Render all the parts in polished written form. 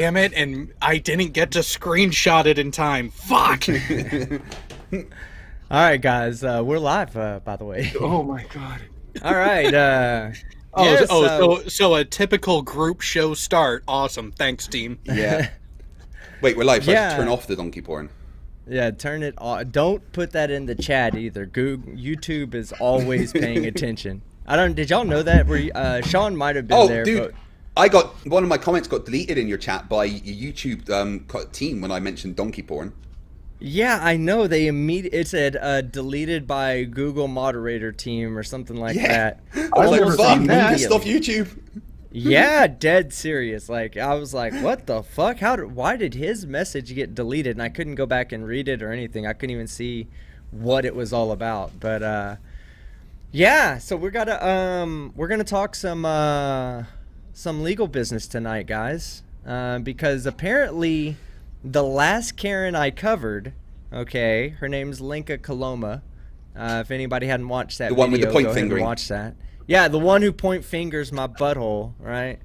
Damn it, and I didn't get to screenshot it in time. Fuck! All right, guys, we're live, by the way. Oh my god. All right. So a typical group show start. Awesome. Thanks, team. Yeah. Wait, we're live, so I Yeah. should turn off the donkey porn. Yeah, turn it off. Don't put that in the chat either. YouTube is always paying attention. Did y'all know that? Sean might have been there. Dude, one of my comments got deleted in your chat by your YouTube team when I mentioned donkey porn. Yeah, I know. It said deleted by Google moderator team or something like that. I was never like, fuck, seen man, that. pissed off YouTube. Yeah, dead serious. Like, I was like, what the fuck? Why did his message get deleted? And I couldn't go back and read it or anything. I couldn't even see what it was all about. But yeah, so we're gonna talk some legal business tonight, guys. Because apparently the last Karen I covered, okay, her name's Lenka Koloma. If anybody hadn't watched that The one with the video, point go ahead and fingering. watch that. Yeah, the one who point fingers my butthole, right?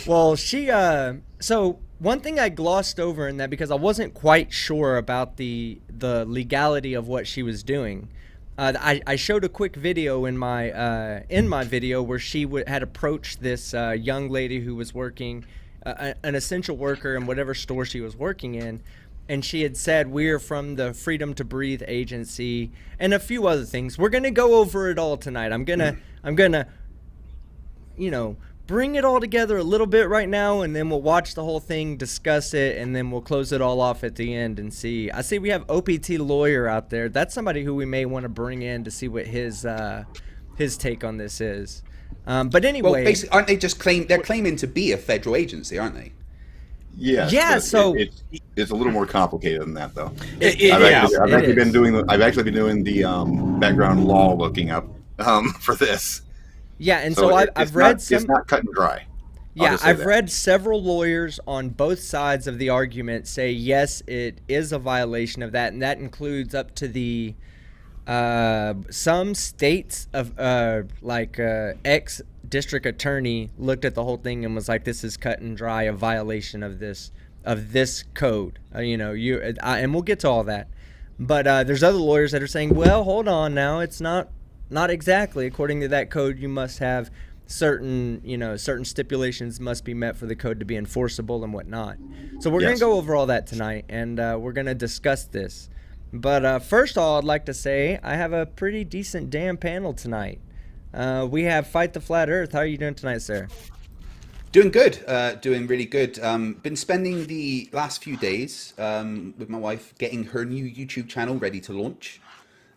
Well, so one thing I glossed over in that because I wasn't quite sure about the legality of what she was doing. I showed a quick video in my video where she had approached this young lady who was working, an essential worker in whatever store she was working in. And she had said, we're from the Freedom to Breathe agency and a few other things. We're going to go over it all tonight. I'm going to, bring it all together a little bit right now, and then we'll watch the whole thing, discuss it, and then we'll close it all off at the end and see. I see we have OPT lawyer out there. That's somebody who we may want to bring in to see what his take on this is. But anyway. Well, basically, aren't they they're claiming to be a federal agency, aren't they? Yes, Yeah, but so- it's a little more complicated than that, though. Yeah. I've actually been doing the background law looking up for this. Yeah, and so I've read some. It's not cut and dry. Yeah, I've read several lawyers on both sides of the argument say yes, it is a violation of that, and that includes up to the some states of ex district attorney looked at the whole thing and was like, this is cut and dry, a violation of this code. And we'll get to all that, but there's other lawyers that are saying, well, hold on now, it's not exactly according to that code. You must have certain stipulations must be met for the code to be enforceable and whatnot. So we're going to go over all that tonight, and we're going to discuss this. But first of all, I'd like to say I have a pretty decent damn panel tonight. We have Fight the Flat Earth. How are you doing tonight, sir? Doing good, doing really good. Been spending the last few days with my wife getting her new YouTube channel ready to launch.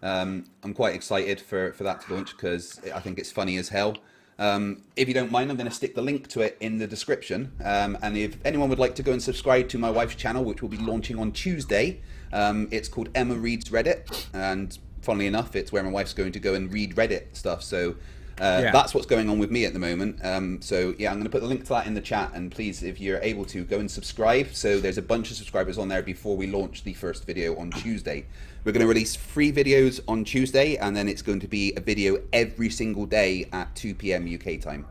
I'm quite excited for that to launch because I think it's funny as hell. If you don't mind, I'm going to stick the link to it in the description. And if anyone would like to go and subscribe to my wife's channel, which will be launching on Tuesday, it's called Emma Reads Reddit. And funnily enough, it's where my wife's going to go and read Reddit stuff. So that's what's going on with me at the moment. So yeah, I'm going to put the link to that in the chat. And please, if you're able to, go and subscribe. So there's a bunch of subscribers on there before we launch the first video on Tuesday. We're going to release 3 videos on Tuesday, and then it's going to be a video every single day at 2 p.m. UK time.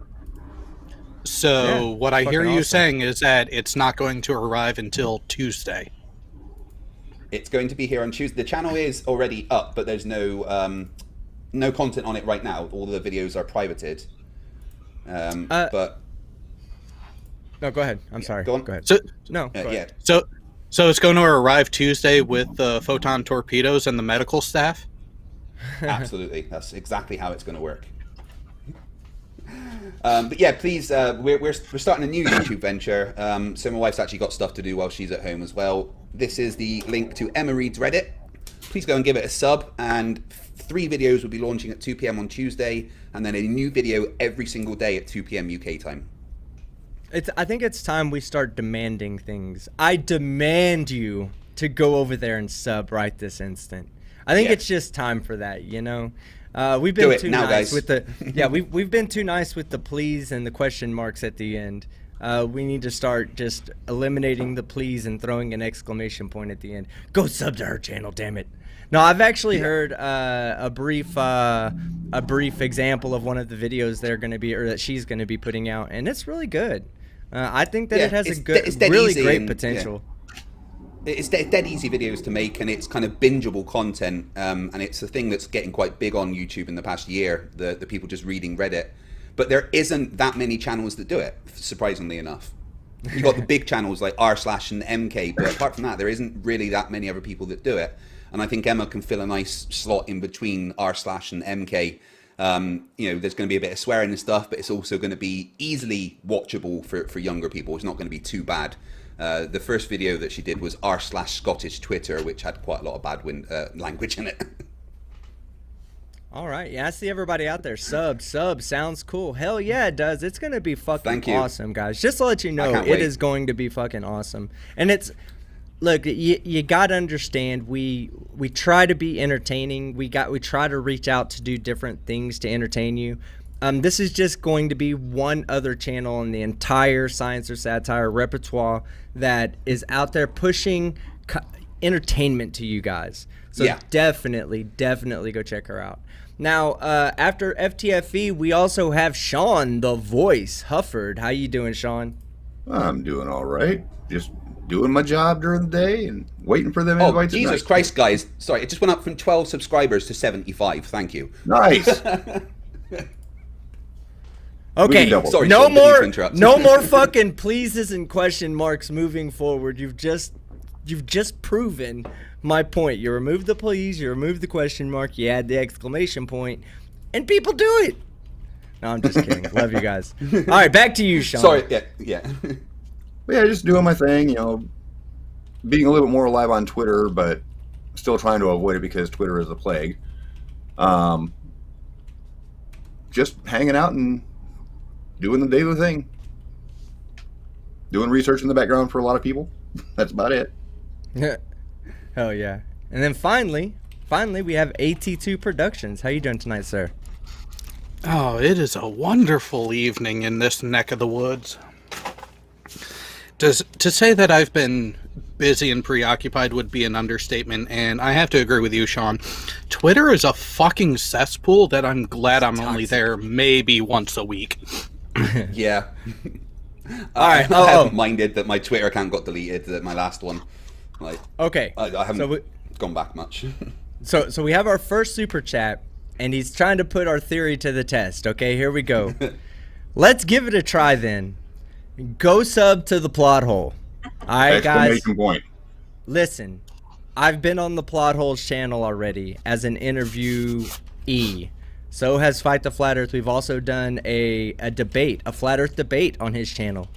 So what I hear you awesome. saying is that it's not going to arrive until Tuesday. It's going to be here on Tuesday. The channel is already up, but there's no content on it right now. All the videos are privated. But No, go ahead. I'm sorry. go on. Go ahead. So No, go ahead. so it's going to arrive Tuesday with the photon torpedoes and the medical staff. Absolutely, that's exactly how it's going to work. But yeah, please, we're starting a new YouTube venture. So my wife's actually got stuff to do while she's at home as well. This is the link to Emma Reads Reddit. Please go and give it a sub. And 3 videos will be launching at 2 p.m. on Tuesday, and then a new video every single day at 2 p.m. UK time. I think it's time we start demanding things. I demand you to go over there and sub right this instant. I think it's just time for that, We've Do been it too now, nice guys. with we've been too nice with the please and the question marks at the end. We need to start just eliminating the please and throwing an exclamation point at the end. Go sub to her channel, damn it. No, I've actually heard a brief example of one of the videos they're going to be, or that she's going to be putting out, and it's really good. I think that Yeah, it has it's a good, it's dead really easy great and- potential. It's dead easy videos to make, and it's kind of bingeable content. And it's a thing that's getting quite big on YouTube in the past year. The people just reading Reddit, but there isn't that many channels that do it. Surprisingly enough, you got the big channels like r slash and MK, but apart from that, there isn't really that many other people that do it. And I think Emma can fill a nice slot in between r slash and MK. You know, there's going to be a bit of swearing and stuff, but it's also going to be easily watchable for younger people. It's not going to be too bad. The first video that she did was r slash Scottish Twitter, which had quite a lot of bad language in it. All right, yeah, I see everybody out there. Sub sounds cool. Hell yeah, it does. It's gonna be fucking Thank you. awesome, guys. Just to let you know, can't it wait. is going to be fucking awesome. And it's, look, you gotta understand. We try to be entertaining. We try to reach out to do different things to entertain you. This is just going to be one other channel in the entire Science or Satire repertoire that is out there pushing entertainment to you guys. So Yeah. definitely go check her out. Now, after FTFE, we also have Sean, the voice, Hufford. How you doing, Sean? I'm doing all right. Just doing my job during the day and waiting for them Oh, invites. at Jesus night. Christ, guys. Sorry, it just went up from 12 subscribers to 75. Thank you. Nice. Okay, can double. Sorry, no Sean, didn't mean to more, interrupt. no more fucking pleases and question marks moving forward. You've just proven my point. You remove the please, you remove the question mark, you add the exclamation point, and people do it. No, I'm just kidding. Love you guys. All right, back to you, Sean. Sorry, yeah. But yeah, just doing my thing, you know, being a little bit more alive on Twitter, but still trying to avoid it because Twitter is a plague. Just hanging out and doing the daily thing. Doing research in the background for a lot of people. That's about it. Hell yeah. And then finally, we have AT2 Productions. How you doing tonight, sir? Oh, it is a wonderful evening in this neck of the woods. To say that I've been busy and preoccupied would be an understatement, and I have to agree with you, Sean. Twitter is a fucking cesspool that I'm glad I'm only there maybe once a week. Yeah. All right. I haven't minded that my Twitter account got deleted, that my last one. Like, Okay. I haven't So gone back much. So we have our first super chat, and he's trying to put our theory to the test. Okay, here we go. Let's give it a try then. Go sub to the plot hole. All right, guys. Exclamation point. Listen, I've been on the plot holes channel already as an interviewee. So has Fight the Flat Earth. We've also done a debate, a Flat Earth debate on his channel.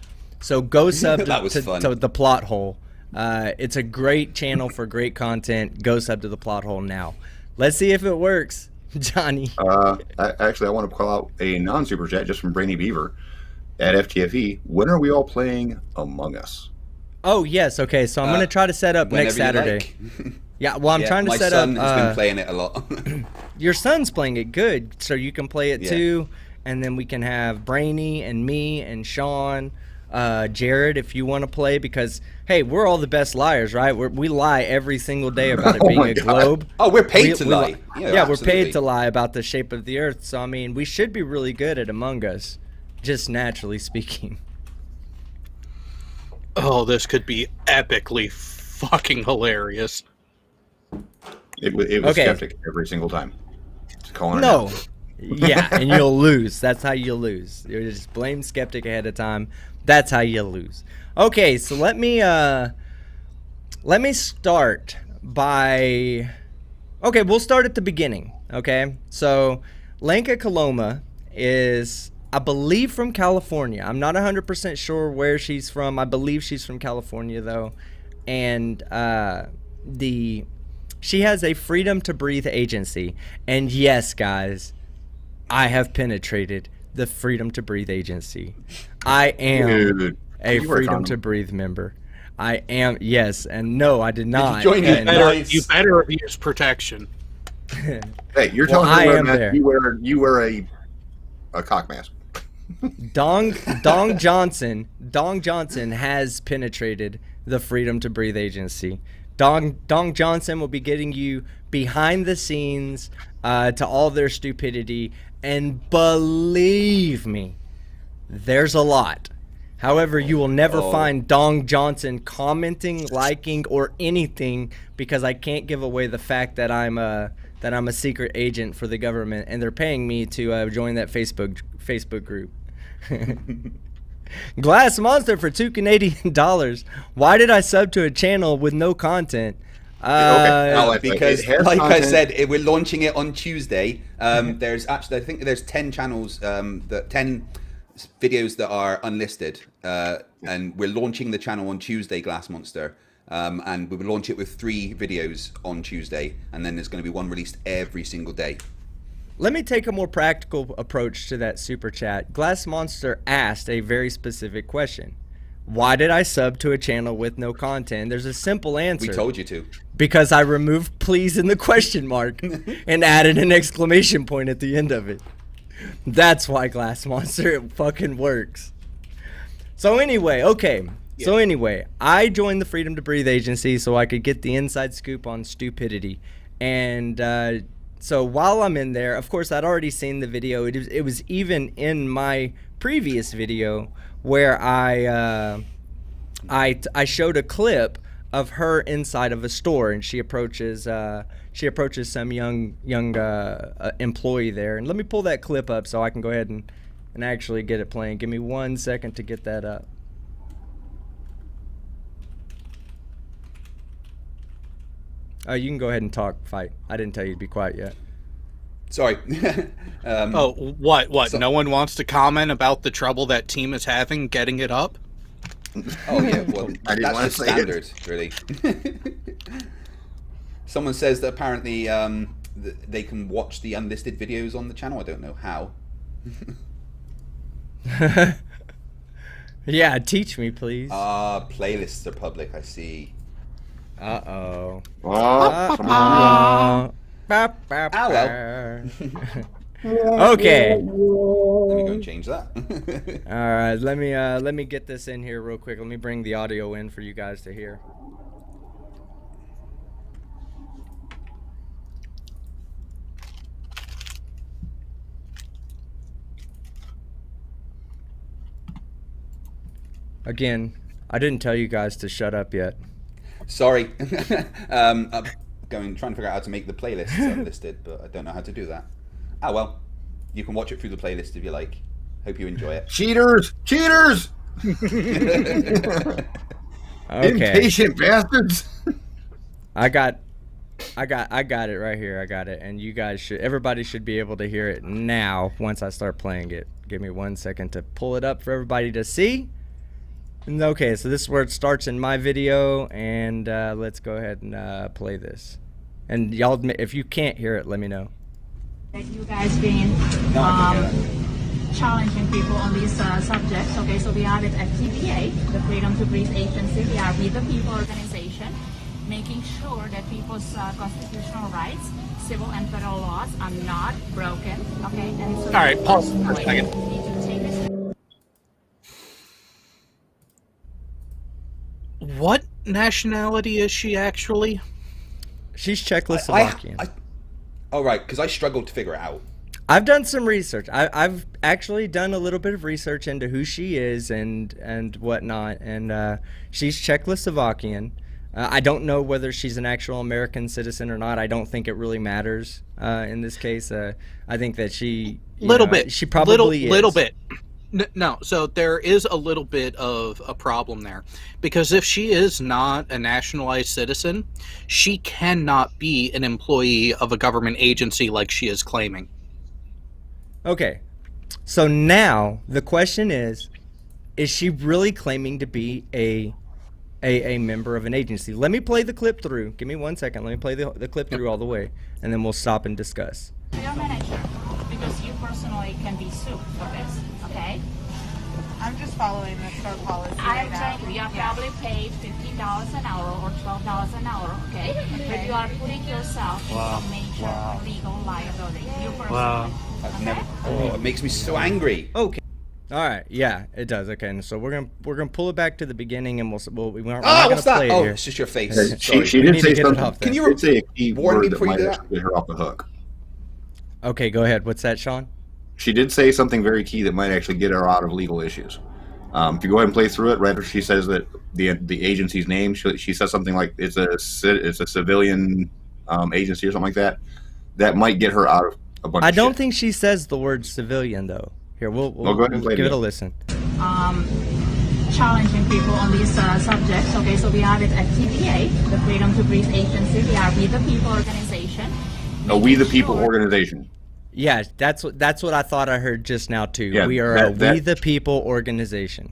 So go sub That was fun. to the plot hole. It's a great channel for great content. Go sub to the plot hole now. Let's see if it works, Johnny. Actually, I want to call out a non-super chat just from Brainy Beaver at FTFE. When are we all playing Among Us? Oh yes, okay. So I'm gonna try to set up next Whenever you Saturday. like. Yeah, well, I'm trying to set up. My son has been playing it a lot. Your son's playing it good, so you can play it Yeah. too, and then we can have Brainy and me and Sean, Jared, if you want to play, because hey, we're all the best liars, right? We lie every single day about it Oh being my a God. globe. Oh, we're paid to We lie. Yeah, we're paid absolutely. to lie about the shape of the Earth. So I mean, we should be really good at Among Us, just naturally speaking. Oh, this could be epically fucking hilarious. It was Okay. skeptic every single time. Just calling it No. out. Yeah, and you'll lose. That's how you lose. You just blame skeptic ahead of time. That's how you lose. Okay, so let me start by. Okay, we'll start at the beginning. Okay, so Lenka Koloma is, I believe, from California. I'm not 100% sure where she's from. I believe she's from California though, and she has a Freedom to Breathe agency, and yes, guys, I have penetrated the Freedom to Breathe agency. I am Dude, a you work Freedom on to them. Breathe member. I am, yes, and no, I did not. join it? And- Nice. You better use protection. Hey, you're Well, telling I me am there. you wear a cock mask. Dong Johnson has penetrated the Freedom to Breathe agency. Dong Johnson will be getting you behind the scenes to all their stupidity, and believe me, there's a lot. However, you will never Oh. find Dong Johnson commenting, liking, or anything because I can't give away the fact that I'm a secret agent for the government and they're paying me to join that Facebook group. Glass Monster for $2 Canadian. Why did I sub to a channel with no content? Because, it has like I content. said, we're launching it on Tuesday. There's actually, I think there's 10 channels, 10 videos that are unlisted, and we're launching the channel on Tuesday, Glass Monster, and we will launch it with 3 videos on Tuesday, and then there's going to be one released every single day. Let me take a more practical approach to that super chat. Glass Monster asked a very specific question. Why did I sub to a channel with no content? There's a simple answer. We told you to. Because I removed please in the question mark and added an exclamation point at the end of it. That's why, Glass Monster, it fucking works. So anyway, okay. Yeah. So anyway, I joined the Freedom to Breathe agency so I could get the inside scoop on stupidity. And so while I'm in there, of course, I'd already seen the video. It was even in my previous video where I showed a clip of her inside of a store, and she approaches some young employee there. And let me pull that clip up so I can go ahead and actually get it playing. Give me 1 second to get that up. Oh, you can go ahead and talk, Fight. I didn't tell you to be quiet yet. Sorry. Oh, what? So- No one wants to comment about the trouble that team is having getting it up? Oh yeah, well, I didn't that's wanna just say it. standard, really. Someone says that apparently they can watch the unlisted videos on the channel. I don't know how. Yeah, teach me, please. Playlists are public. I see. Uh-oh. Oh, come on. Ow, well. Okay. Let me go and change that. All right, let me get this in here real quick. Let me bring the audio in for you guys to hear. Again, I didn't tell you guys to shut up yet. Sorry. I'm trying to figure out how to make the playlist unlisted, but I don't know how to do that. Ah well, you can watch it through the playlist if you like. Hope you enjoy it. Cheaters! Cheaters! Okay. Impatient bastards! I got it right here. I got it. And you guys everybody should be able to hear it now once I start playing it. Give me 1 second to pull it up for everybody to see. And okay, so this is where it starts in my video, and let's go ahead and play this. And y'all, if you can't hear it, let me know. That you guys been challenging people on these subjects. Okay, so we are with FTBA, the Freedom to Breathe Agency. We are with the people organization, making sure that people's constitutional rights, civil and federal laws are not broken. Okay, and so All right, pause for a second. we need to take this. What nationality is she actually? She's Czechoslovakian. Oh right, because I struggled to figure it out. I've done some research. I've actually done a little bit of research into who she is and whatnot, and she's Czechoslovakian. I don't know whether she's an actual American citizen or not. I don't think it really matters in this case. I think that she she probably is. Little bit. No, so there is a little bit of a problem there, because if she is not a nationalized citizen, she cannot be an employee of a government agency like she is claiming. Okay, so now the question is she really claiming to be a member of an agency? Let me play the clip through. Give me 1 second. Let me play the clip through all the way, and then we'll stop and discuss. Your manager, because you personally can be sued for this. Okay. I'm just following the store policy I'm right telling now. you, you are probably paid $15 an hour or $12 an hour, okay? But you are putting yourself into a major legal liability. You personally. I've never. Oh, it makes me so angry. Okay. All right. Yeah, it does. Okay. And so we're gonna pull it back to the beginning, and we're not Oh, gonna what's that? play it Oh, here. it's just your face. She Sorry. did need say to get it something. off there. Can you She did say a key warn me word that before you might do that? actually get her off the hook. Okay, go ahead. What's that, Sean? She did say something very key that might actually get her out of legal issues. If you go ahead and play through it, right after she says that the agency's name, she says something like it's a civilian agency or something like that. That might get her out of a bunch. I of don't shit. think she says the word civilian though. Here, we'll go ahead and play give it a again. listen. Challenging people on these subjects. Okay, so we are with FTBA, the Freedom to Breathe Agency. We are We the People organization. A We the People Sure. organization. Yeah, that's what I thought I heard just now too. Yeah, we are a that- We the People organization.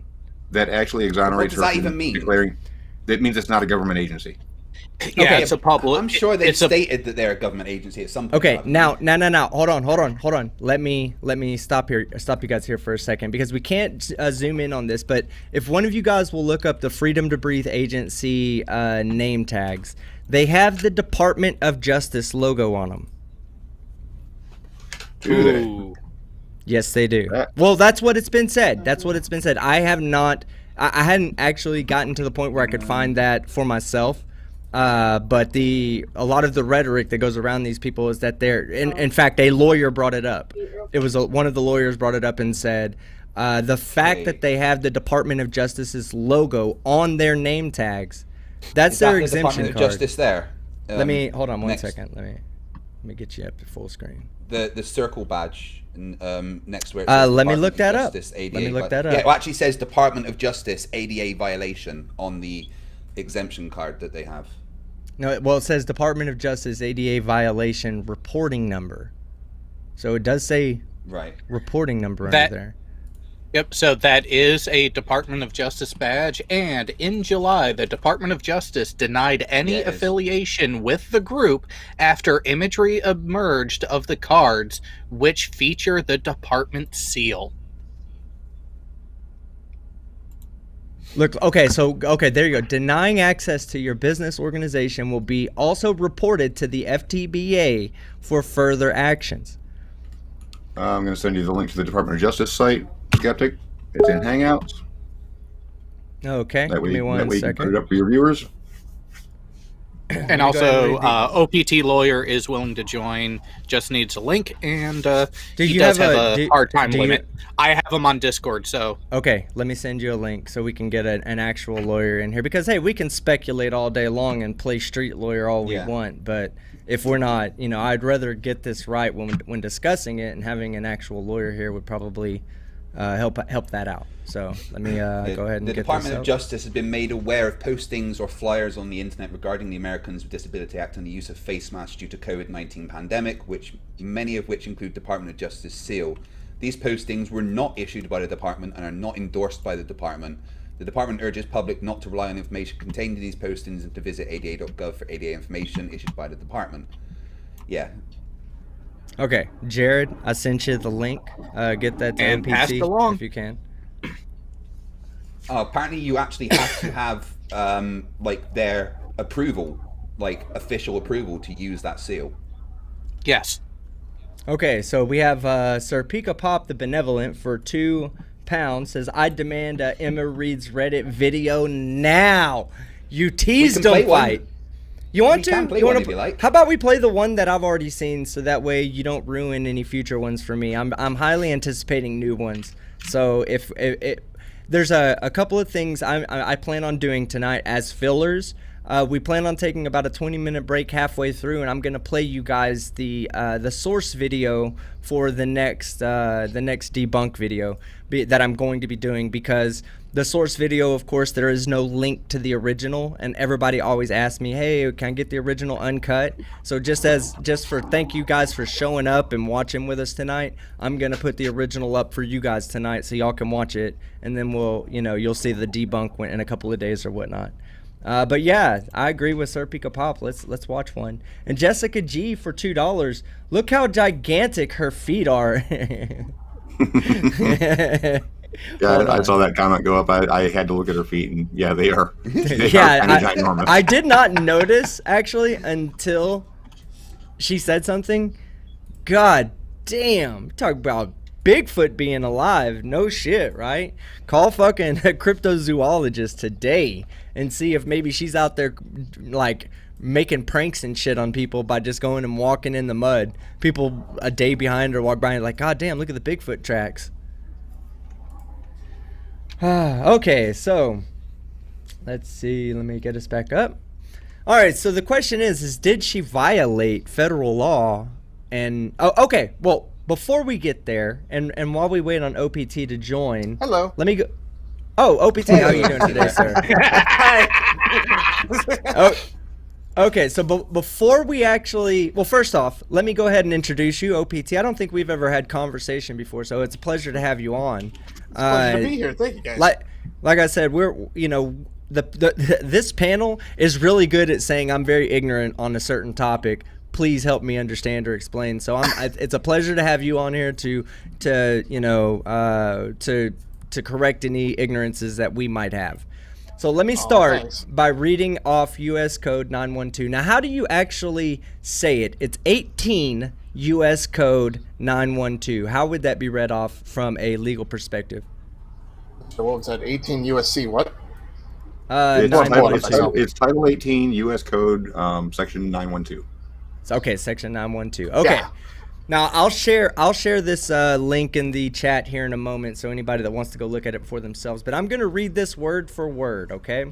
That actually exonerates What does her that from even mean? declaring. That means it's not a government agency. Yeah, Okay, it's a public. I'm sure they it's a stated that they're a government agency at some point. Okay, haven't now, hold on. Let me stop you guys here for a second because we can't zoom in on this. But if one of you guys will look up the Freedom to Breathe Agency name tags, they have the Department of Justice logo on them. Do they? Ooh. Yes, they do. That- Well, that's what it's been said. I have not. I hadn't actually gotten to the point where I could find that for myself. But a lot of the rhetoric that goes around these people is that they're. In fact, a lawyer brought it up. It was one of the lawyers brought it up and said, the fact that they have the Department of Justice's logo on their name tags, that's Is that their the exemption Department card. of Justice there? Let me hold on one next. second. Let me get you up to full screen. The circle badge next to it. Let me look that up. ADA Let me look that Yeah, up. it actually says Department of Justice ADA violation on the exemption card that they have. No, it says Department of Justice ADA violation reporting number. So it does say Right. reporting number That- under there. Yep, so that is a Department of Justice badge, and in July, the Department of Justice denied any Yeah, it is. affiliation with the group after imagery emerged of the cards, which feature the department seal. Look, okay, there you go. Denying access to your business organization will be also reported to the FTBA for further actions. I'm going to send you the link to the Department of Justice site, Skeptic. It's in Hangouts. Okay, That way, give me one you can put second. it up for your viewers. And go ahead and also, read OPT Lawyer is willing to join, just needs a link, and he you does have have a hard time do you- limit. I have him on Discord, so Okay, let me send you a link so we can get an actual lawyer in here. Because, hey, we can speculate all day long and play street lawyer all we Yeah. want. But if we're not, I'd rather get this right when discussing it, and having an actual lawyer here would probably help that out. So let me go ahead and The get Department this of up. Justice has been made aware of postings or flyers on the internet regarding the Americans with Disability Act and the use of face masks due to COVID-19 pandemic, many of which include Department of Justice seal. These postings were not issued by the department and are not endorsed by the department. The department urges public not to rely on information contained in these postings and to visit ada.gov for ADA information issued by the department. Yeah. Okay, Jared, I sent you the link. Get that to And pass NPC it along. if you can. Apparently you actually have to have their approval, official approval to use that seal. yes. Okay, so we have Sir Pika Pop the Benevolent for £2 says, I demand Emma Reed's Reddit video now. You tease, can don't play one. fight. You want We to? can play You one wanna if you like. How about we play the one that I've already seen, so that way you don't ruin any future ones for me. I'm highly anticipating new ones. So if there's a couple of things I plan on doing tonight as fillers. We plan on taking about a 20-minute break halfway through, and I'm gonna play you guys the source video for the next debunk video that I'm going to be doing, because the source video, of course, there is no link to the original, and everybody always asks me, hey, can I get the original uncut? So just for thank you guys for showing up and watching with us tonight, I'm gonna put the original up for you guys tonight so y'all can watch it, and then you'll see the debunk in a couple of days or whatnot. But yeah, I agree with Sir Pika Pop. Let's watch one. And Jessica G for $2. Look how gigantic her feet are. Yeah, Hold I on. saw that comment go up. I had to look at her feet, and yeah, they are. They Yeah, are kind of ginormous. I did not notice actually until she said something. God damn, talk about Bigfoot being alive. No shit, right? Call fucking a cryptozoologist today and see if maybe she's out there like making pranks and shit on people by just going and walking in the mud. People a day behind her walk by and like, God damn, look at the Bigfoot tracks. Okay, so let's see. Let me get us back up. All right, so the question is did she violate federal law? And okay. Well, before we get there, and while we wait on OPT to join, Hello. let me go. Oh, OPT, how are you doing today, sir? Oh, okay, so before we actually, well, first off, let me go ahead and introduce you, OPT. I don't think we've ever had conversation before, so it's a pleasure to have you on. Pleasure to be here. Thank you, guys. Like I said, we're this panel is really good at saying I'm very ignorant on a certain topic. Please help me understand or explain. So it's a pleasure to have you on here to correct any ignorances that we might have. So let me start by reading off U.S. Code 912. Now, how do you actually say it? It's 18 U.S. Code 912. How would that be read off from a legal perspective? So what was that? 18 USC what? It's Title 18 U.S. Code, Section 912. Okay, Section 912. Okay. Yeah. Now I'll share this link in the chat here in a moment, so anybody that wants to go look at it for themselves. But I'm going to read this word for word. Okay.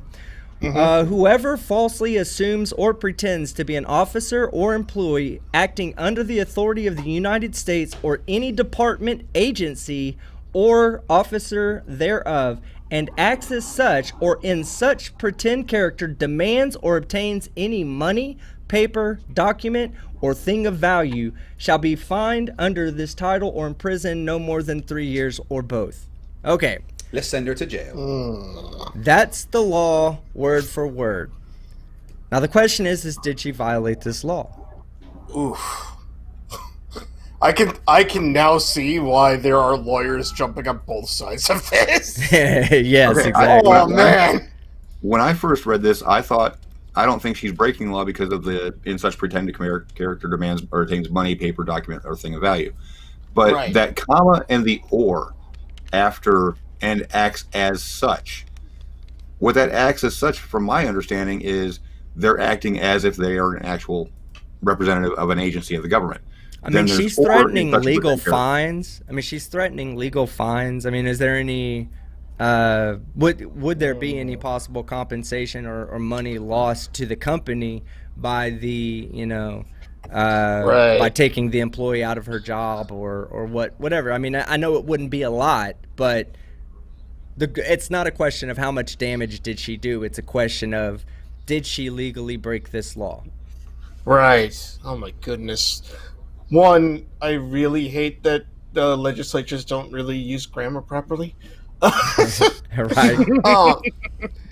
Mm-hmm. Whoever falsely assumes or pretends to be an officer or employee acting under the authority of the United States or any department, agency, or officer thereof, and acts as such or in such pretend character, demands or obtains any money, paper, document, or thing of value, shall be fined under this title or imprisoned no more than 3 years or both. Okay. Let's send her to jail. That's the law, word for word. Now the question is did she violate this law? Oof. I can now see why there are lawyers jumping on both sides of this. Yes, okay, exactly. Oh man. When I first read this, I thought, I don't think she's breaking the law because of the in such pretended character demands or obtains money, paper, document, or thing of value. But that comma and the or after and acts as such. What that acts as such, from my understanding, is they're acting as if they are an actual representative of an agency of the government. I mean, she's threatening legal fines. I mean, I mean, is there any... would there be any possible compensation or money lost to the company by the by taking the employee out of her job or whatever? I mean, I know it wouldn't be a lot, but it's not a question of how much damage did she do. It's a question of, did she legally break this law? Right. Oh my goodness. One, I really hate that the legislatures don't really use grammar properly. Right.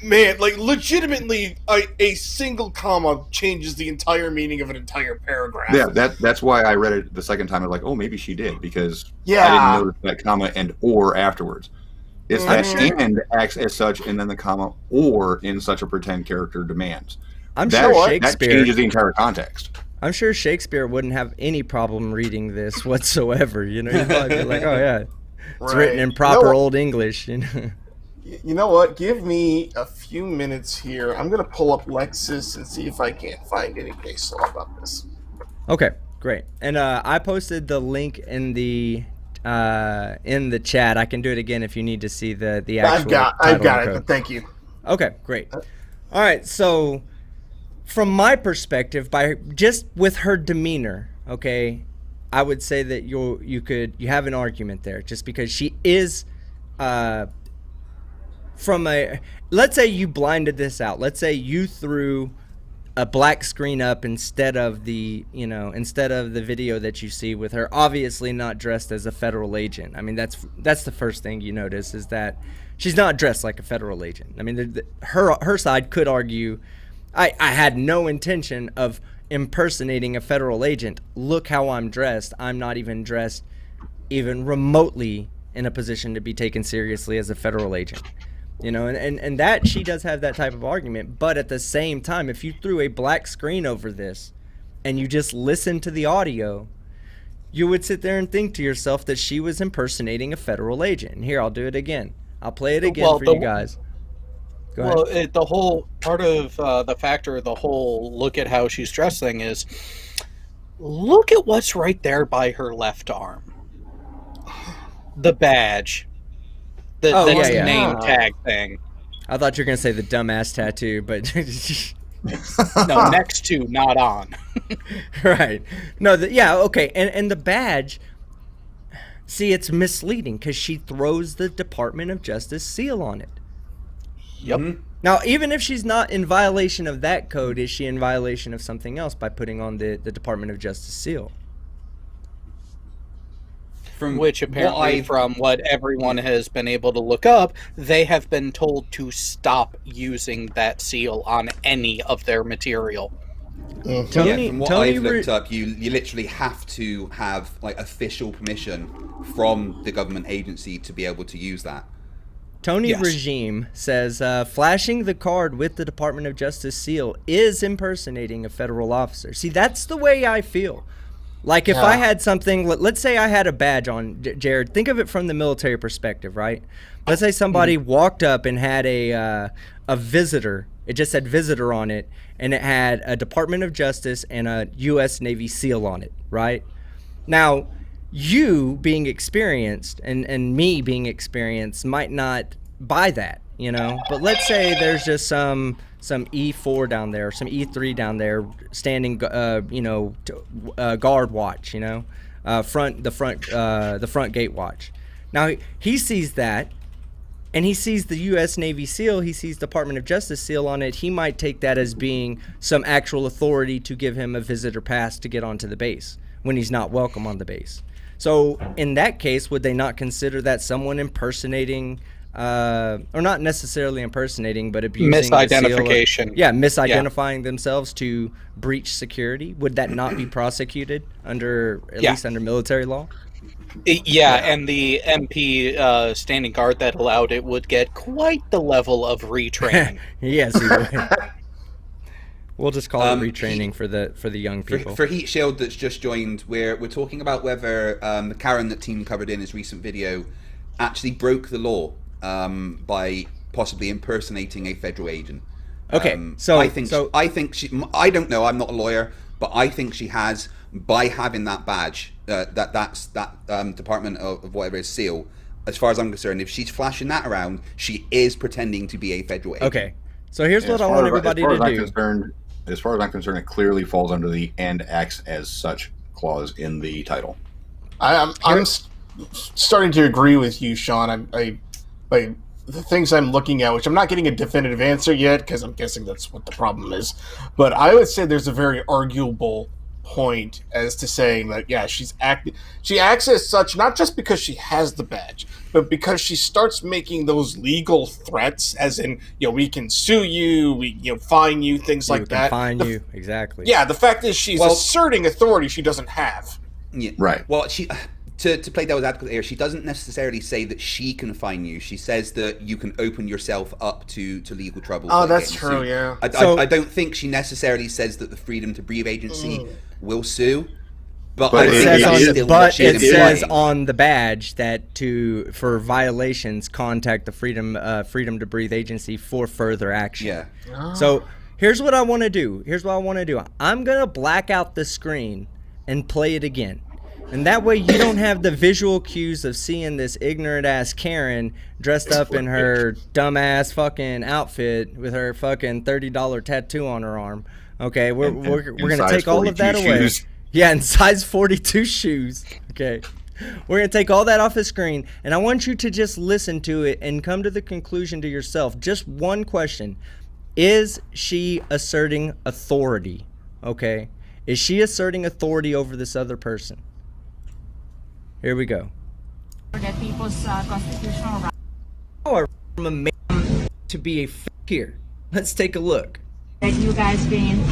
Man, like legitimately, a single comma changes the entire meaning of an entire paragraph. Yeah, that's why I read it the second time. I was like, oh, maybe she did, because I didn't notice that comma and or afterwards. It's that and acts as such, and then the comma or in such a pretend character demands. That changes the entire context. I'm sure Shakespeare wouldn't have any problem reading this whatsoever. He'd probably be like, oh yeah. It's written in proper Old English. You know what? Give me a few minutes here. I'm going to pull up Lexis and see if I can't find any case law about this. Okay, great. And I posted the link in the chat. I can do it again if you need to see the actual I've got it. Thank you. Okay, great. All right, so from my perspective, by just with her demeanor, okay, I would say that you have an argument there, just because she is let's say you blinded this out. Let's say you threw a black screen up instead of the video that you see with her obviously not dressed as a federal agent. I mean, that's the first thing you notice, is that she's not dressed like a federal agent. I mean, her side could argue, I had no intention of impersonating a federal agent. Look how I'm dressed. I'm not even dressed even remotely in a position to be taken seriously as a federal agent. And that she does have that type of argument. But at the same time, if you threw a black screen over this and you just listened to the audio, you would sit there and think to yourself that she was impersonating a federal agent. And here, I'll do it again. I'll play it again for you guys. Well, the whole part of the factor of the whole look at how she's dressed thing is, look at what's right there by her left arm. The badge. The yeah. name tag thing. I thought you were gonna say the dumbass tattoo, but No, next to, not on. right. No, okay. And the badge, see, it's misleading because she throws the Department of Justice seal on it. Yep. Now, even if she's not in violation of that code, is she in violation of something else by putting on the Department of Justice seal? Which apparently, from what everyone has been able to look up, they have been told to stop using that seal on any of their material. From what I've looked up, you literally have to have like official permission from the government agency to be able to use that. Tony Regime says flashing the card with the Department of Justice seal is impersonating a federal officer. See, that's the way I feel. Like if I had something, let's say I had a badge on, Jared, think of it from the military perspective, right? Let's say somebody walked up and had a visitor. It just said visitor on it, and it had a Department of Justice and a U.S. Navy seal on it, right? Now, you being experienced and me being experienced might not buy that, you know? But let's say there's just some E4 down there, some E3 down there, standing, guard watch, the front gate watch. Now he sees that, and he sees the U.S. Navy seal, he sees Department of Justice seal on it. He might take that as being some actual authority to give him a visitor pass to get onto the base when he's not welcome on the base. So in that case, would they not consider that someone impersonating? Or not necessarily impersonating, but abusing misidentification. Misidentifying themselves to breach security. Would that not be prosecuted under at least under military law? And the MP standing guard that allowed it would get quite the level of retraining. Yes, he would. We'll just call it retraining for the young people. For Heat Shield that's just joined, we're talking about whether the Karen that Team covered in his recent video actually broke the law by possibly impersonating a federal agent. Okay, I think she. I don't know. I'm not a lawyer, but I think she has, by having that badge, that's Department of whatever is seal. As far as I'm concerned, if she's flashing that around, she is pretending to be a federal agent. Okay, so here's what I want everybody to do. As far as I'm concerned, it clearly falls under the "and acts as such" clause in the title. I'm starting to agree with you, Sean. The things I'm looking at, which I'm not getting a definitive answer yet, because I'm guessing that's what the problem is. But I would say there's a very arguable point as to saying that, she acts as such, not just because she has the badge, but because she starts making those legal threats, as in, we can sue you, we fine you, things like that. Fine you, exactly. Yeah, the fact is she's asserting authority she doesn't have. Yeah. Right. Well, she. To play devil's advocate here, she doesn't necessarily say that she can fine you. She says that you can open yourself up to legal trouble. Oh, that's true, yeah. I don't think she necessarily says that the Freedom to Breathe Agency will sue. But it says on the badge that for violations, contact the Freedom to Breathe Agency for further action. Yeah. Oh. So here's what I want to do. I'm going to black out the screen and play it again. And that way you don't have the visual cues of seeing this ignorant ass Karen dressed up in her dumbass fucking outfit with her fucking $30 tattoo on her arm. Okay, we're gonna take all of that away. Yeah, and size 42 shoes. Okay. We're gonna take all that off the screen, and I want you to just listen to it and come to the conclusion to yourself. Just one question. Is she asserting authority? Okay. Is she asserting authority over this other person? Here we go. That people's constitutional rights. From a man to be a here. Let's take a look. That you guys been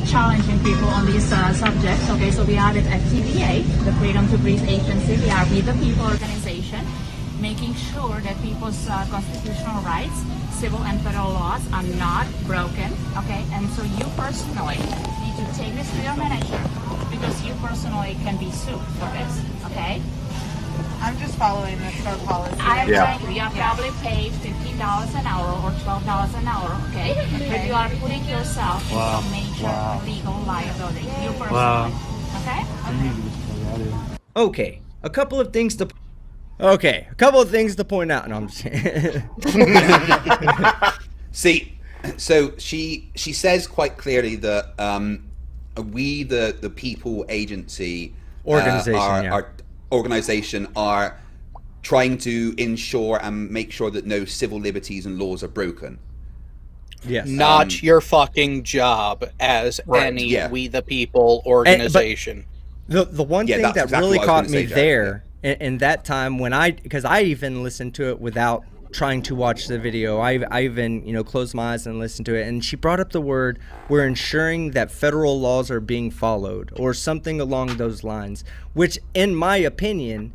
challenging people on these subjects. Okay, so we are at FTBA, the Freedom to Breathe Agency. We are with the people organization, making sure that people's constitutional rights, civil and federal laws are not broken. Okay, and so you personally need to take this to your manager, because you personally can be sued for this, okay? I'm just following the store policy. I'm telling you, you are probably paid $15 an hour or $12 an hour, okay? But you are putting yourself into a major legal liability. You personally, okay? Okay, a couple of things to Okay, a couple of things to point out. No, I'm just See, so she says quite clearly that we, the people agency, our organization, are trying to ensure and make sure that no civil liberties and laws are broken. Yes. Not your fucking job as any We the People organization. The one thing that exactly really caught me say, there in that time when because I even listened to it without trying to watch the video. I even closed my eyes and listened to it, and she brought up the word, we're ensuring that federal laws are being followed, or something along those lines, which in my opinion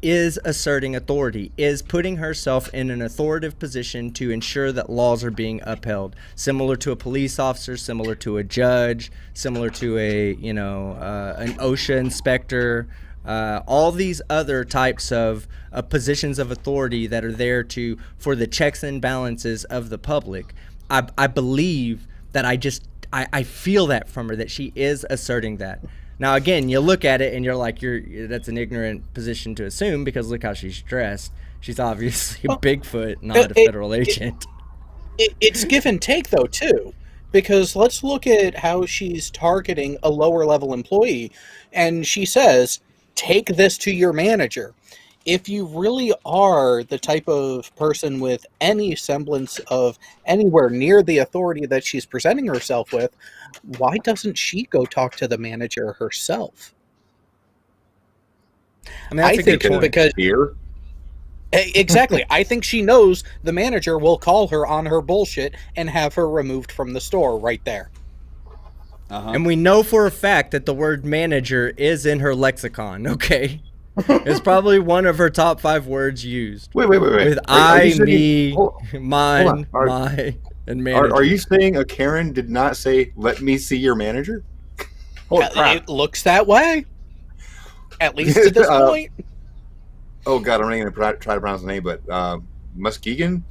is asserting authority, is putting herself in an authoritative position to ensure that laws are being upheld, similar to a police officer, similar to a judge, similar to an OSHA inspector, all these other types of positions of authority that are there for the checks and balances of the public. I believe that I feel that from her, that she is asserting that. Now, again, you look at it and you're like, that's an ignorant position to assume, because look how she's dressed. She's obviously Bigfoot, not a federal agent. It's give and take, though, too. Because let's look at how she's targeting a lower-level employee. And she says, take this to your manager. If you really are the type of person with any semblance of anywhere near the authority that she's presenting herself with, why doesn't she go talk to the manager herself? I mean, that's a good point. Because here, exactly. I think she knows the manager will call her on her bullshit and have her removed from the store right there. And we know for a fact that the word manager is in her lexicon, okay? It's probably one of her top 5 words used. Wait. With I, me, mine, my, and manager. Are you saying a Karen did not say, let me see your manager? It looks that way. At least to this point. Oh, God, I'm not going to try to pronounce the name, but Muskegon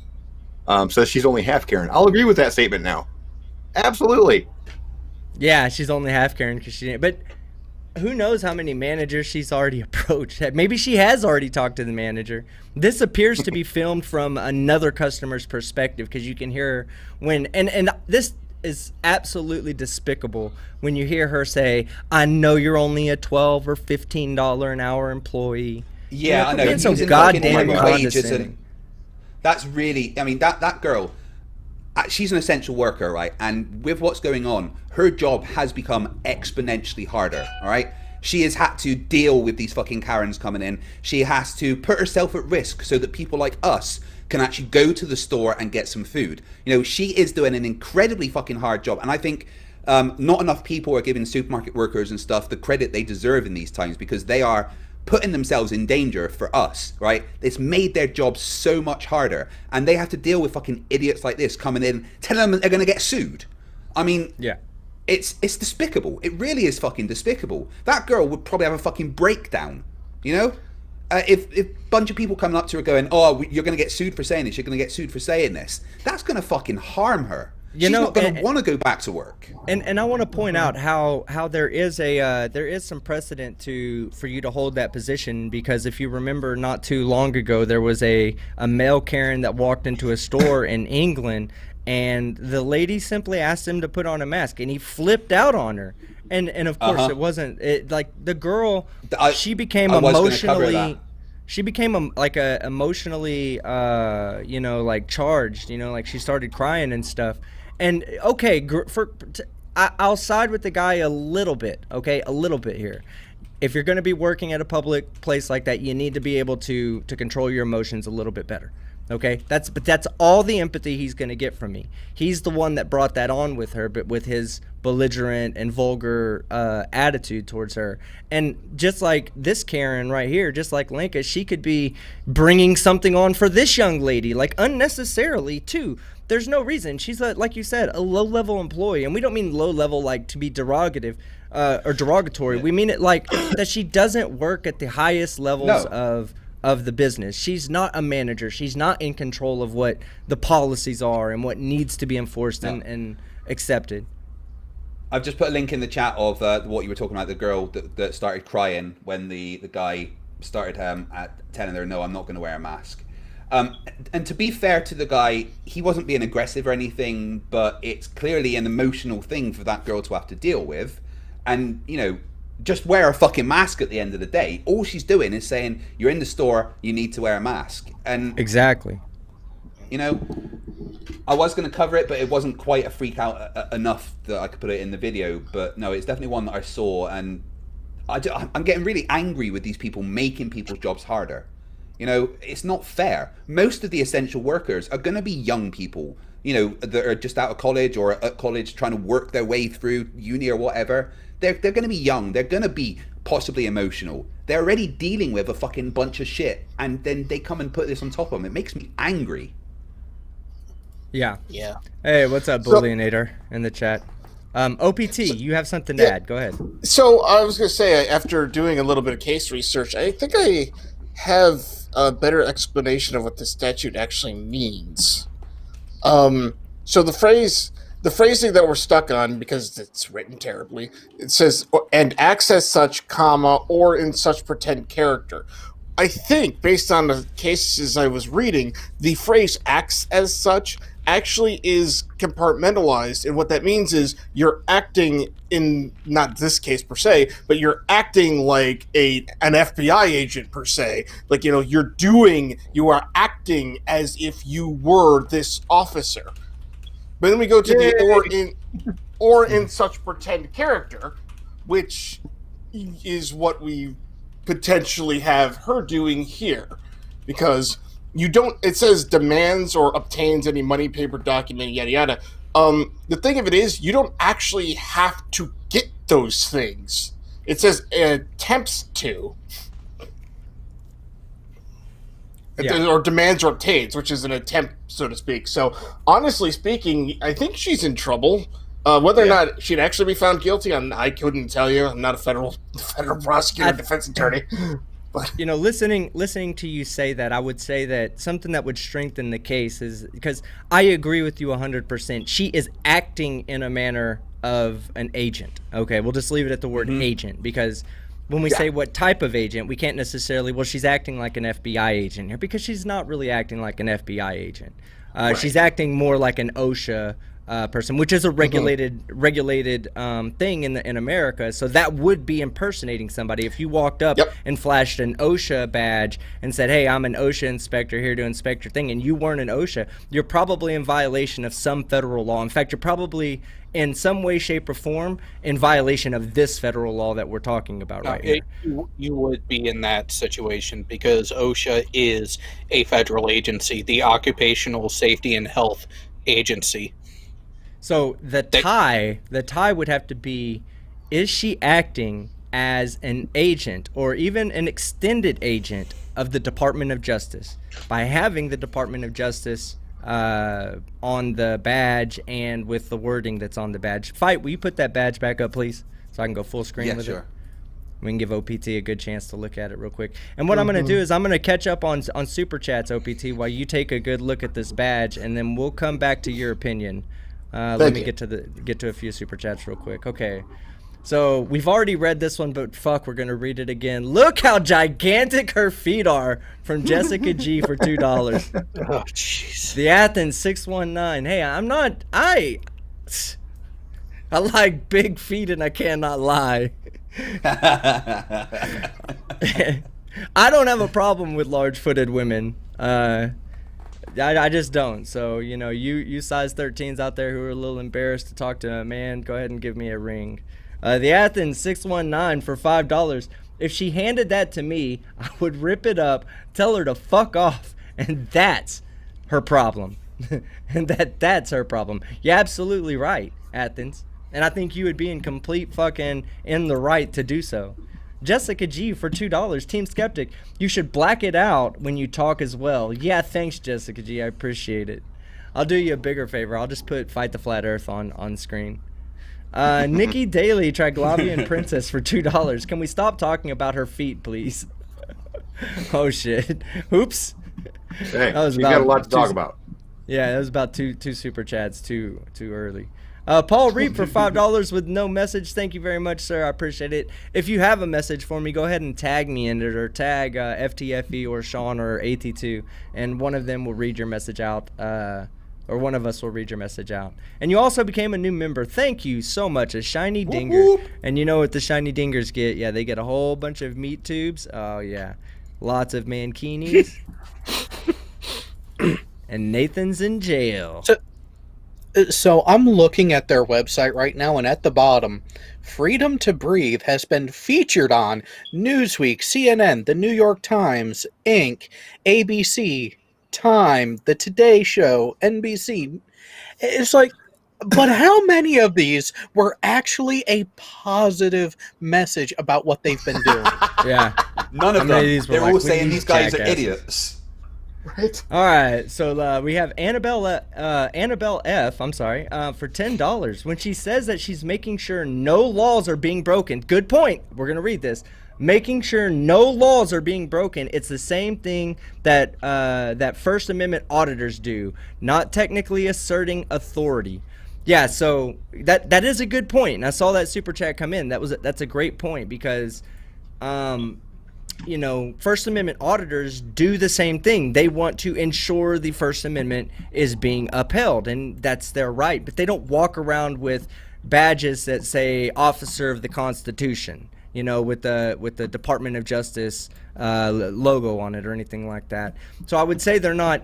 says she's only half Karen. I'll agree with that statement now. Absolutely. Yeah, she's only half Karen because she didn't. But who knows how many managers she's already approached. Maybe she has already talked to the manager. This appears to be filmed from another customer's perspective, because you can hear her when and this is absolutely despicable when you hear her say, I know you're only a $12 or $15 an hour employee. Yeah, I know. Being so goddamn condescending. That's really, I mean, that girl, she's an essential worker, right? And with what's going on, her job has become exponentially harder, all right? She has had to deal with these fucking Karens coming in. She has to put herself at risk so that people like us can actually go to the store and get some food. She is doing an incredibly fucking hard job. And I think not enough people are giving supermarket workers and stuff the credit they deserve in these times, because they are putting themselves in danger for us, right? It's made their job so much harder, and they have to deal with fucking idiots like this coming in, telling them they're going to get sued. I mean, yeah, it's despicable. It really is fucking despicable. That girl would probably have a fucking breakdown, if a bunch of people coming up to her going, oh, you're going to get sued for saying this, you're going to get sued for saying this, that's going to fucking harm her. She's not going to want to go back to work. And I want to point out how there is some precedent for you to hold that position, because if you remember, not too long ago there was a male Karen that walked into a store in England, and the lady simply asked him to put on a mask, and he flipped out on her. And of course it wasn't like the girl. She became emotionally. She became emotionally, like charged. Like she started crying and stuff. And okay, I'll side with the guy a little bit. Okay, a little bit here. If you're going to be working at a public place like that, you need to be able to control your emotions a little bit better. Okay, that's all the empathy he's going to get from me. He's the one that brought that on with her, but with his belligerent and vulgar attitude towards her. And just like this Karen right here, just like Lenka, she could be bringing something on for this young lady, like unnecessarily too. There's no reason. She's like you said, a low-level employee, and we don't mean low-level like to be derogative or derogatory. We mean it like that she doesn't work at the highest levels of the business. She's not a manager. She's not in control of what the policies are and what needs to be enforced and accepted. I've just put a link in the chat of what you were talking about, the girl that started crying when the guy started telling her, no, I'm not going to wear a mask. And to be fair to the guy, he wasn't being aggressive or anything, but it's clearly an emotional thing for that girl to have to deal with. And, you know, just wear a fucking mask at the end of the day. All she's doing is saying, you're in the store, you need to wear a mask. And exactly. You know, I was going to cover it, but it wasn't quite a freak out enough that I could put it in the video. But no, it's definitely one that I saw, and I'm getting really angry with these people making people's jobs harder. You know, it's not fair. Most of the essential workers are going to be young people, you know, that are just out of college or at college trying to work their way through uni or whatever. They're going to be young. They're going to be possibly emotional. They're already dealing with a fucking bunch of shit, and then they come and put this on top of them. It makes me angry. Yeah. Yeah. Hey, what's up, Bullianator, in the chat? OPT, you have something to add. Go ahead. So I was going to say, after doing a little bit of case research, I think I have a better explanation of what the statute actually means. So the phrasing that we're stuck on, because it's written terribly, it says, and acts as such, comma, or in such pretend character. I think, based on the cases I was reading, the phrase acts as such actually is compartmentalized, and what that means is you're acting in, not this case per se, but you're acting like an FBI agent per se. Like, you know, you are acting as if you were this officer. But then we go to the or in such pretend character, which is what we potentially have her doing here, because it says demands or obtains any money, paper, document, yada yada. The thing of it is, you don't actually have to get those things. It says attempts to. Yeah. Or demands or obtains, which is an attempt, so to speak. So, honestly speaking, I think she's in trouble. Whether or not she'd actually be found guilty, I couldn't tell you. I'm not a federal prosecutor, defense attorney. But, you know, listening to you say that, I would say that something that would strengthen the case is, because I agree with you 100%. She is acting in a manner of an agent. Okay, we'll just leave it at the word agent, because when we say what type of agent, we can't necessarily, well, she's acting like an FBI agent here, because she's not really acting like an FBI agent. Right. She's acting more like an OSHA person, which is a regulated thing in America. So that would be impersonating somebody. If you walked up and flashed an OSHA badge and said, hey, I'm an OSHA inspector here to inspect your thing, and you weren't an OSHA, you're probably in violation of some federal law. In fact, you're probably in some way, shape, or form in violation of this federal law that we're talking about right here. You would be in that situation because OSHA is a federal agency, the Occupational Safety and Health Agency. So the tie would have to be, is she acting as an agent or even an extended agent of the Department of Justice by having the Department of Justice on the badge and with the wording that's on the badge. Fight, will you put that badge back up, please, so I can go full screen with it? We can give OPT a good chance to look at it real quick. And what I'm going to do is I'm going to catch up on Super Chats, OPT, while you take a good look at this badge, and then we'll come back to your opinion. Let me get to a few Super Chats real quick. Okay. So we've already read this one, but fuck, we're going to read it again. Look how gigantic her feet are, from Jessica G for $2. Oh, jeez. The Athens 619. Hey, I like big feet and I cannot lie. I don't have a problem with large-footed women. I just don't. So, you know, you size 13s out there who are a little embarrassed to talk to a man, go ahead and give me a ring. The Athens 619 for $5. If she handed that to me, I would rip it up, tell her to fuck off, and that's her problem. And that's her problem. You're absolutely right, Athens. And I think you would be in complete fucking in the right to do so. Jessica G for $2. Team Skeptic, you should black it out when you talk as well. Yeah, thanks, Jessica G. I appreciate it. I'll do you a bigger favor. I'll just put Fight the Flat Earth on screen. Nikki Daly, Triglavian Princess for $2. Can we stop talking about her feet, please? Oh, shit. Oops. Hey, you got a lot to talk about. Yeah, that was about two super chats too early. Paul Reap for $5 with no message. Thank you very much, sir. I appreciate it. If you have a message for me, go ahead and tag me in it, or tag FTFE or Sean or AT2, and one of them will read your message out. Or one of us will read your message out. And you also became a new member. Thank you so much, a Shiny Dinger. Whoop. And you know what the Shiny Dingers get? Yeah, they get a whole bunch of meat tubes. Oh, yeah. Lots of mankinis. And Nathan's in jail. So I'm looking at their website right now, and at the bottom, Freedom to Breathe has been featured on Newsweek, CNN, The New York Times, Inc., ABC, Time, The Today Show, NBC. It's like, but how many of these were actually a positive message about what they've been doing? Yeah. None of How many them. of these were They're like, all "We saying need these guys are jackasses." idiots. Right. All right, so we have Annabelle F. I'm sorry, for $10 when she says that she's making sure no laws are being broken. Good point. We're gonna read this. Making sure no laws are being broken. It's the same thing that that First Amendment auditors do, not technically asserting authority. Yeah, so that is a good point. And I saw that super chat come in. That's a great point because. You know, First Amendment auditors do the same thing. They want to ensure the First Amendment is being upheld, and that's their right. But they don't walk around with badges that say "Officer of the Constitution," you know, with the Department of Justice logo on it or anything like that. So I would say that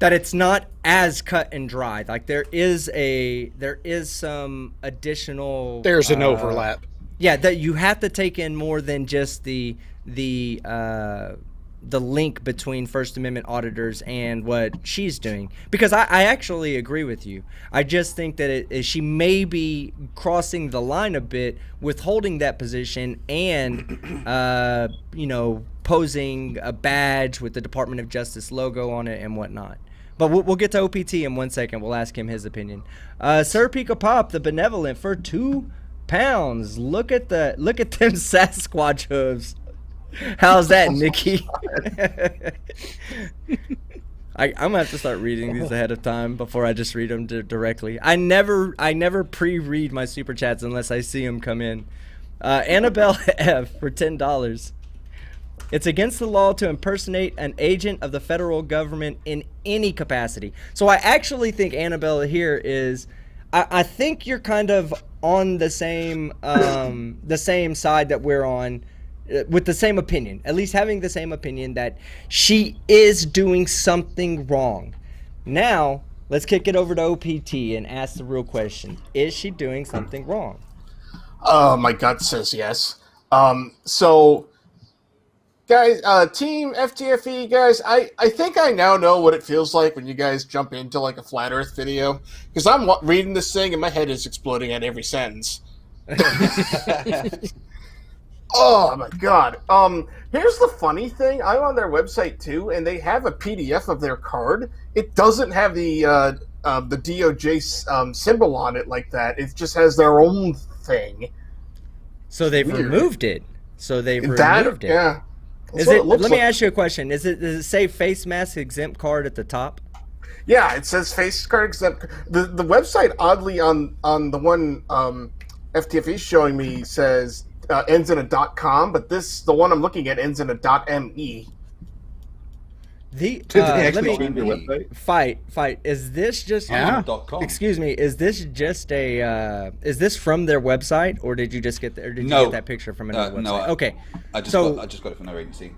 it's not as cut and dry. Like there is some additional. There's an overlap. Yeah, that you have to take in more than just the link between First Amendment auditors and what she's doing, because I actually agree with you. I just think that she may be crossing the line a bit with holding that position and you know, posing a badge with the Department of Justice logo on it and whatnot. But we'll get to OPT in 1 second. We'll ask him his opinion. Sir Pika Pop, the benevolent, for £2. Look at them Sasquatch hooves. How's that, Nikki? I'm gonna have to start reading these ahead of time before I just read them directly. I never pre-read my super chats unless I see them come in. Annabelle F for $10. It's against the law to impersonate an agent of the federal government in any capacity. So I actually think Annabelle here is. I think you're kind of on the same side that we're on, with the same opinion, at least having the same opinion that she is doing something wrong. Now, let's kick it over to OPT and ask the real question. Is she doing something wrong? My gut says yes. So, guys, Team FTFE, guys, I think I now know what it feels like when you guys jump into like a flat Earth video, because I'm reading this thing and my head is exploding at every sentence. Oh my god. Here's the funny thing. I'm on their website too, and they have a PDF of their card. It doesn't have the DOJ symbol on it like that. It just has their own thing. So they've Weird. removed it. Yeah. Let me ask you a question. Does it say face mask exempt card at the top? Yeah, it says face card exempt. The website, oddly, on the one FTFE is showing me says ends in a .com, but the one I'm looking at ends in a .me. Let me fight. Is this just? Yeah. Excuse me. Is this just a? Is this from their website, or did you just get you get that picture from another website? No. Okay. I just got it from their agency.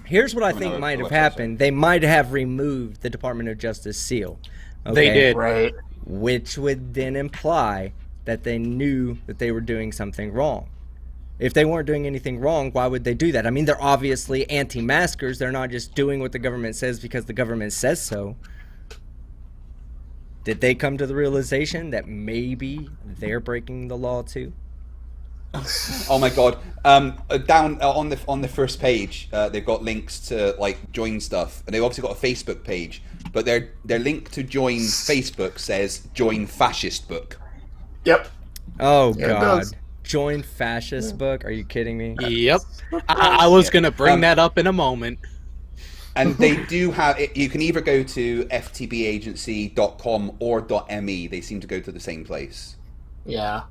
Here's what I think might have happened. They might have removed the Department of Justice seal. Okay? They did. Right. Which would then imply that they knew that they were doing something wrong. If they weren't doing anything wrong, why would they do that? I mean, they're obviously anti-maskers. They're not just doing what the government says because the government says so. Did they come to the realization that maybe they're breaking the law too? Oh my god! Down on the first page, they've got links to like join stuff, and they've obviously got a Facebook page, but their link to join Facebook says join fascist book. Yep. Oh Yeah, it god! does. Join fascist book? Are you kidding me? Yep. I was going to bring that up in a moment. And they do have it. You can either go to ftbagency.com or .me. They seem to go to the same place. Yeah.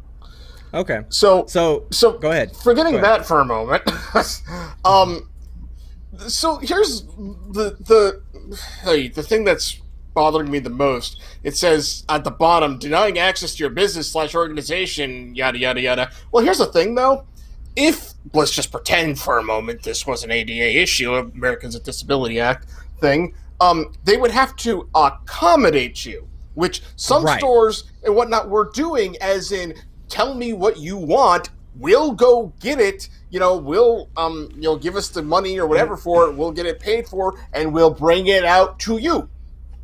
Okay. So go ahead. Forgetting Go ahead. that for a moment. So here's the thing that's bothering me the most. It says at the bottom, denying access to your business/organization, yada yada yada. Well, here's the thing though. If, let's just pretend for a moment this was an ADA issue, Americans with Disability Act thing, they would have to accommodate you, which some stores and whatnot were doing, as in, tell me what you want, we'll go get it, we'll, give us the money or whatever for it, we'll get it paid for, and we'll bring it out to you.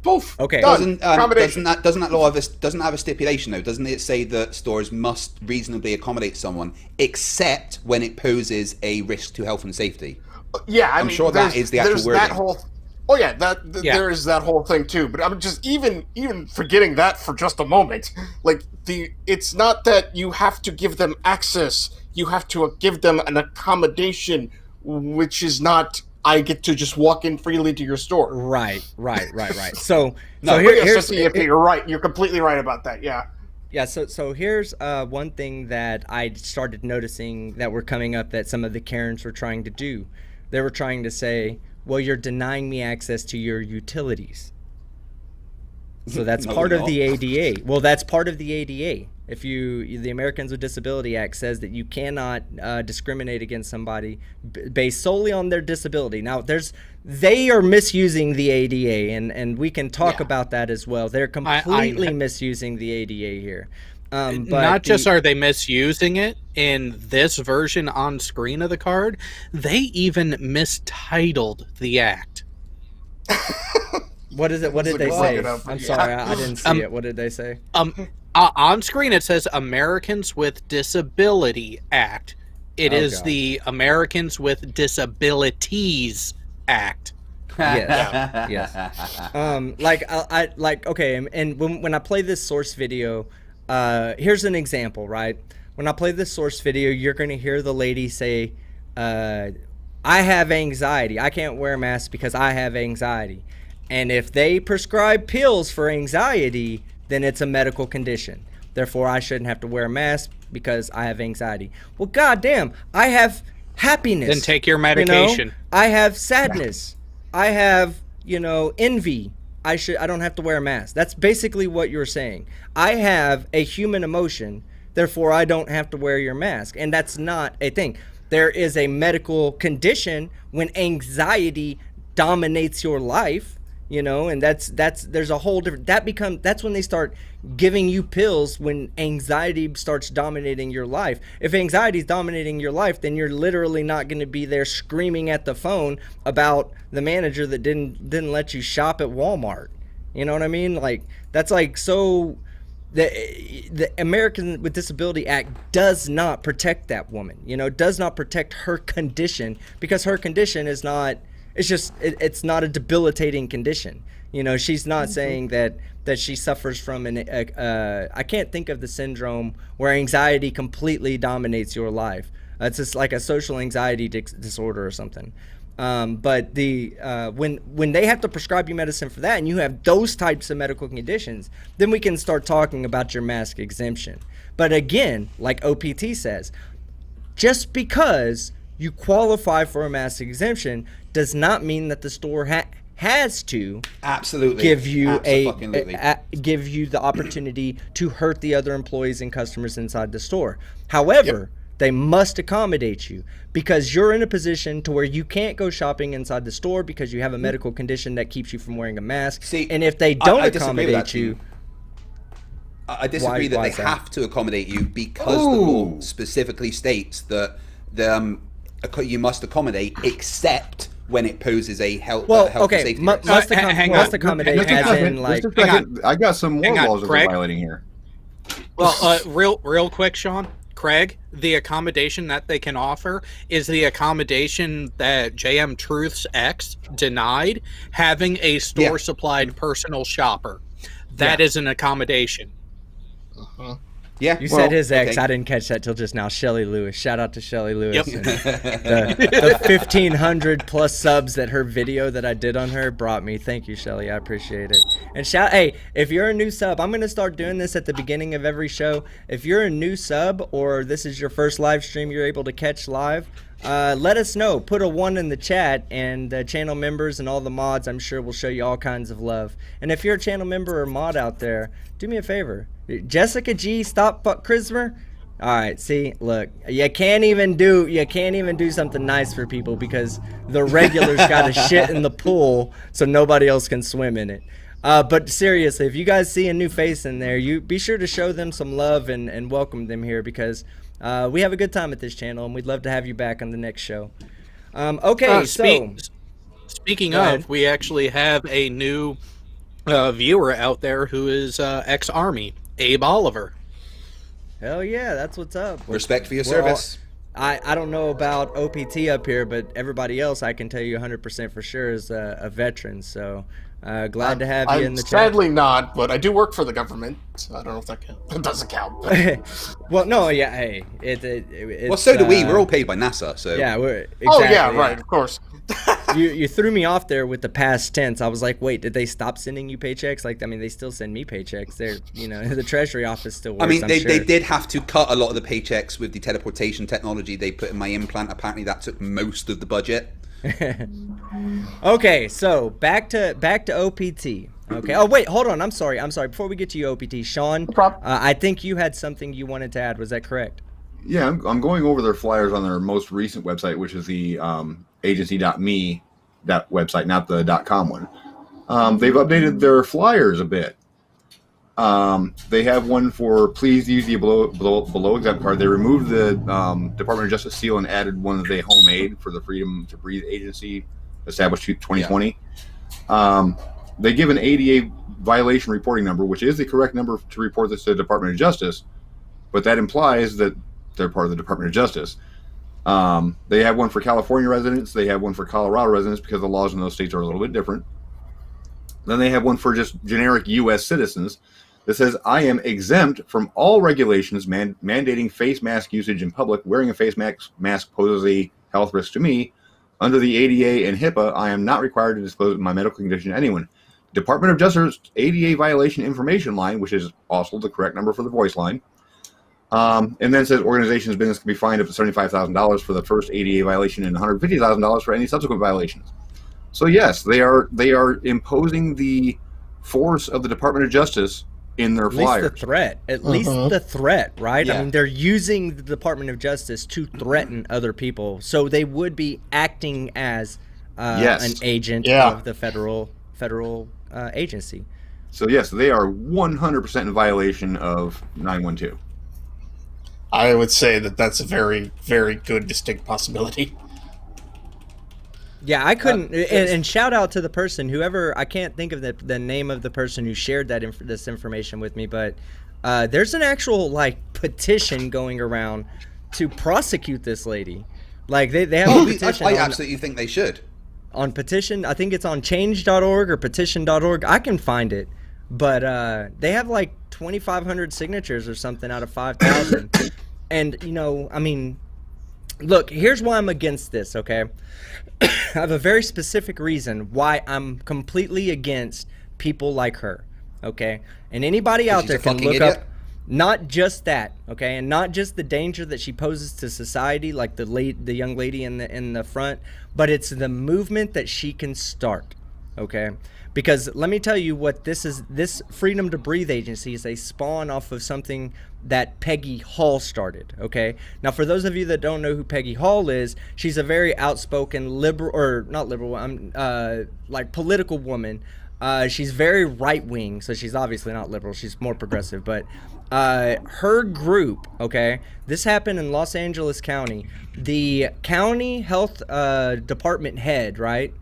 Poof. Okay. Doesn't that law doesn't have a stipulation though? Doesn't it say that stores must reasonably accommodate someone, except when it poses a risk to health and safety? Yeah, I'm sure that is the actual wording. There is that whole thing too. But I'm just even forgetting that for just a moment. Like it's not that you have to give them access; you have to give them an accommodation, which is not. I get to just walk in freely to your store. Right. So you're right. You're completely right about that. Yeah. Yeah. So here's one thing that I started noticing that were coming up that some of the Karens were trying to do. They were trying to say, "Well, you're denying me access to your utilities." So that's part of the ADA. Well, that's part of the ADA. If the Americans with Disability Act says that you cannot discriminate against somebody based solely on their disability. Now, they are misusing the ADA, and we can talk about that as well. They're completely misusing the ADA here. But not just are they misusing it in this version on screen of the card, they even mistitled the act. What is it? What did they say? I'm sorry, I didn't see it. What did they say? On screen it says Americans with Disability Act. It is the Americans with Disabilities Act. Yes. Yes. Okay, and when I play this source video, here's an example, right? When I play this source video, you're going to hear the lady say, I have anxiety. I can't wear a mask because I have anxiety. And if they prescribe pills for anxiety, then it's a medical condition. Therefore, I shouldn't have to wear a mask because I have anxiety. Well, goddamn, I have happiness. Then take your medication. I have sadness. I have, envy. I don't have to wear a mask. That's basically what you're saying. I have a human emotion, therefore I don't have to wear your mask. And that's not a thing. There is a medical condition when anxiety dominates your life. And there's a whole different, that's when they start giving you pills, when anxiety starts dominating your life. If anxiety is dominating your life, then you're literally not going to be there screaming at the phone about the manager that didn't let you shop at Walmart. You know what I mean? Like, that's like, so the American with Disability Act does not protect that woman, does not protect her condition, because her condition is not, it's not a debilitating condition. She's not saying that she suffers from I can't think of the syndrome where anxiety completely dominates your life. It's just like a social anxiety disorder or something. But when they have to prescribe you medicine for that, and you have those types of medical conditions, then we can start talking about your mask exemption. But again, like OPT says, just because you qualify for a mask exemption does not mean that the store has to give you give you the opportunity to hurt the other employees and customers inside the store. However, they must accommodate you, because you're in a position to where you can't go shopping inside the store because you have a medical condition that keeps you from wearing a mask. And if they don't accommodate you, I disagree that they have to accommodate you, because the law specifically states that you must accommodate except when it poses a health and safety risk. Must accommodate as in, like... I got some more laws that we're violating here. Well, real quick, Sean. Craig, the accommodation that they can offer is the accommodation that JM Truth's ex denied, having a store-supplied personal shopper. That is an accommodation. Yeah. You said his ex. okay. I didn't catch that till just now. Shelly Lewis. Shout out to Shelly Lewis. Yep. And the 1,500 plus subs that her video that I did on her brought me. Thank you, Shelly. I appreciate it. And hey, if you're a new sub, I'm going to start doing this at the beginning of every show. If you're a new sub or this is your first live stream you're able to catch live, let us know. Put a 1 in the chat, and the channel members and all the mods, I'm sure, will show you all kinds of love. And if you're a channel member or mod out there, do me a favor. Jessica G, stop Christopher. All right, see, look, you can't even do something nice for people because the regulars got to shit in the pool so nobody else can swim in it. But seriously, if you guys see a new face in there, you be sure to show them some love and welcome them here because we have a good time at this channel and we'd love to have you back on the next show. Okay, speaking of, we actually have a new viewer out there who is ex-Army, Abe Oliver. Hell yeah, that's what's up. Respect for your service. I don't know about OPT up here, but everybody else I can tell you 100% for sure is a veteran. So glad to have you in the chat. Sadly not, but I do work for the government. So I don't know if that counts. That doesn't count. Well, no, yeah, hey. It's, well, so do we. We're all paid by NASA, so... Yeah, exactly. Oh, yeah, right, of course. You threw me off there with the past tense. I was like, wait, did they stop sending you paychecks? Like, I mean, they still send me paychecks. They're, the Treasury office still works. I mean, they sure. did have to cut a lot of the paychecks with the teleportation technology they put in my implant. Apparently, that took most of the budget. Okay, so back to OPT. Okay. Oh wait, hold on. I'm sorry. Before we get to you, OPT, Sean, I think you had something you wanted to add. Was that correct? Yeah, I'm going over their flyers on their most recent website, which is the agency.me website, not the .com one. They've updated their flyers a bit. They have one for please use the below exempt card. They removed the Department of Justice seal and added one that they homemade for the Freedom to Breathe agency established 2020. Yeah. They give an ADA violation reporting number, which is the correct number to report this to the Department of Justice, but that implies that they're part of the Department of Justice. They have one for California residents. They have one for Colorado residents because the laws in those states are a little bit different. Then they have one for just generic U.S. citizens that says, I am exempt from all regulations mandating face mask usage in public. Wearing a face mask poses a health risk to me. Under the ADA and HIPAA, I am not required to disclose my medical condition to anyone. Department of Justice ADA violation information line, which is also the correct number for the voice line. And then says organization's business can be fined up to $75,000 for the first ADA violation and $150,000 for any subsequent violations. So yes, they are imposing the force of the Department of Justice in their flyers. At least the threat, right? Yeah. I mean, they're using the Department of Justice to threaten other people, so they would be acting as an agent of the federal agency. So yes, they are 100% in violation of 912. I would say that that's a very, very good distinct possibility. Yeah, I couldn't. And shout out to the person, whoever, I can't think of the name of the person who shared this information with me, but there's an actual petition going around to prosecute this lady. Like they have a petition. I absolutely think they should. On petition, I think it's on change.org or petition.org. I can find it, but they have 2,500 signatures or something out of 5,000. And I mean, look, here's why I'm against this, okay? I have a very specific reason why I'm completely against people like her, okay? And anybody out there can look up not just that, okay, and not just the danger that she poses to society, like the young lady in the front, but it's the movement that she can start, okay? Because let me tell you what this is. This Freedom to Breathe agency is a spawn off of something that Peggy Hall started, okay? Now, for those of you that don't know who Peggy Hall is, she's a very outspoken political woman. She's very right-wing, so she's obviously not liberal. She's more progressive, but her group, okay, this happened in Los Angeles County. The county health department head, right?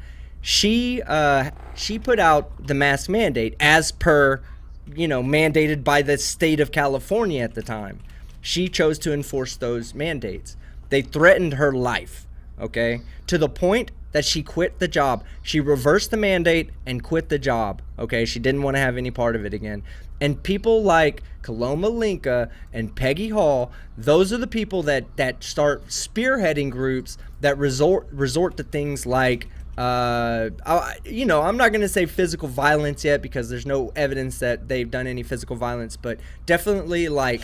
She put out the mask mandate as per, mandated by the state of California at the time. She chose to enforce those mandates. They threatened her life, okay? To the point that she quit the job. She reversed the mandate and quit the job. Okay, she didn't want to have any part of it again. And people like Koloma, Lenka, and Peggy Hall, those are the people that start spearheading groups that resort to things like, I'm not going to say physical violence yet because there's no evidence that they've done any physical violence, but definitely like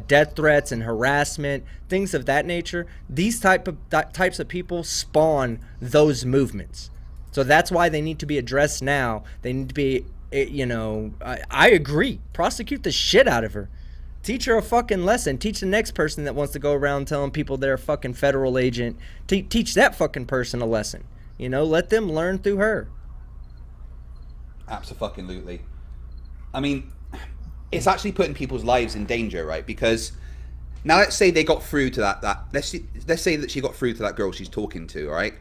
death threats and harassment, things of that nature. These types of people spawn those movements. So that's why they need to be addressed now. They need to be, I agree. Prosecute the shit out of her. Teach her a fucking lesson. Teach the next person that wants to go around telling people they're a fucking federal agent. Teach that fucking person a lesson. Let them learn through her. Absolutely. I mean, it's actually putting people's lives in danger, right? Because now let's say they got through to that let's say that she got through to that girl she's talking to, all right?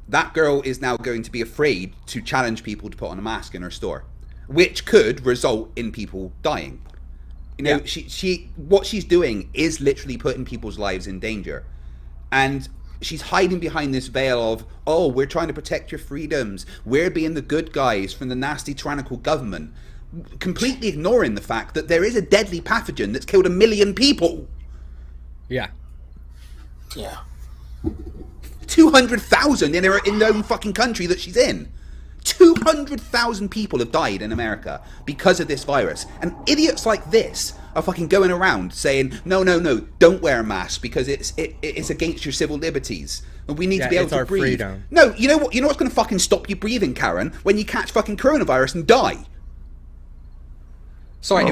That girl is now going to be afraid to challenge people to put on a mask in her store, which could result in people dying. She what she's doing is literally putting people's lives in danger. And she's hiding behind this veil of, oh, we're trying to protect your freedoms. We're being the good guys from the nasty, tyrannical government. Completely ignoring the fact that there is a deadly pathogen that's killed 1 million people. Yeah. 200,000 in their own fucking country that she's in. 200,000 people have died in America because of this virus. And idiots like this are fucking going around saying, no, don't wear a mask because it's against your civil liberties. And we need to be able to breathe. Freedom. No, you know what's going to fucking stop you breathing, Karen? When you catch fucking coronavirus and die. Sorry,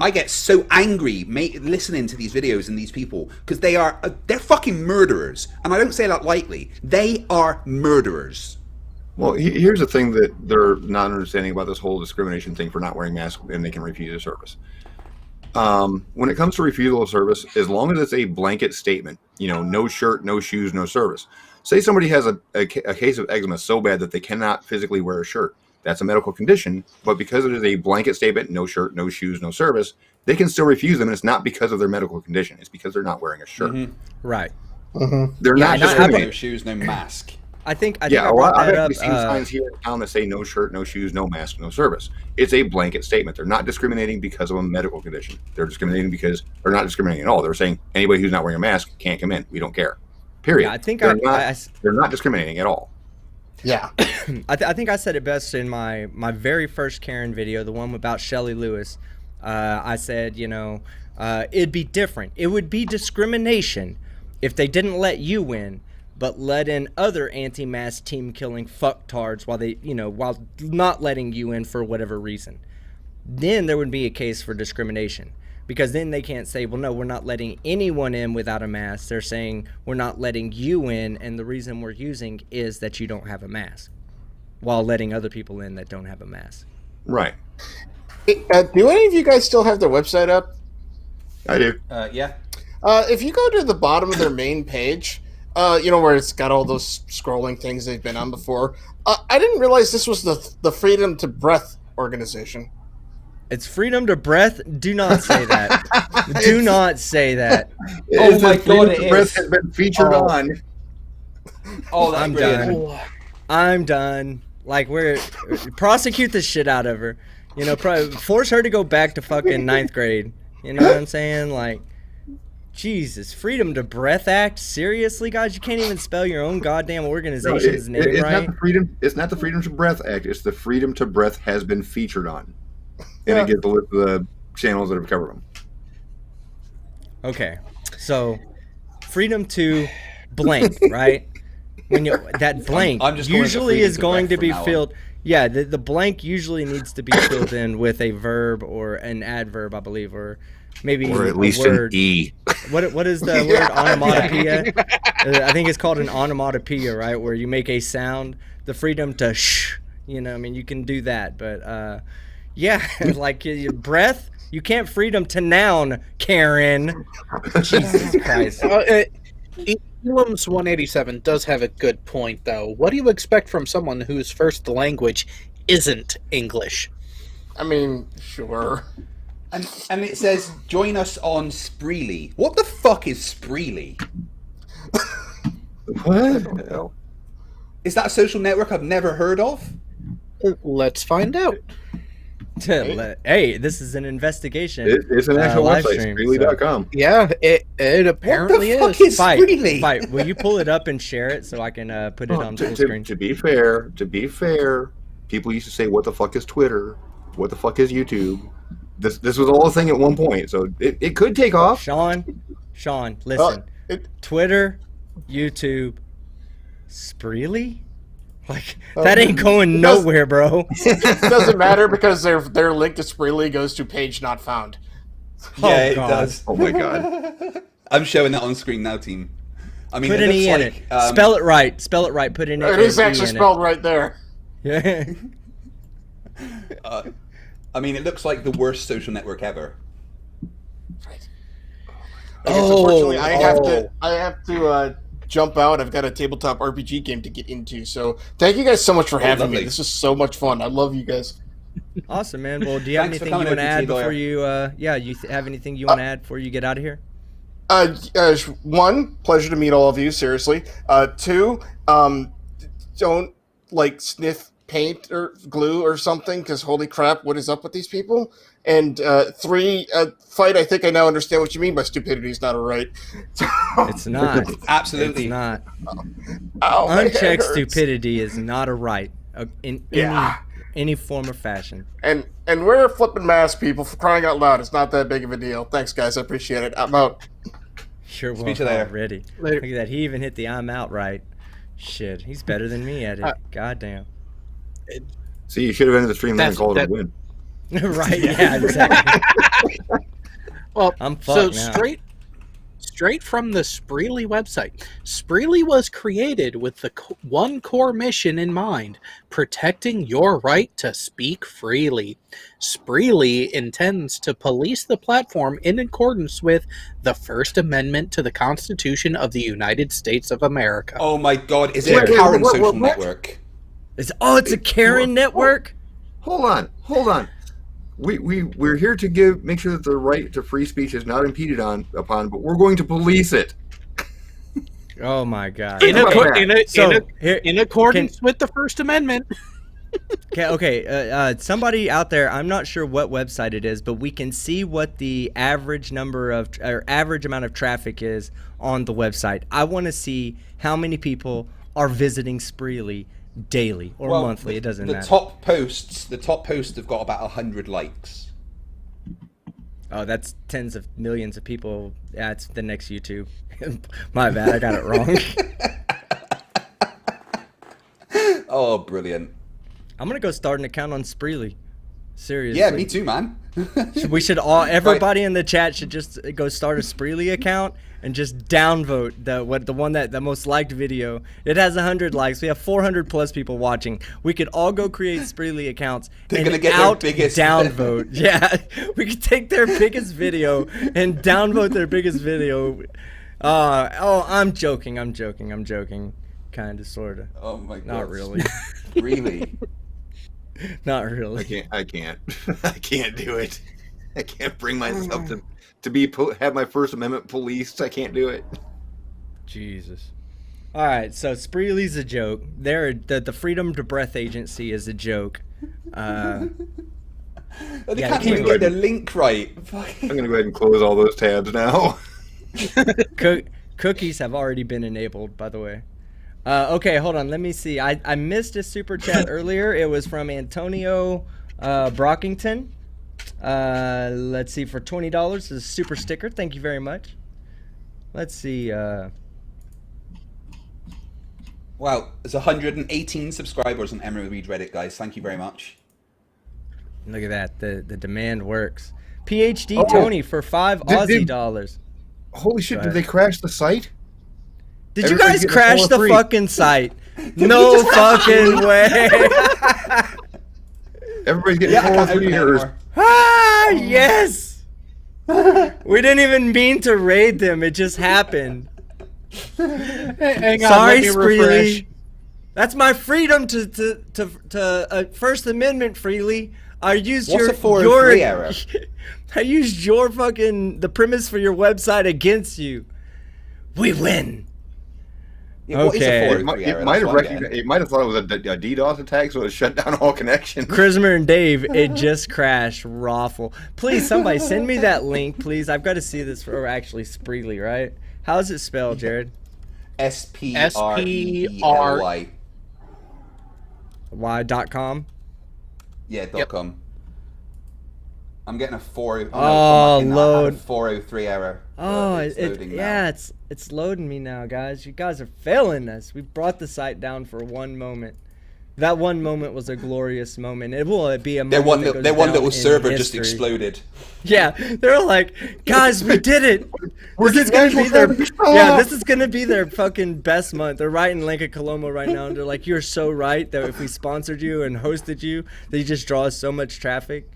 I get so angry listening to these videos and these people because they're fucking murderers. And I don't say that lightly. They are murderers. Well, here's the thing that they're not understanding about this whole discrimination thing for not wearing masks and they can refuse a service. When it comes to refusal of service, as long as it's a blanket statement, no shirt, no shoes, no service. Say somebody has a case of eczema so bad that they cannot physically wear a shirt. That's a medical condition, but because it is a blanket statement, no shirt, no shoes, no service, they can still refuse them, and it's not because of their medical condition. It's because they're not wearing a shirt. Mm-hmm. Right. Mm-hmm. They're not discriminating. No shoes, no mask. I brought that up. I've seen signs here in town that say no shirt, no shoes, no mask, no service. It's a blanket statement. They're not discriminating because of a medical condition. They're discriminating because they're not discriminating at all. They're saying anybody who's not wearing a mask can't come in. We don't care. Period. Yeah, they're not discriminating at all. Yeah. I think I said it best in my very first Karen video, the one about Shelley Lewis. I said, it'd be different. It would be discrimination if they didn't let you win, but let in other anti-mask team-killing fucktards while not letting you in for whatever reason. Then there would be a case for discrimination. Because then they can't say, well, no, we're not letting anyone in without a mask. They're saying we're not letting you in, and the reason we're using is that you don't have a mask, while letting other people in that don't have a mask. Right. Hey, do any of you guys still have their website up? I do. Yeah. If you go to the bottom of their main page, where it's got all those scrolling things they've been on before, I didn't realize this was the Freedom to Breath organization. It's freedom to breath. Do not say that. Do not say that. Oh my God! It breath has been featured on. Oh, I'm done. I'm done. Like prosecute the shit out of her. Force her to go back to fucking 9th grade. You know what I'm saying? Like, Jesus, Freedom to Breath Act. Seriously, guys, you can't even spell your own goddamn organization's name right. It's not the Freedom to Breath Act. It's the Freedom to Breath has been featured on. And it gives the list of the channels that have covered them. Okay, so freedom to blank, right? When that blank usually is going to be filled. Yeah, the blank usually needs to be filled in with a verb or an adverb, I believe, or maybe or at least word. An E. What is the word onomatopoeia? I think it's called an onomatopoeia, right? Where you make a sound. The freedom to shh. You can do that, but. Yeah, like breath. You can't freedom to noun, Karen. Jesus Christ. Elam's 187 does have a good point, though. What do you expect from someone whose first language isn't English? I mean, sure. And it says, join us on Spreely. What the fuck is Spreely? What the hell? Is that a social network I've never heard of? Let's find out. Hey, this is an investigation. It's an actual live website, stream, Spreely.com. Yeah, it apparently What the fuck is Spreely? Fight. Will you pull it up and share it so I can put it on full screen? To be fair, people used to say, "What the fuck is Twitter? What the fuck is YouTube?" This was all a thing at one point, so it could take off. Sean, listen. Twitter, YouTube, Spreely? Like, that ain't going nowhere, bro. It doesn't matter because their link to Spreely goes to page not found. Yeah, it does. Oh my god. I'm showing that on screen now, team. I mean, Put it an looks E in like, it. Spell it right. Put an E. It is actually E in spelled right there. Yeah. I mean, it looks like the worst social network ever. Unfortunately, I have to jump out. I've got a tabletop RPG game to get into. So thank you guys so much for having me. This is so much fun. I love you guys. Awesome, man. Well, do you have Thanks for anything you coming want to over, add T-Lawyer. before you? Have anything you want to add before you get out of here? One, pleasure to meet all of you. Seriously. Two, don't sniff paint or glue or something, because holy crap, what is up with these people? And three, Fight. I think I now understand what you mean by stupidity is not a right. It's not. Absolutely It's not. Ow, my head Unchecked hurts. stupidity is not a right in any form or fashion. And we're flipping mask, people, for crying out loud. It's not that big of a deal. Thanks, guys. I appreciate it. I'm out. Sure will Speak to you later. already. Later. Look at that. He even hit the I'm out right. Shit, he's better than me at it. Goddamn. See, you should have ended the stream then and That's- called it a that- win. Right? Yeah, exactly. Well, I'm so fucked now. straight from the Spreely website. Spreely was created with the one core mission in mind: protecting your right to speak freely. Spreely intends to police the platform in accordance with the First Amendment to the Constitution of the United States of America. Oh my god, is it Wait, a Karen what? social network? It's a Karen network. Hold on. We're here to make sure that the right to free speech is not impeded upon, but we're going to police it. Oh my god. In Okay. accordance with the First Amendment. Okay. Somebody out there, I'm not sure what website it is, but we can see what the average amount of traffic is on the website. I want to see how many people are visiting Spreely daily or monthly. It doesn't matter. The top posts have got about 100 likes. Oh, that's tens of millions of people. Yeah, it's the next YouTube. My bad, I got it wrong. Oh, brilliant. I'm gonna go start an account on Spreely. Seriously. Yeah, me too, man. We should everybody in the chat should just go start a Spreely account and just downvote the most liked video. It has 100 likes. We have 400 plus people watching. We could all go create Spreely accounts They're gonna get their biggest downvote. Yeah, we could take their biggest video and downvote their biggest video. I'm joking. Kind of, sort of. Oh my god. Not really. Really? Not really. I can't do it. I can't bring myself to have my First Amendment policed. I can't do it. Jesus. All right, so Spreely's a joke. The Freedom to Breath Agency is a joke. They Yeah, can't they even get the link right. I'm gonna go ahead and close all those tabs now. Cookies have already been enabled, by the way. Okay, hold on. Let me see. I missed a super chat earlier. It was from Antonio Brockington. Let's see, for $20. This is a super sticker. Thank you very much. Let's see. Wow, there's 118 subscribers on Emerald Read Reddit, guys. Thank you very much. Look at that. The demand works. PhD Tony for $5 Aussie dollars. Holy shit! Did they crash the site? Did you Everybody's guys getting crash all the free. fucking site? No fucking way. Everybody's getting Yeah, I can't 4 open it years. anymore. Ah, yes. We didn't even mean to raid them. It just happened. Hang on, Sorry, let me refresh. Spreely. That's my freedom to First Amendment freely. I used What's your a 403 error? I used your the premise for your website against you. We win. Yeah, what is a Okay. 403 error? It might That's have what I'm getting. it might have thought it was a DDoS attack, so it shut down all connections. Chrismer and Dave, it just crashed. Raffle. Please, somebody send me that link, please. I've got to see this. Or actually, Spreely, right? How's it spelled, Jared? SPREELY. Y.com? Yeah, Yep. .com. I'm getting a 4. Oh, load. 403 error. Oh, It's loading now. yeah, it's loading me now, guys. You guys are failing us. We brought the site down for one moment. That one moment was a glorious moment. It will be a Their moment. one that goes little down in server just history. exploded. Yeah, they're like, guys, we did it. We're This is getting gonna be their national yeah. service. This is gonna be their fucking best month. They're writing Lenka Koloma right now, and they're like, you're so right that if we sponsored you and hosted you, that you just draw so much traffic.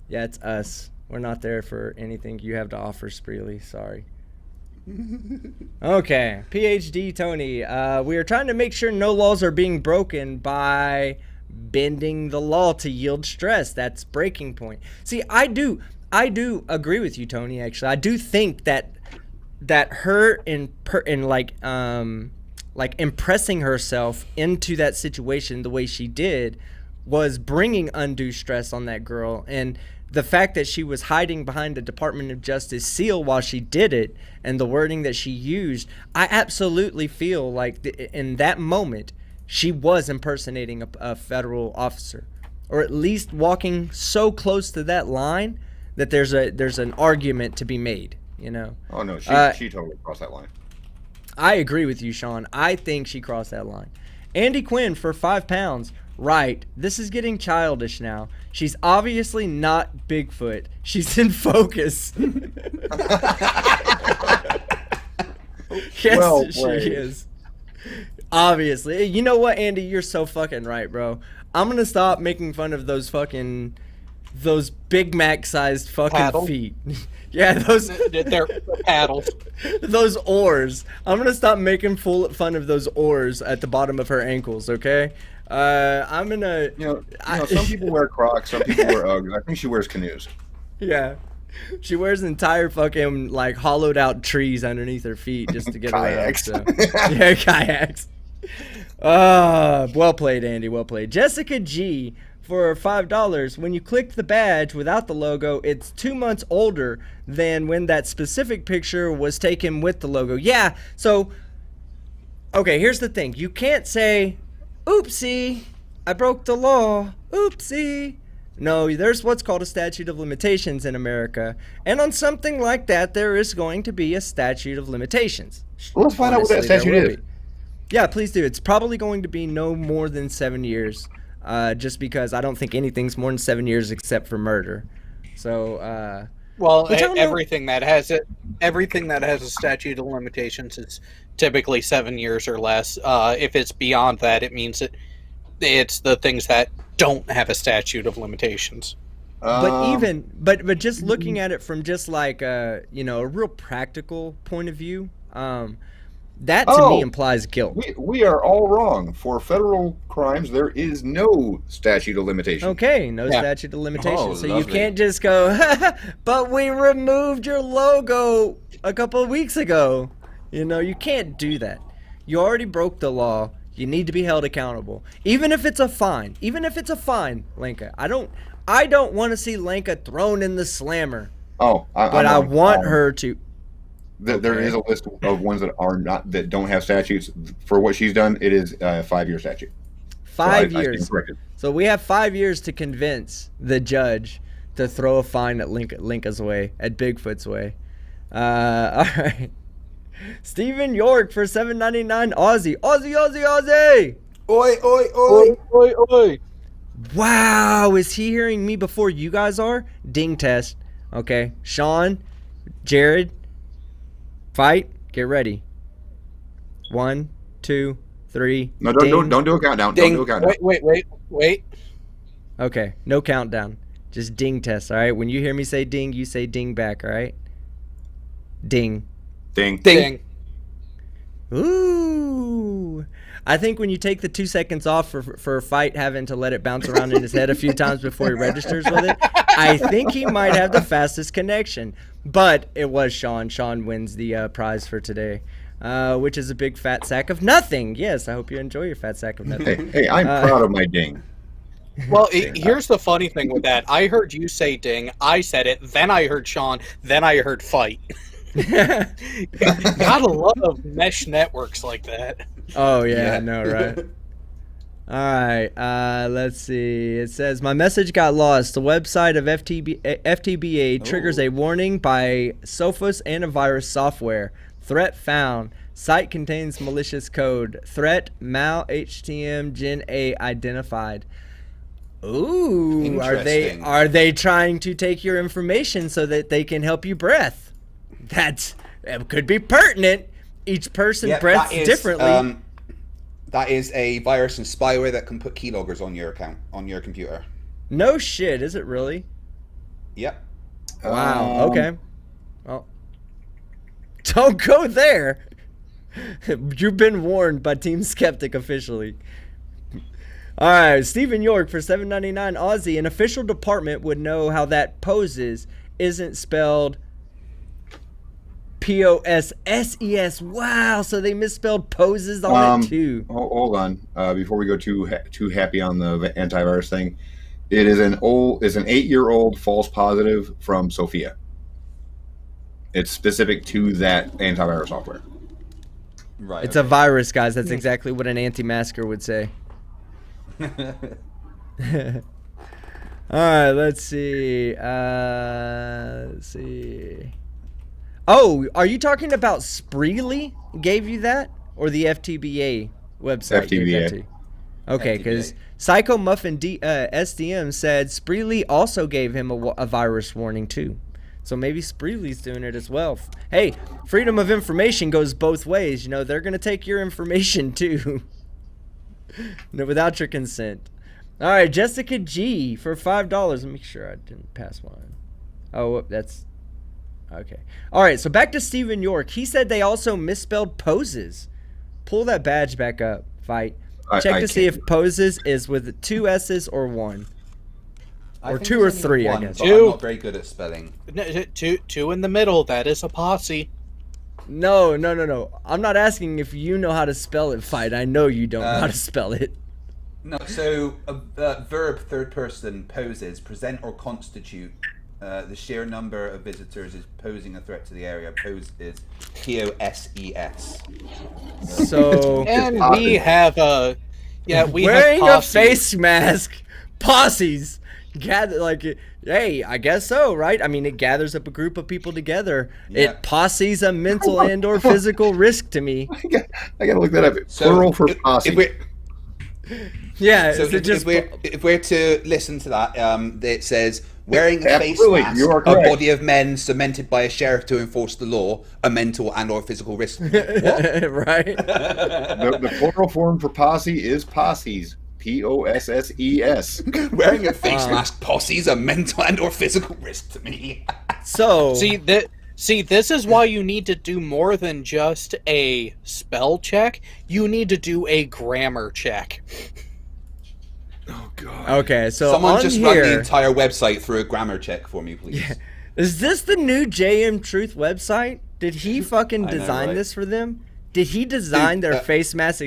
Yeah, it's us. We're not there for anything you have to offer, Spreely. Sorry. Okay, PhD Tony. We are trying to make sure no laws are being broken by bending the law to yield stress. That's breaking point. See, I do agree with you, Tony. Actually, I do think that her in like impressing herself into that situation the way she did was bringing undue stress on that girl, and the fact that she was hiding behind the Department of Justice seal while she did it, and the wording that she used, I absolutely feel like in that moment she was impersonating a federal officer, or at least walking so close to that line that there's an argument to be made. You know. Oh no, she totally crossed that line. I agree with you, Sean. I think she crossed that line. Andy Quinn for £5. Right, this is getting childish now. She's obviously not Bigfoot. She's in focus. Yes, Well she played. is. Obviously. You know what, Andy? You're so fucking right, bro. I'm gonna stop making fun of those Big Mac sized fucking Paddle? feet. Yeah, They're paddles. those oars. I'm gonna stop making fun of those oars at the bottom of her ankles, okay? I'm gonna. Some people wear Crocs, some people wear Uggs. I think she wears canoes. Yeah. She wears entire fucking like hollowed out trees underneath her feet just to get Kayaks. around. So. Yeah, kayaks. Well played, Andy. Well played. Jessica G for $5. When you click the badge without the logo, it's 2 months older than when that specific picture was taken with the logo. Yeah. So, okay, here's the thing. You can't say, oopsie, I broke the law. Oopsie. No, there's what's called a statute of limitations in America. And on something like that, there is going to be a statute of limitations. Well, let's find out what that Honestly, there statute will is. be. Yeah, please do. It's probably going to be no more than 7 years. Just because I don't think anything's more than 7 years except for murder. So, Well, which I don't know- everything that has a statute of limitations is typically 7 years or less. If it's beyond that, it means it's the things that don't have a statute of limitations. But just looking at it from just like a real practical point of view, that to me implies guilt. We are all wrong. For federal crimes, there is no statute of limitation. Okay, no statute of limitations. Oh, so you lovely. can't just go, but we removed your logo a couple of weeks ago. You can't do that. You already broke the law. You need to be held accountable. Even if it's a fine. Lenka. I don't want to see Lenka thrown in the slammer. Oh, I want her to. There is a list of ones that don't have statutes for what she's done. It is a 5-year statute. 5 I years. stand corrected. So we have 5 years to convince the judge to throw a fine at Lenka's way, at Bigfoot's way. All right. Stephen York for $7.99 Aussie. Aussie. Oi. Wow, is he hearing me before you guys are? Ding test. Okay. Sean, Jared, fight. Get ready. 1, 2, 3. No, ding. don't do a countdown. Ding. Don't do a countdown. Wait. Okay, no countdown. Just ding test, all right? When you hear me say ding, you say ding back, all right? Ding. Ding. Ooh. I think when you take the 2 seconds off for a fight having to let it bounce around in his head a few times before he registers with it, I think he might have the fastest connection. But it was Sean. Sean wins the prize for today. which is a big fat sack of nothing. Yes, I hope you enjoy your fat sack of nothing. Hey, I'm proud of my ding. Well, here's the funny thing with that. I heard you say ding, I said it, then I heard Sean, then I heard fight. Gotta love mesh networks like that. Oh, yeah, I know, right? All right, let's see. It says, my message got lost. The website of FTBA triggers a warning by Sophos antivirus software. Threat found. Site contains malicious code. Threat mal HTM Gen A identified. Ooh, are they trying to take your information so that they can help you breath? That could be pertinent. Each person breaths differently. That is a virus and spyware that can put keyloggers on your account, on your computer. No shit, is it really? Yep. Wow, okay. Well, don't go there. You've been warned by Team Skeptic officially. All right, Stephen York for $7.99 Aussie. An official department would know how that poses isn't spelled P-O-S-S-E-S. Wow, so they misspelled poses on it too. Hold on, before we go too happy on the antivirus thing, it is an 8-year-old false positive from Sophia. It's specific to that antivirus software. Right. It's a virus, guys. That's exactly what an anti-masker would say. All right, let's see. Oh, are you talking about Spreely gave you that? Or the FTBA website? gave that to you? Okay, because Psycho Muffin SDM said Spreely also gave him a virus warning too. So maybe Spreely's doing it as well. Hey, freedom of information goes both ways. You know, they're going to take your information too. No, without your consent. All right, Jessica G for $5. Let me make sure I didn't pass one. Oh, that's okay. All right, so back to Stephen York. He said they also misspelled poses. Pull that badge back up, Fight. Check to see if poses is with 2 S's or 1. Or 2 or 3, I guess. I'm not very good at spelling. Two in the middle. That is a posse. No. I'm not asking if you know how to spell it, Fight. I know you don't know how to spell it. No, so verb third person poses, present or constitute. The sheer number of visitors is posing a threat to the area. Pose is P-O-S-E-S. So and we have a wearing a face mask. Posses gather hey, I guess so, right? I mean, it gathers up a group of people together. Yeah. It posses a mental and or physical risk to me. I gotta look that up. Plural for posse. Yeah. So if we're to listen to that, it says wearing a face mask, a body of men cemented by a sheriff to enforce the law, a mental and or physical risk. What? Right. The plural form for posse is posses. P-O-S-S-E-S. Wearing a face mask posses a mental and or physical risk to me. So see, this is why you need to do more than just a spell check. You need to do a grammar check. Oh god. Okay, so someone on just here, run the entire website through a grammar check for me, please. Yeah. Is this the new JM Truth website? Did he fucking design this for them? Did he design their face mask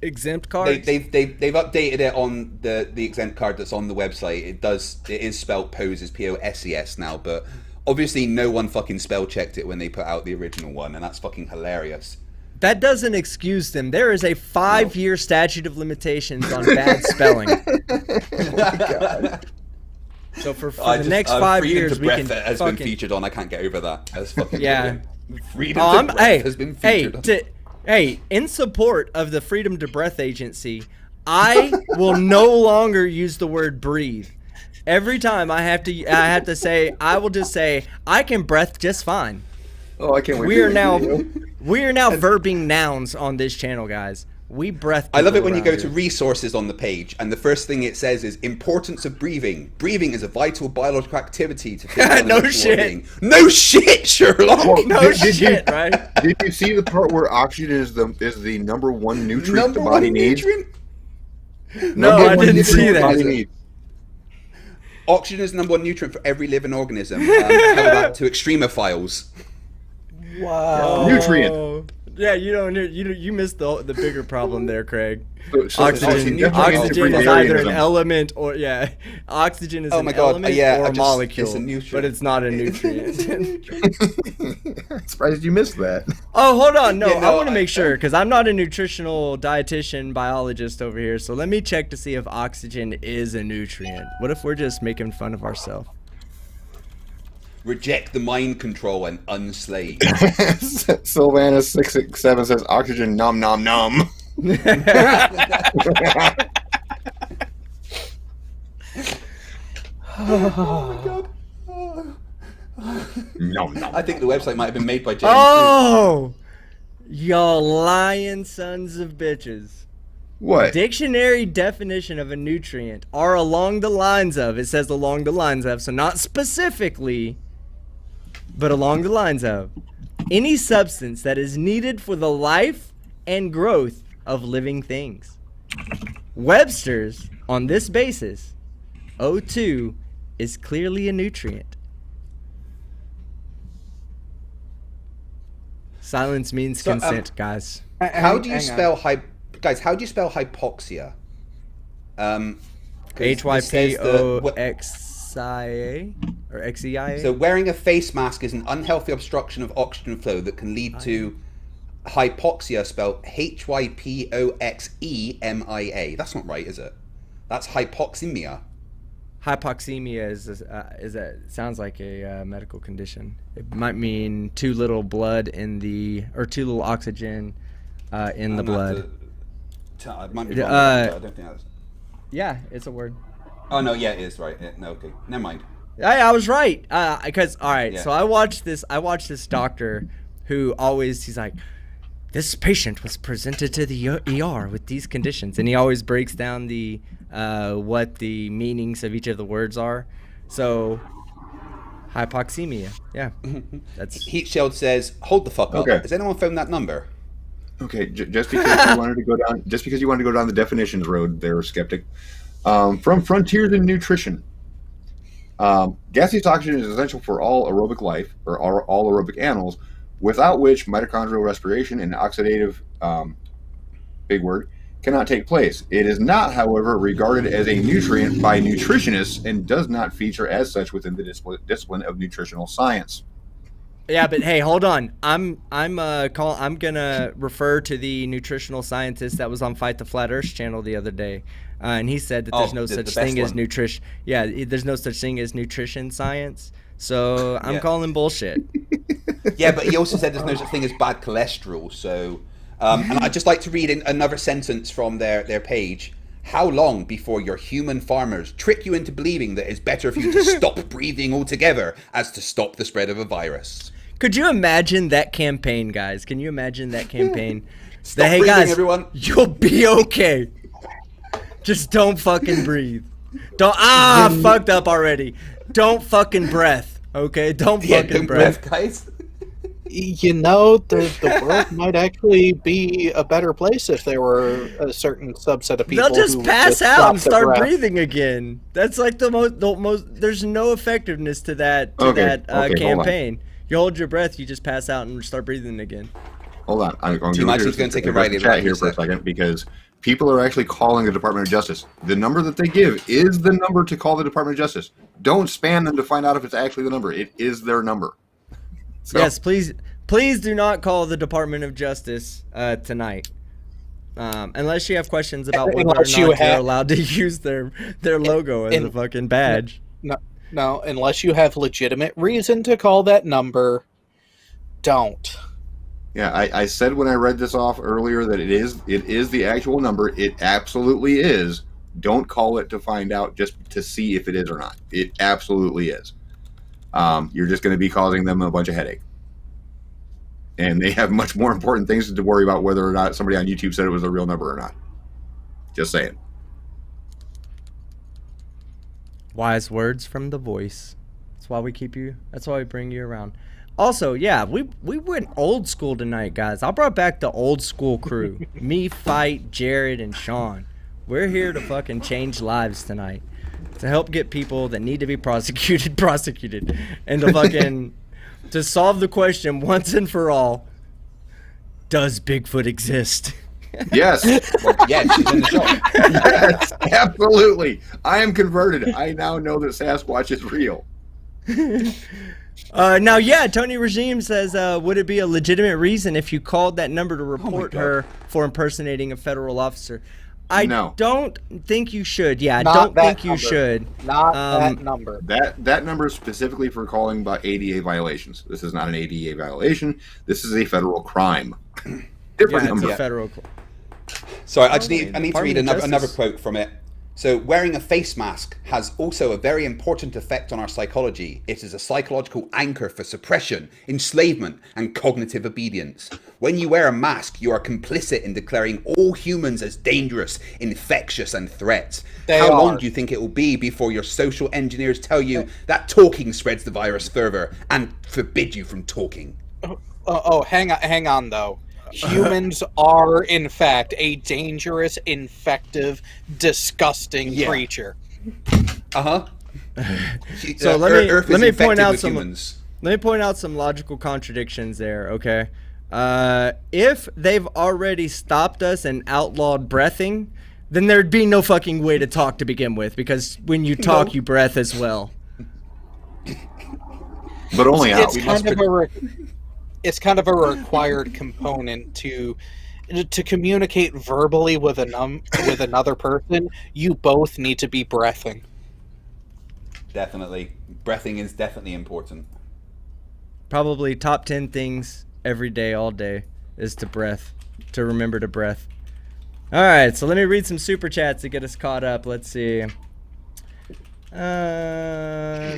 exempt card? They've updated it on the exempt card that's on the website. It is spelled poses P-O-S-E-S now, but obviously no one fucking spell checked it when they put out the original one, and that's fucking hilarious. That doesn't excuse them. There is a 5-year statute of limitations on bad spelling. Oh my god. So for the next 5 years, we can that has been featured on. I can't get over that. That's fucking yeah. Freedom to Breath has been featured. Hey, in support of the Freedom to Breath Agency, I will no longer use the word breathe. Every time I have to say, I will just say I can breath just fine. Oh, I can't wait. We are now verbing nouns on this channel, guys. We breath. I love it when you go to resources on the page, and the first thing it says is importance of breathing. Breathing is a vital biological activity to physical no shit. Well-being. No shit, Sherlock. Well, shit, right? Did you see the part where oxygen is the number one nutrient the body needs? No, I didn't see that. Oxygen is the number one nutrient for every living organism. Tell that to extremophiles. Wow. Nutrient. Yeah, you missed the bigger problem there, Craig. Oxygen Oxygen is either an element or oxygen is an element or a molecule, it's a nutrient. but it's not a nutrient. I'm surprised you missed that. Oh, hold on, I want to make sure because I'm not a nutritional dietitian biologist over here. So let me check to see if oxygen is a nutrient. What if we're just making fun of ourselves? Reject the mind control and unslave. Sylvanas667 says oxygen nom nom nom. Oh my god. Nom nom. I think the website might have been made by James. Oh, y'all lying sons of bitches. What? Dictionary definition of a nutrient are along the lines of, it says along the lines of, so not specifically, but along the lines of, any substance that is needed for the life and growth of living things. Webster's, on this basis, O2 is clearly a nutrient. Silence means consent, guys. How do you spell hypoxia? HYPOXIA or XEIA. So wearing a face mask is an unhealthy obstruction of oxygen flow that can lead to hypoxia, spelled HYPOXEMIA. That's not right, is it? That's hypoxemia. Hypoxemia sounds like a medical condition. It might mean too little blood or too little oxygen in the blood. I might be wrong, I don't think that's... Yeah, it's a word. Oh no, yeah, it is right. No, okay, never mind. I was right. Because all right, Yeah. so I watched this doctor who he's like, this patient was presented to the ER with these conditions, and he always breaks down the what the meanings of each of the words are. So hypoxemia, yeah, that's. Heat Shield says, "Hold the fuck up." Okay. Has anyone phoned that number? Okay, just because you wanted to go down, the definitions road, there, skeptic. From Frontiers in Nutrition, gaseous oxygen is essential for all aerobic life, or all aerobic animals, without which mitochondrial respiration and oxidative, big word, cannot take place. It is not, however, regarded as a nutrient by nutritionists and does not feature as such within the discipline of nutritional science. Yeah, but hey, hold on. I'm gonna refer to the nutritional scientist that was on Fight the Flat Earth channel the other day, and he said that there's no such thing as nutrition. Yeah, there's no such thing as nutrition science. So I'm calling bullshit. Yeah, but he also said there's no such thing as bad cholesterol. So, and I'd just like to read another sentence from their page. How long before your human farmers trick you into believing that it's better for you to stop breathing altogether as to stop the spread of a virus? Could you imagine that campaign, guys? Can you imagine that campaign? Stop hey, breathing, guys, everyone. You'll be okay. Just don't fucking breathe. Fucked up already. Don't fucking breath, okay? Don't fucking breath. Guys. You know, the world might actually be a better place if there were a certain subset of people. They'll just who pass just out stop and their start breath. breathing again. That's like the most. There's no effectiveness to that campaign. You hold your breath, you just pass out and start breathing again. Hold on, I'm going to take a right in chat here for a second because people are actually calling the Department of Justice. The number that they give is the number to call the Department of Justice. Don't spam them to find out if it's actually the number. It is their number. So, Yes, please do not call the Department of Justice tonight. Unless you have questions about whether or not you're allowed to use their logo as a fucking badge. No, unless you have legitimate reason to call that number, don't. Yeah, I said when I read this off earlier that it is the actual number. It absolutely is. Don't call it to find out just to see if it is or not. It absolutely is. You're just going to be causing them a bunch of headache. And they have much more important things to worry about whether or not somebody on YouTube said it was a real number or not. Just saying. Wise words from the voice. That's why we bring you around. Also, yeah, we went old school tonight, guys. I brought back the old school crew. Me, Fight, Jared, and Sean. We're here to fucking change lives tonight. To help get people that need to be prosecuted. And to fucking to solve the question once and for all. Does Bigfoot exist? Yes. Well, yeah, she's in the show. Yes, absolutely. I am converted. I now know that Sasquatch is real. Now, yeah, Tony Regime says, would it be a legitimate reason if you called that number to report her for impersonating a federal officer? I don't think you should. Yeah, I don't think you should. Not that number. That number is specifically for calling about ADA violations. This is not an ADA violation. This is a federal crime. Different It's number. a federal. Sorry, I need to read another Justice. quote from it. So, wearing a face mask has also a very important effect on our psychology. It is a psychological anchor for suppression, enslavement, and cognitive obedience. When you wear a mask, you are complicit in declaring all humans as dangerous, infectious, and threats. How long do you think it will be before your social engineers tell you that talking spreads the virus further and forbid you from talking? Hang on, though. Humans are, in fact, a dangerous, infective, disgusting creature. So let me point out some. humans. Let me point out some logical contradictions there. Okay, if they've already stopped us and outlawed breathing, then there'd be no fucking way to talk to begin with, because when you talk, you breath as well. But only out. It's kind of a required component to communicate verbally with with another person. You both need to be breathing. Definitely. Breathing is definitely important. Probably top 10 things every day, all day, is to remember to breath. All right, so let me read some super chats to get us caught up. Let's see.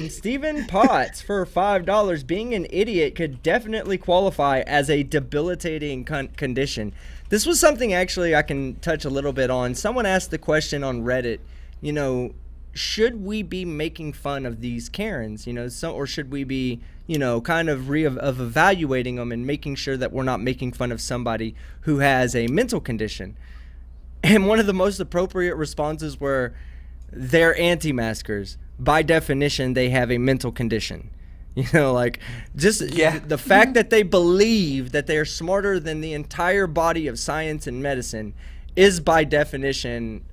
Stephen Potts for $5. Being an idiot could definitely qualify as a debilitating condition. This was something actually I can touch a little bit on. Someone asked the question on Reddit, should we be making fun of these Karens, or should we be, kind of evaluating them and making sure that we're not making fun of somebody who has a mental condition? And one of the most appropriate responses were, they're anti-maskers. By definition, they have a mental condition. The fact that they believe that they're smarter than the entire body of science and medicine is by definition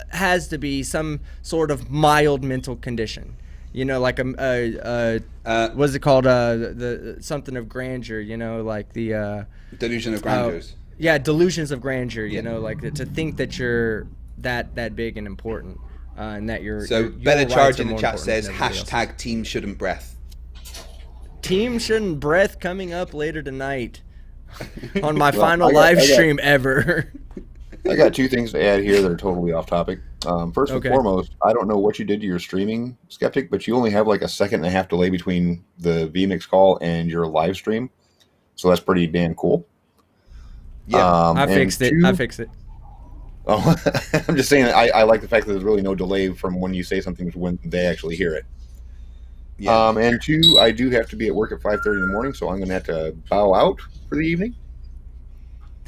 has to be some sort of mild mental condition. Like what's it called? The something of grandeur. Like the delusion of grandeur. Delusions of grandeur. Like to think that you're that big and important. And that you're Better Charge in the chat says hashtag team shouldn't breath. Team shouldn't breath coming up later tonight on my final live stream ever. I got two things to add here that are totally off topic. First and foremost, I don't know what you did to your streaming, Skeptic, but you only have like a 1.5 second delay between the vMix call and your live stream. So that's pretty damn cool. Yeah, I fixed it. Oh, I'm just saying I like the fact that there's really no delay from when you say something to when they actually hear it. Yeah. And two, I do have to be at work at 5:30 in the morning, so I'm going to have to bow out for the evening.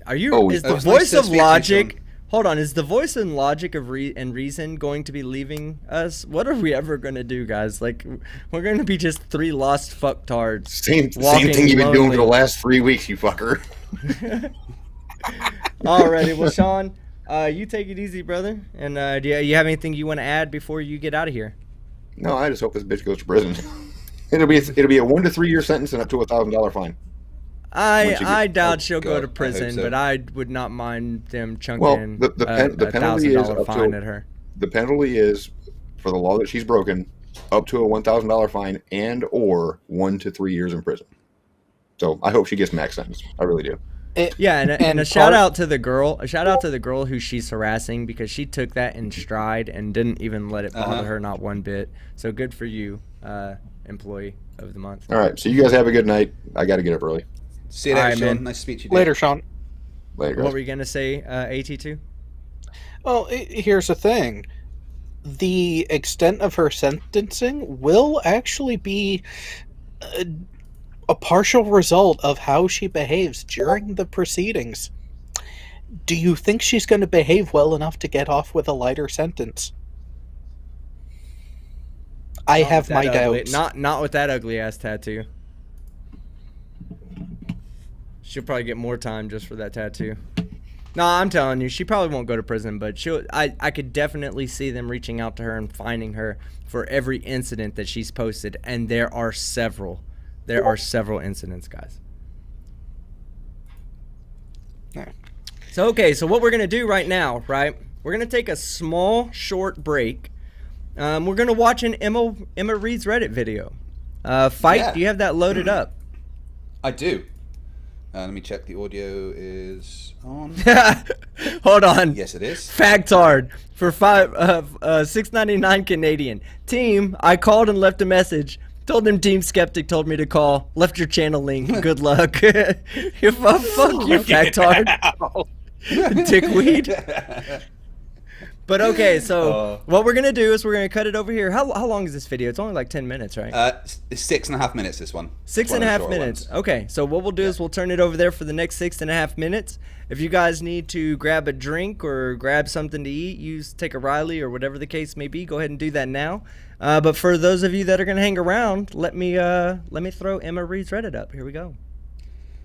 Is the voice of logic? Hold on, is the voice and logic of and reason going to be leaving us? What are we ever going to do, guys? Like, we're going to be just three lost fucktards. Same thing you've been doing for the last 3 weeks, you fucker. Alrighty, well, Sean. You take it easy, brother. And do you have anything you want to add before you get out of here? No, I just hope this bitch goes to prison. it'll be a 1 to 3 year sentence and up to $1,000 fine. I doubt she'll go to prison, but I would not mind them chunking the penalty is $1,000 fine at her. The penalty is, for the law that she's broken, up to a $1,000 fine and or 1 to 3 years in prison. So I hope she gets max sentence. I really do. And a shout out to the girl. A shout out to the girl who she's harassing, because she took that in stride and didn't even let it bother her, not one bit. So good for you, employee of the month. All right, so you guys have a good night. I got to get up early. See you later, Sean. Man. Nice to speak to you. Later, Sean. Later, guys. What were you gonna say, AT2? Well, here's the thing: the extent of her sentencing will actually be a partial result of how she behaves during the proceedings. Do you think she's going to behave well enough to get off with a lighter sentence? I have my doubts. Not with that ugly ass tattoo. She'll probably get more time just for that tattoo. No, I'm telling you, she probably won't go to prison, but I could definitely see them reaching out to her and finding her for every incident that she's posted, and there are several. There are several incidents, guys. So, okay, so what we're going to do right now, right? We're going to take a small, short break. We're going to watch an Emma Reed's Reddit video. Fight, Yeah. do you have that loaded up? I do. Let me check. The audio is on. Hold on. Yes, it is. Factard for $6.99 Canadian. Team, I called and left a message. Told them Team Skeptic told me to call. Left your channel link. Good luck. Fuck you, Factard. Dickweed. But okay, so what we're gonna do is we're gonna cut it over here. How long is this video? It's only like 10 minutes, right? It's 6.5 minutes, this one. 6.5 minutes. Okay, so what we'll do is we'll turn it over there for the next 6.5 minutes. If you guys need to grab a drink or grab something to eat, take a Riley or whatever the case may be, go ahead and do that now. But for those of you that are gonna hang around, let me throw Emma Reed's Reddit up. Here we go.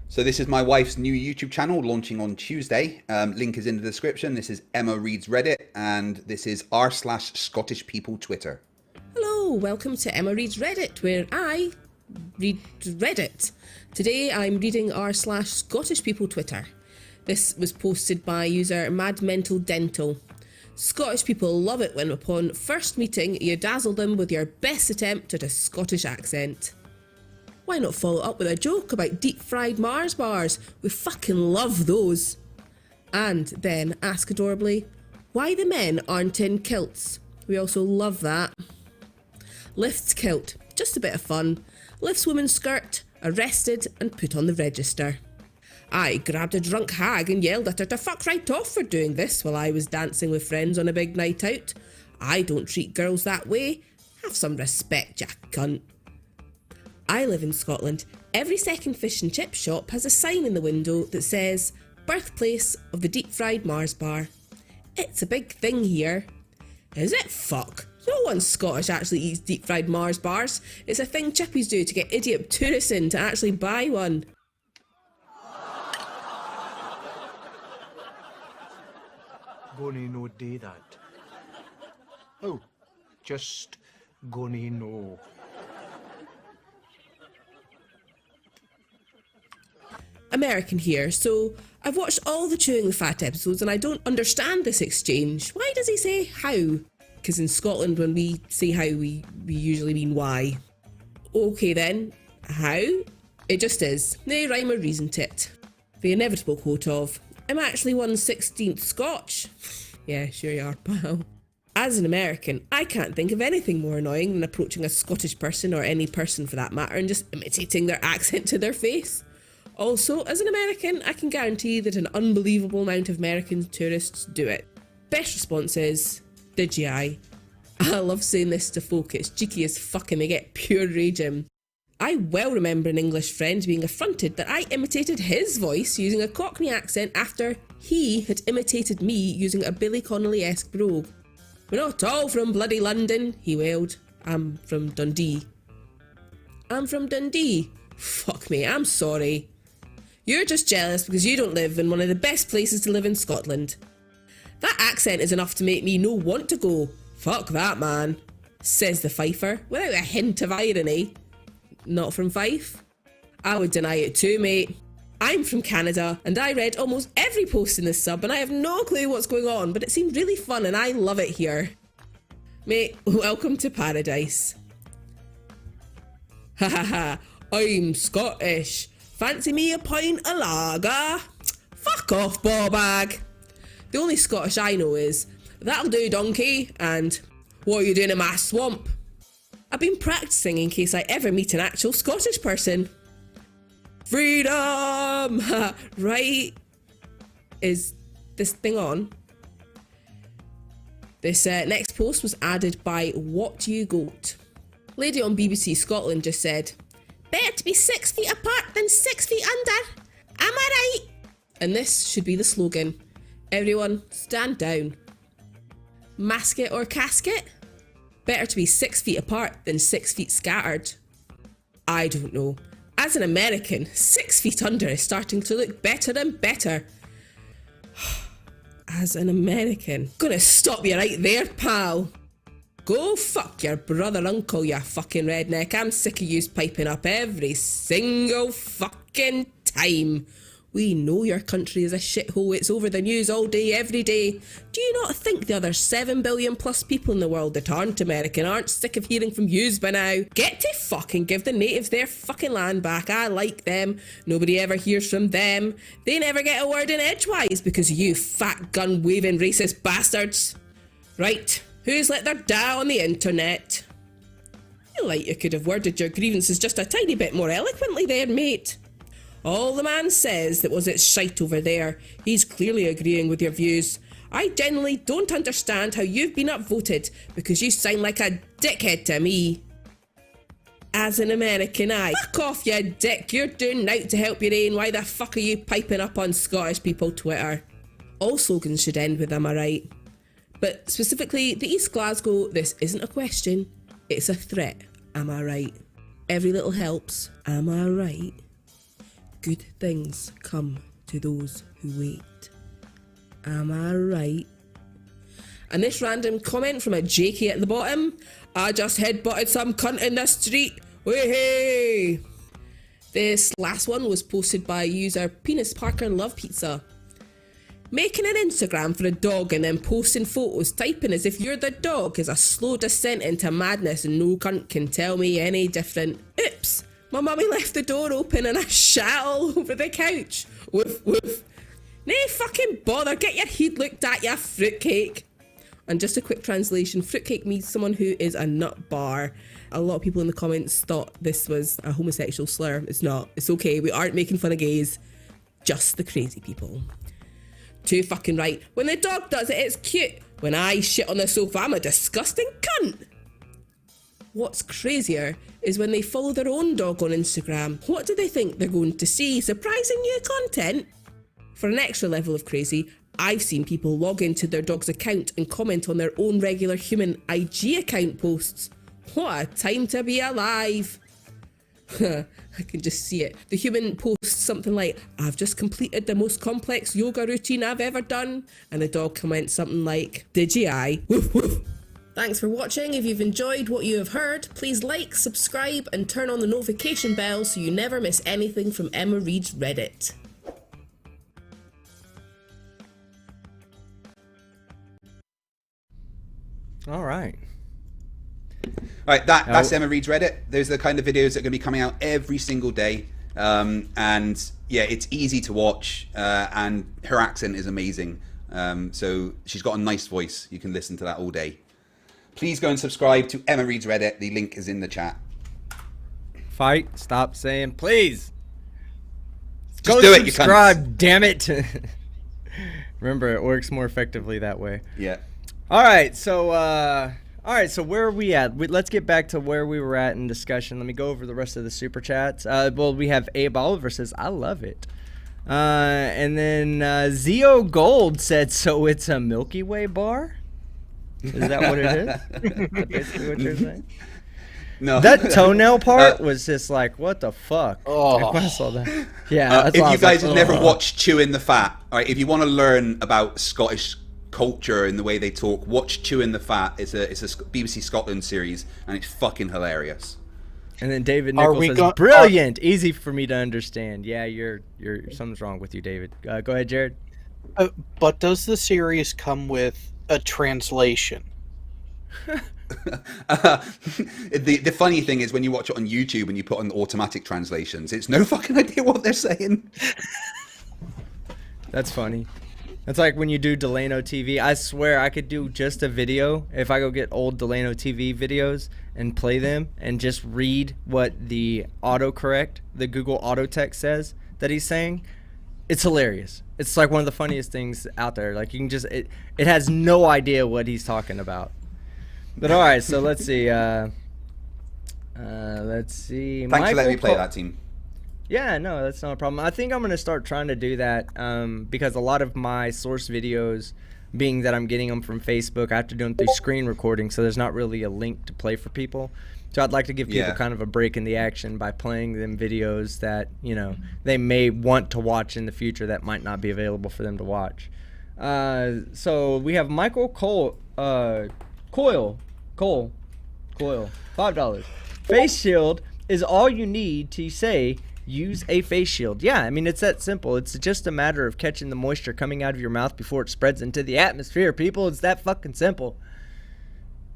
So this is my wife's new YouTube channel launching on Tuesday. Link is in the description. This is Emma Reed's Reddit, and this is r/Scottish People Twitter. Hello, welcome to Emma Reed's Reddit, where I read Reddit. Today I'm reading r/Scottish People Twitter. This was posted by user MadMentalDental. Scottish people love it when upon first meeting you dazzle them with your best attempt at a Scottish accent. Why not follow up with a joke about deep-fried Mars bars? We fucking love those. And then ask adorably, why the men aren't in kilts? We also love that. Lifts kilt, just a bit of fun. Lifts woman's skirt, arrested and put on the register. I grabbed a drunk hag and yelled at her to fuck right off for doing this while I was dancing with friends on a big night out. I don't treat girls that way. Have some respect, ya cunt. I live in Scotland. Every second fish and chip shop has a sign in the window that says, birthplace of the deep-fried Mars bar. It's a big thing here. Is it? Fuck. No one Scottish actually eats deep-fried Mars bars. It's a thing chippies do to get idiot tourists in to actually buy one. Gonna no do that. Oh, just gonna no. American here, so I've watched all the Chewing the Fat episodes and I don't understand this exchange. Why does he say how? Because in Scotland when we say how we usually mean why. Okay then, how? It just is. No rhyme or reason to it. The inevitable quote of, I'm actually 1/16th Scotch. Yeah, sure you are, pal. As an American, I can't think of anything more annoying than approaching a Scottish person, or any person for that matter, and just imitating their accent to their face. Also, as an American, I can guarantee that an unbelievable amount of American tourists do it. Best response is, did ye I? I love saying this to folk, it's cheeky as fuck and they get pure rage in. I well remember an English friend being affronted that I imitated his voice using a Cockney accent after he had imitated me using a Billy Connolly-esque brogue. We're not all from bloody London, he wailed. I'm from Dundee. I'm from Dundee? Fuck me, I'm sorry. You're just jealous because you don't live in one of the best places to live in Scotland. That accent is enough to make me no want to go. Fuck that, man, says the Fifer, without a hint of irony. Not from Fife? I would deny it too, mate. I'm from Canada, and I read almost every post in this sub, and I have no clue what's going on, but it seemed really fun, and I love it here. Mate, welcome to paradise. Ha ha ha, I'm Scottish. Fancy me a pint of lager? Fuck off, ballbag. The only Scottish I know is, that'll do, donkey, and what are you doing in my swamp? I've been practicing in case I ever meet an actual Scottish person. Freedom! Right? Is this thing on? This next post was added by What You Goat. Lady on BBC Scotland just said, better to be 6 feet apart than 6 feet under. Am I right? And this should be the slogan. Everyone, stand down. Mask it or casket? Better to be 6 feet apart than 6 feet scattered. I don't know. As an American, 6 feet under is starting to look better and better. As an American. Gonna stop you right there, pal. Go fuck your brother uncle, you fucking redneck. I'm sick of yous piping up every single fucking time. We know your country is a shithole. It's over the news all day, every day. Do you not think the other 7 billion plus people in the world that aren't American aren't sick of hearing from yous by now? Get to fucking give the natives their fucking land back. I like them. Nobody ever hears from them. They never get a word in edgewise because of you fat gun-waving racist bastards. Right, who's let their da on the internet? You like you could have worded your grievances just a tiny bit more eloquently there, mate. All the man says that was it's shite over there. He's clearly agreeing with your views. I genuinely don't understand how you've been upvoted because you sound like a dickhead to me. As an American, fuck off, you dick. You're doing nought to help your ain. Why the fuck are you piping up on Scottish people Twitter? All slogans should end with am I right? But specifically, the East Glasgow, this isn't a question, it's a threat. Am I right? Every little helps. Am I right? Good things come to those who wait. Am I right? And this random comment from a Jakey at the bottom. I just headbutted some cunt in the street. Hey! This last one was posted by user Penis Parker Love Pizza. Making an Instagram for a dog and then posting photos typing as if you're the dog is a slow descent into madness and no cunt can tell me any different. Oops! My mummy left the door open and I shat all over the couch. Woof woof. Nay fucking bother, get your head looked at, you fruitcake. And just a quick translation, fruitcake means someone who is a nut bar. A lot of people in the comments thought this was a homosexual slur. It's not. It's okay, we aren't making fun of gays. Just the crazy people. Too fucking right. When the dog does it, it's cute. When I shit on the sofa, I'm a disgusting cunt. What's crazier is when they follow their own dog on Instagram. What do they think they're going to see? Surprising new content? For an extra level of crazy, I've seen people log into their dog's account and comment on their own regular human IG account posts. What a time to be alive. I can just see it. The human posts something like, I've just completed the most complex yoga routine I've ever done. And the dog comments something like, did ye I? Woof woof. Thanks for watching. If you've enjoyed what you have heard, please like, subscribe, and turn on the notification bell so you never miss anything from Emma Reed's Reddit. All right. Right, that's Emma Reed's Reddit. Those are the kind of videos that are going to be coming out every single day. And yeah, it's easy to watch, and her accent is amazing. So she's got a nice voice. You can listen to that all day. Please go and subscribe to Emma Reed's Reddit. The link is in the chat. Fight. Stop saying please. Just go do it, you subscribe, damn it. Remember, it works more effectively that way. Yeah. All right, so where are we at? Let's get back to where we were at in discussion. Let me go over the rest of the super chats. Well, we have Abe Oliver says, I love it. And then Zio Gold said, so it's a Milky Way bar? Is that what it is? Is that basically what you're saying? No. That toenail part was just like, what the fuck? Oh. I saw that. Yeah. If you guys have never watched Chewing the Fat, all right, if you want to learn about Scottish culture and the way they talk, watch Chewing the Fat. It's a BBC Scotland series, and it's fucking hilarious. And then David Nichols says, brilliant, easy for me to understand. Yeah, you're something's wrong with you, David. Go ahead, Jared. But does the series come with a translation? The funny thing is when you watch it on YouTube and you put on automatic translations, it's no fucking idea what they're saying. That's funny. That's like when you do Delano TV. I swear I could do just a video if I go get old Delano TV videos and play them and just read what the autocorrect, the Google auto text says that he's saying. It's hilarious. It's like one of the funniest things out there. Like you can just, it has no idea what he's talking about. But all right, so let's see. Let's see. Thanks for letting me play that, team. Yeah, no, that's not a problem. I think I'm going to start trying to do that because a lot of my source videos being that I'm getting them from Facebook. I have to do them through screen recording, so there's not really a link to play for people. So I'd like to give people kind of a break in the action by playing them videos that, you know, they may want to watch in the future that might not be available for them to watch. So we have Michael Coyle, $5. Face shield is all you need to say use a face shield. Yeah, I mean, it's that simple. It's just a matter of catching the moisture coming out of your mouth before it spreads into the atmosphere, people. It's that fucking simple.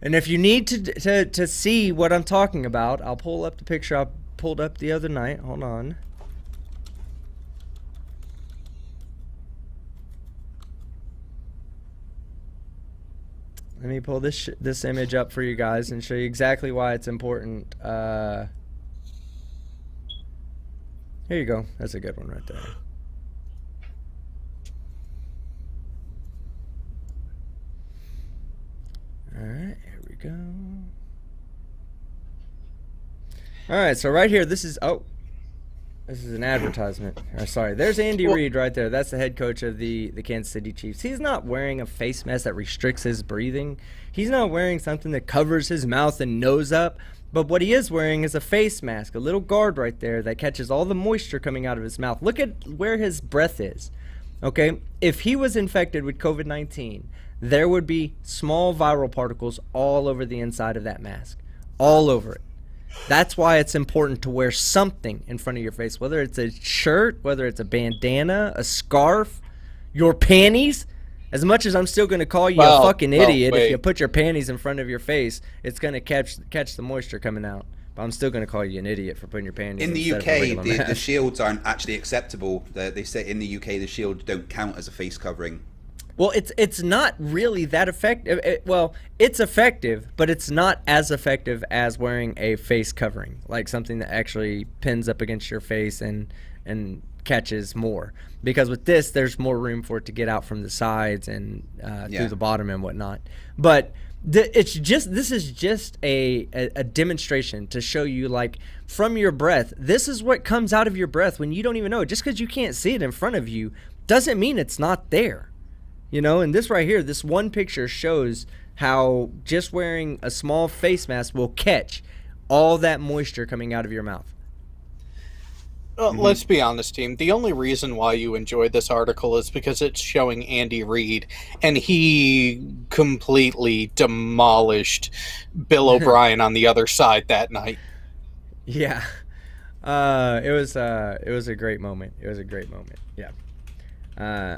And if you need to see what I'm talking about, I'll pull up the picture I pulled up the other night. Hold on. Let me pull this image up for you guys and show you exactly why it's important. Here you go. That's a good one right there. All right, here we go. All right, so right here, this is an advertisement. Sorry, there's Andy Reid right there. That's the head coach of the Kansas City Chiefs. He's not wearing a face mask that restricts his breathing. He's not wearing something that covers his mouth and nose up. But what he is wearing is a face mask, a little guard right there that catches all the moisture coming out of his mouth. Look at where his breath is. Okay, if he was infected with COVID-19, there would be small viral particles all over the inside of that mask, all over it. That's why it's important to wear something in front of your face, whether it's a shirt, whether it's a bandana, a scarf, your panties. As much as I'm still going to call you a fucking idiot, if you put your panties in front of your face, it's going to catch the moisture coming out. But I'm still going to call you an idiot for putting your panties in the UK. The shields aren't actually acceptable. They say in the UK the shields don't count as a face covering. Well, it's not really that effective. It's effective, but it's not as effective as wearing a face covering, like something that actually pins up against your face and catches more. Because with this, there's more room for it to get out from the sides and through the bottom and whatnot. But this is just a demonstration to show you, like, from your breath. This is what comes out of your breath when you don't even know it. Just because you can't see it in front of you doesn't mean it's not there. You know, and this right here, this one picture shows how just wearing a small face mask will catch all that moisture coming out of your mouth. Let's be honest, team. The only reason why you enjoyed this article is because it's showing Andy Reid, and he completely demolished Bill O'Brien on the other side that night. Yeah, it was a great moment. It was a great moment. Yeah.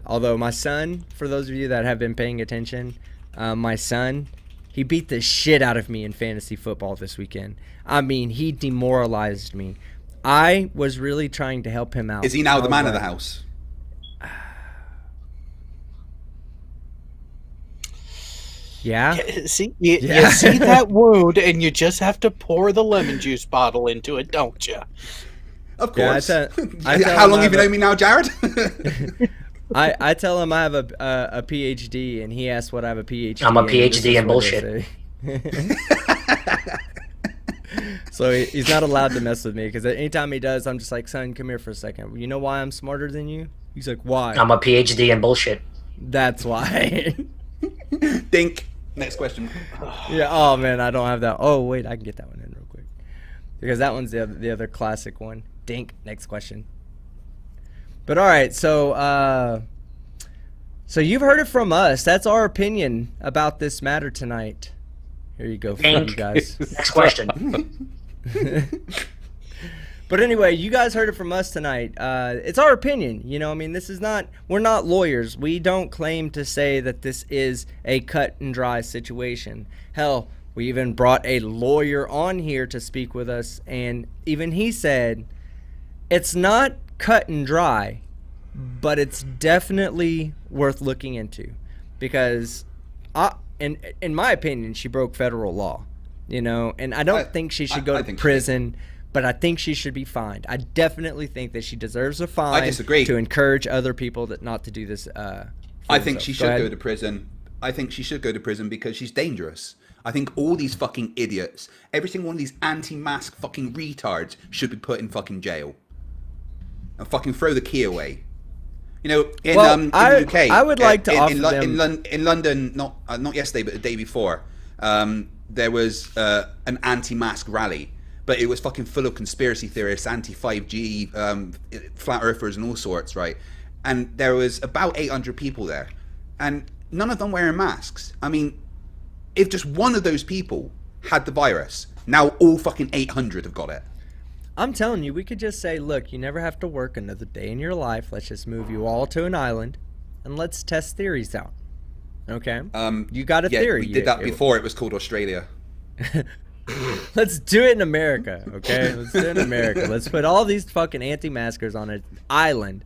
Although my son, for those of you that have been paying attention, my son, he beat the shit out of me in fantasy football this weekend. I mean, he demoralized me. I was really trying to help him out. Is he now the man of the house? Yeah. You see that wound, and you just have to pour the lemon juice bottle into it, don't you? Of course. Yeah, how long have you known me now, Jared? I tell him I have a PhD, and he asks what I have a PhD. I'm a PhD in bullshit. So he's not allowed to mess with me, because anytime he does, I'm just like, son, come here for a second. You know why I'm smarter than you? He's like, why? I'm a PhD in bullshit. That's why. Dink. Next question. Yeah. Oh man, I don't have that. Oh wait, I can get that one in real quick, because that one's the other classic one. Dink. Next question. But all right, so you've heard it from us. That's our opinion about this matter tonight. Here you go, you guys. Next question. But anyway, you guys heard it from us tonight. It's our opinion. You know, I mean, we're not lawyers. We don't claim to say that this is a cut and dry situation. Hell, we even brought a lawyer on here to speak with us, and even he said it's not cut and dry, but it's definitely worth looking into, because in my opinion, she broke federal law, you know, and I don't think she should go to prison, but I think she should be fined. I definitely think that she deserves a fine. I disagree. To encourage other people not to do this. I think she should go to prison. I think she should go to prison because she's dangerous. I think all these fucking idiots, every single one of these anti-mask fucking retards should be put in fucking jail. And fucking throw the key away. You know, in, in I, the UK, I would like to offer in London, not yesterday, but the day before, there was an anti-mask rally, but it was fucking full of conspiracy theorists, anti-5G, flat earthers, and all sorts, right? And there was about 800 people there, and none of them wearing masks. I mean, if just one of those people had the virus, now all fucking 800 have got it. I'm telling you, we could just say, look, you never have to work another day in your life. Let's just move you all to an island, and let's test theories out. Okay? You got a theory. We did that before. It was called Australia. Let's do it in America, okay? Let's do it in America. Let's put all these fucking anti-maskers on an island.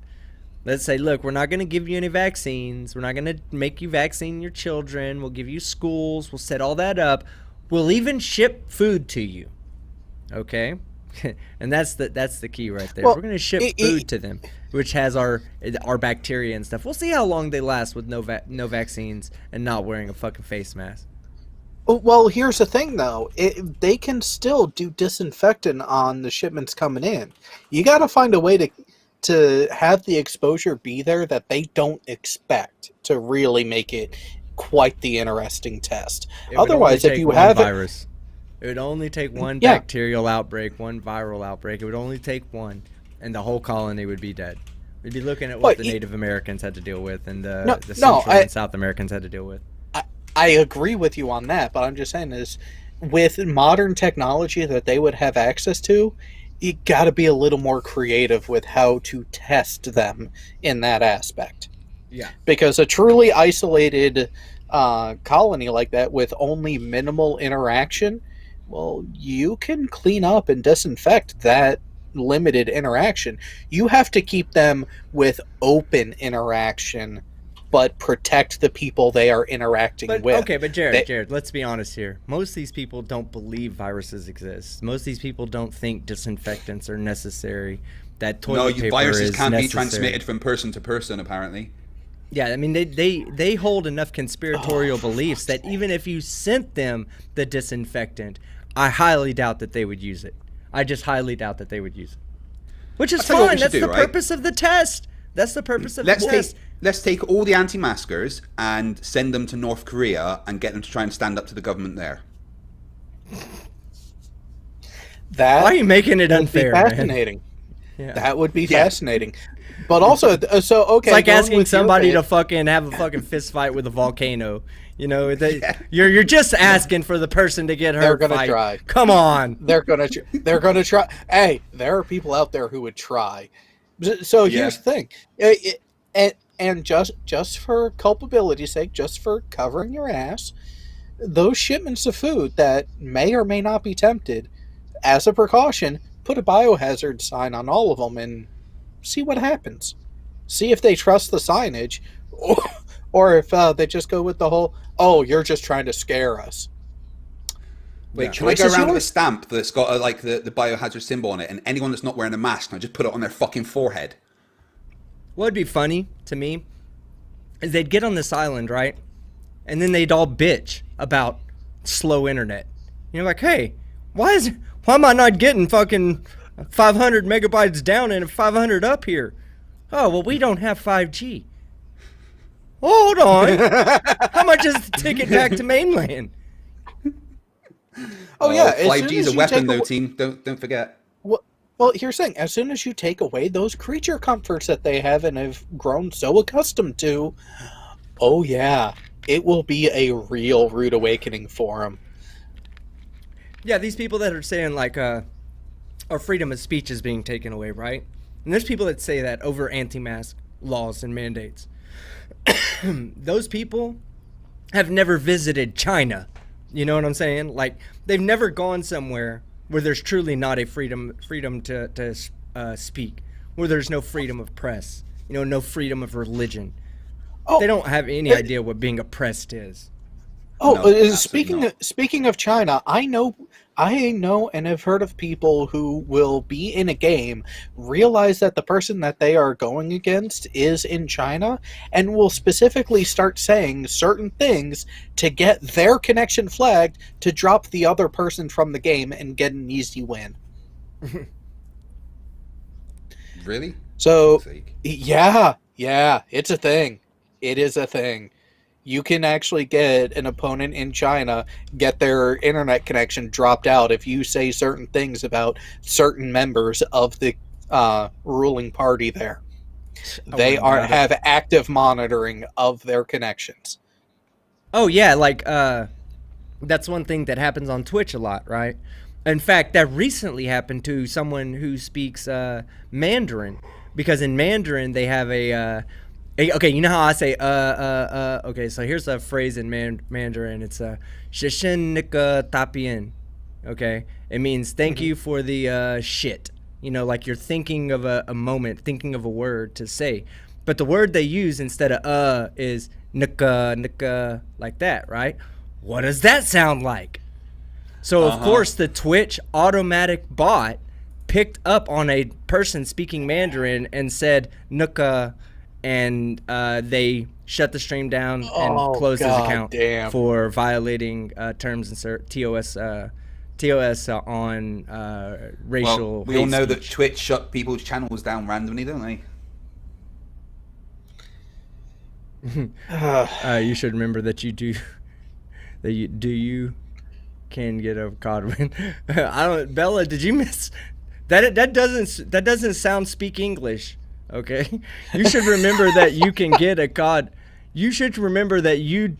Let's say, look, we're not going to give you any vaccines. We're not going to make you vaccine your children. We'll give you schools. We'll set all that up. We'll even ship food to you, okay? And that's the key right there. We're going to ship food to them, which has our bacteria and stuff. We'll see how long they last with no vaccines and not wearing a fucking face mask. Well, here's the thing, though. They can still do disinfectant on the shipments coming in. You got to find a way to have the exposure be there that they don't expect to really make it quite the interesting test. Otherwise, if you have virus, it would only take one bacterial outbreak, one viral outbreak. It would only take one, and the whole colony would be dead. We'd be looking at what the Native Americans had to deal with, and the Central and South Americans had to deal with. I agree with you on that, but I'm just saying is, with modern technology that they would have access to, you got to be a little more creative with how to test them in that aspect. Yeah. Because a truly isolated colony like that with only minimal interaction, well, you can clean up and disinfect that limited interaction. You have to keep them with open interaction, but protect the people they are interacting with. Okay, but Jared, let's be honest here. Most of these people don't believe viruses exist. Most of these people don't think disinfectants are necessary. That toilet paper viruses is can't necessary. be transmitted from person to person, apparently. Yeah, I mean, they hold enough conspiratorial beliefs that even if you sent them the disinfectant, I highly doubt that they would use it. I just highly doubt that they would use it. Which is fine. That's the purpose of the test. That's the purpose of the test. Let's take all the anti-maskers and send them to North Korea and get them to try and stand up to the government there. Why are you making it unfair? Fascinating. Yeah. That would be fascinating. But also, so okay, it's like asking somebody to fucking have a fucking fist fight with a volcano. You know, you're just asking for the person to get hurt. They're gonna try. Come on. They're gonna try. Hey, there are people out there who would try. So here's the thing, and just for culpability's sake, just for covering your ass, those shipments of food that may or may not be tempted, as a precaution, put a biohazard sign on all of them and see what happens. See if they trust the signage, or if they just go with the whole, "Oh, you're just trying to scare us." Wait, can I go around with a stamp that's got the biohazard symbol on it, and anyone that's not wearing a mask, I just put it on their fucking forehead? What would be funny to me is they'd get on this island, right? And then they'd all bitch about slow internet. You know, like, hey, why am I not getting fucking 500 megabytes down and 500 up here? Oh, well, we don't have 5G. Hold on. How much is the ticket back to mainland? Oh yeah, 5G is a weapon, though, team. Don't forget. Well, here's the thing. As soon as you take away those creature comforts that they have and have grown so accustomed to, oh yeah, it will be a real rude awakening for them. Yeah, these people that are saying, like, our freedom of speech is being taken away, right? And there's people that say that over anti-mask laws and mandates. Those people have never visited China. You know what I'm saying? Like, they've never gone somewhere where there's truly not a freedom to speak, where there's no freedom of press, you know, no freedom of religion. They don't have any idea what being oppressed is. Speaking of China, I know and have heard of people who will be in a game, realize that the person that they are going against is in China, and will specifically start saying certain things to get their connection flagged to drop the other person from the game and get an easy win. Really? So, yeah, Yeah, it's a thing. It is a thing. You can actually get an opponent in China get their internet connection dropped out if you say certain things about certain members of the ruling party there. They have active monitoring of their connections. Oh yeah, like that's one thing that happens on Twitch a lot, right? In fact, that recently happened to someone who speaks Mandarin, because in Mandarin they have okay, you know how I say okay, so here's a phrase in Mandarin. It's "Shishin nika tapian." Okay, it means thank you for the shit. You know, like you're thinking of a moment, thinking of a word to say, but the word they use instead of is nika, like that, right? What does that sound like? So of course the Twitch automatic bot picked up on a person speaking Mandarin and said "nuka," and they shut the stream down and closed his account for violating terms and TOS on racial. Well, we all know that Twitch shut people's channels down randomly, don't they? You should remember that you can get a COD win. I don't. Bella, did you miss that? That doesn't sound speak English. Okay, you should remember that you can get a COD. You should remember that you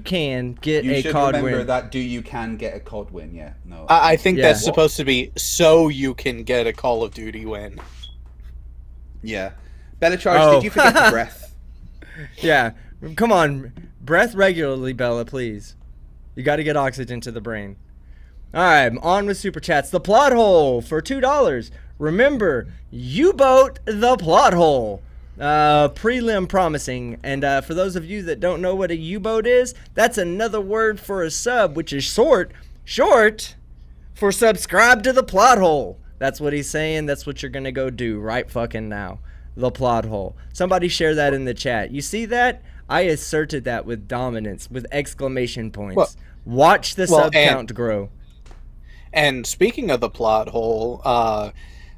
can get a COD win. Remember that you can get a COD win. Yeah, no. I think that's supposed to be so you can get a Call of Duty win. Yeah, Bella Charge, did you forget the breath? Yeah, come on, breath regularly, Bella, please. You got to get oxygen to the brain. All right, on with super chats. The plot hole for $2. Remember, U-boat the plot hole. Prelim promising. And for those of you that don't know what a U-boat is, that's another word for a sub, which is short for subscribe to the plot hole. That's what he's saying. That's what you're going to go do right fucking now. The plot hole. Somebody share that in the chat. You see that? I asserted that with dominance, with exclamation points. Well, watch the sub count grow. And speaking of the plot hole,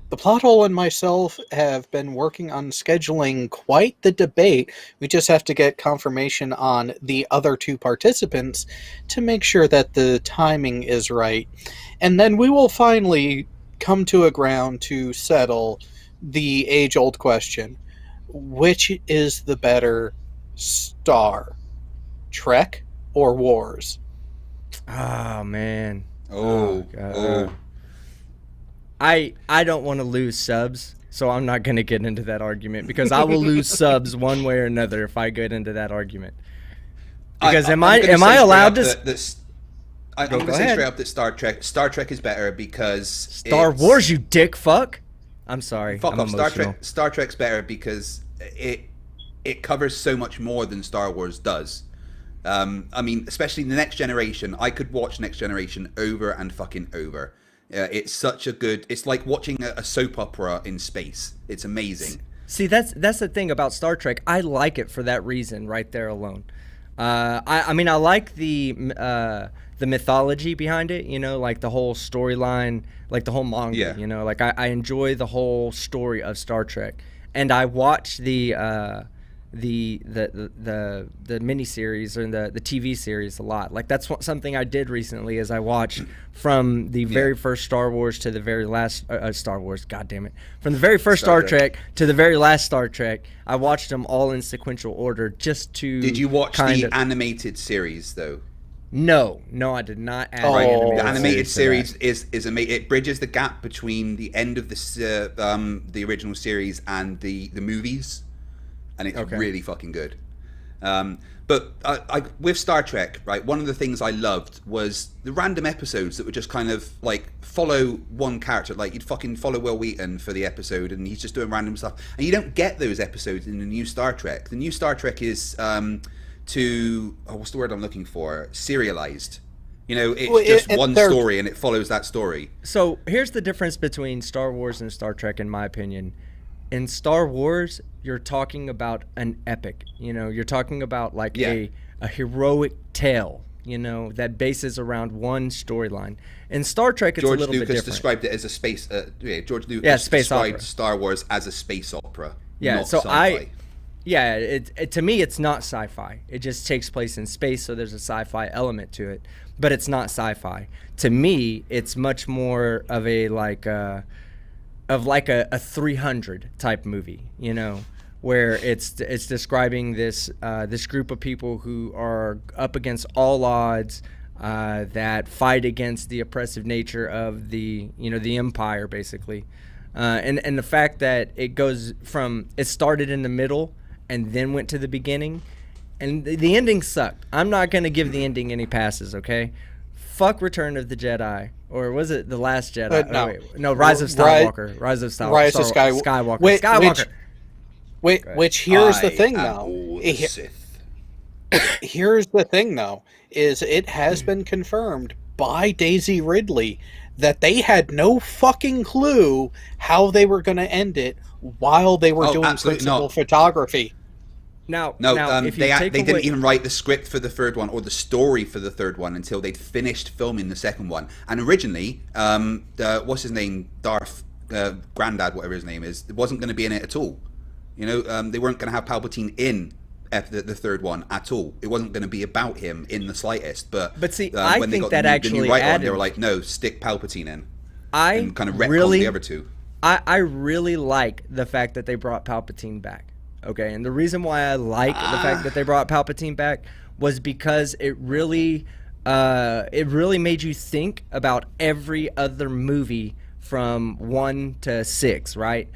the plot hole and myself have been working on scheduling quite the debate. We just have to get confirmation on the other two participants to make sure that the timing is right. And then we will finally come to a ground to settle the age-old question. Which is the better Star Trek or Wars? Oh man. Oh God. I don't want to lose subs, so I'm not going to get into that argument, because I will lose subs one way or another if I get into that argument. Because am I allowed to? I'm going to say straight up that Star Trek is better because Star Wars, you dick fuck. I'm sorry. Fuck off. Star Trek's better because it covers so much more than Star Wars does. I mean, especially the Next Generation. I could watch Next Generation over and fucking over. It's such a good. It's like watching a soap opera in space. It's amazing. See, that's the thing about Star Trek. I like it for that reason, right there alone. I mean, I like the mythology behind it. You know, like the whole storyline, like the whole manga. Yeah. You know, like I enjoy the whole story of Star Trek, and I watch the miniseries or the TV series a lot. Like that's something I did recently, is I watched from the very first Star Wars to the very last Star Wars. God damn it! From the very first Star Trek to the very last Star Trek, I watched them all in sequential order just to. Did you watch the animated series though? No, I did not. The animated series is amazing. It bridges the gap between the end of the original series and the movies. And it's really fucking good. But with Star Trek, right, one of the things I loved was the random episodes that would just kind of like follow one character. Like you'd fucking follow Will Wheaton for the episode and he's just doing random stuff. And you don't get those episodes in the new Star Trek. The new Star Trek is what's the word I'm looking for? Serialized. You know, it's just one story and it follows that story. So here's the difference between Star Wars and Star Trek, in my opinion. In Star Wars, you're talking about an epic. You know, you're talking about like a heroic tale. that bases around one storyline. In Star Trek, it's George a little Lucas bit different. described it as a space. George Lucas space described opera. Star Wars as a space opera. Yeah, not so sci-fi. to me, it's not sci-fi. It just takes place in space, so there's a sci-fi element to it, but it's not sci-fi. To me, it's much more of a 300 type movie, where it's describing this group of people who are up against all odds, that fight against the oppressive nature of the empire, basically. And the fact that it started in the middle and then went to the beginning, and the ending sucked. I'm not going to give the ending any passes, okay? Fuck Return of the Jedi. Or was it The Last Jedi? No. Rise of Skywalker. Rise of Skywalker. Which here's the thing, though. Here's the thing, though, is it has been confirmed by Daisy Ridley that they had no fucking clue how they were going to end it while they were doing principal photography. Now, they didn't even write the script for the third one or the story for the third one until they'd finished filming the second one. And originally, what's his name, Darth Granddad, whatever his name is, wasn't going to be in it at all. They weren't going to have Palpatine in the third one at all. It wasn't going to be about him in the slightest. But see, I when think they got the new writer added, they were like, no, stick Palpatine in. And kind of retcon the other two. I really like the fact that they brought Palpatine back. Okay, and the reason why I like the fact that they brought Palpatine back was because it really made you think about every other movie from 1 to 6, right?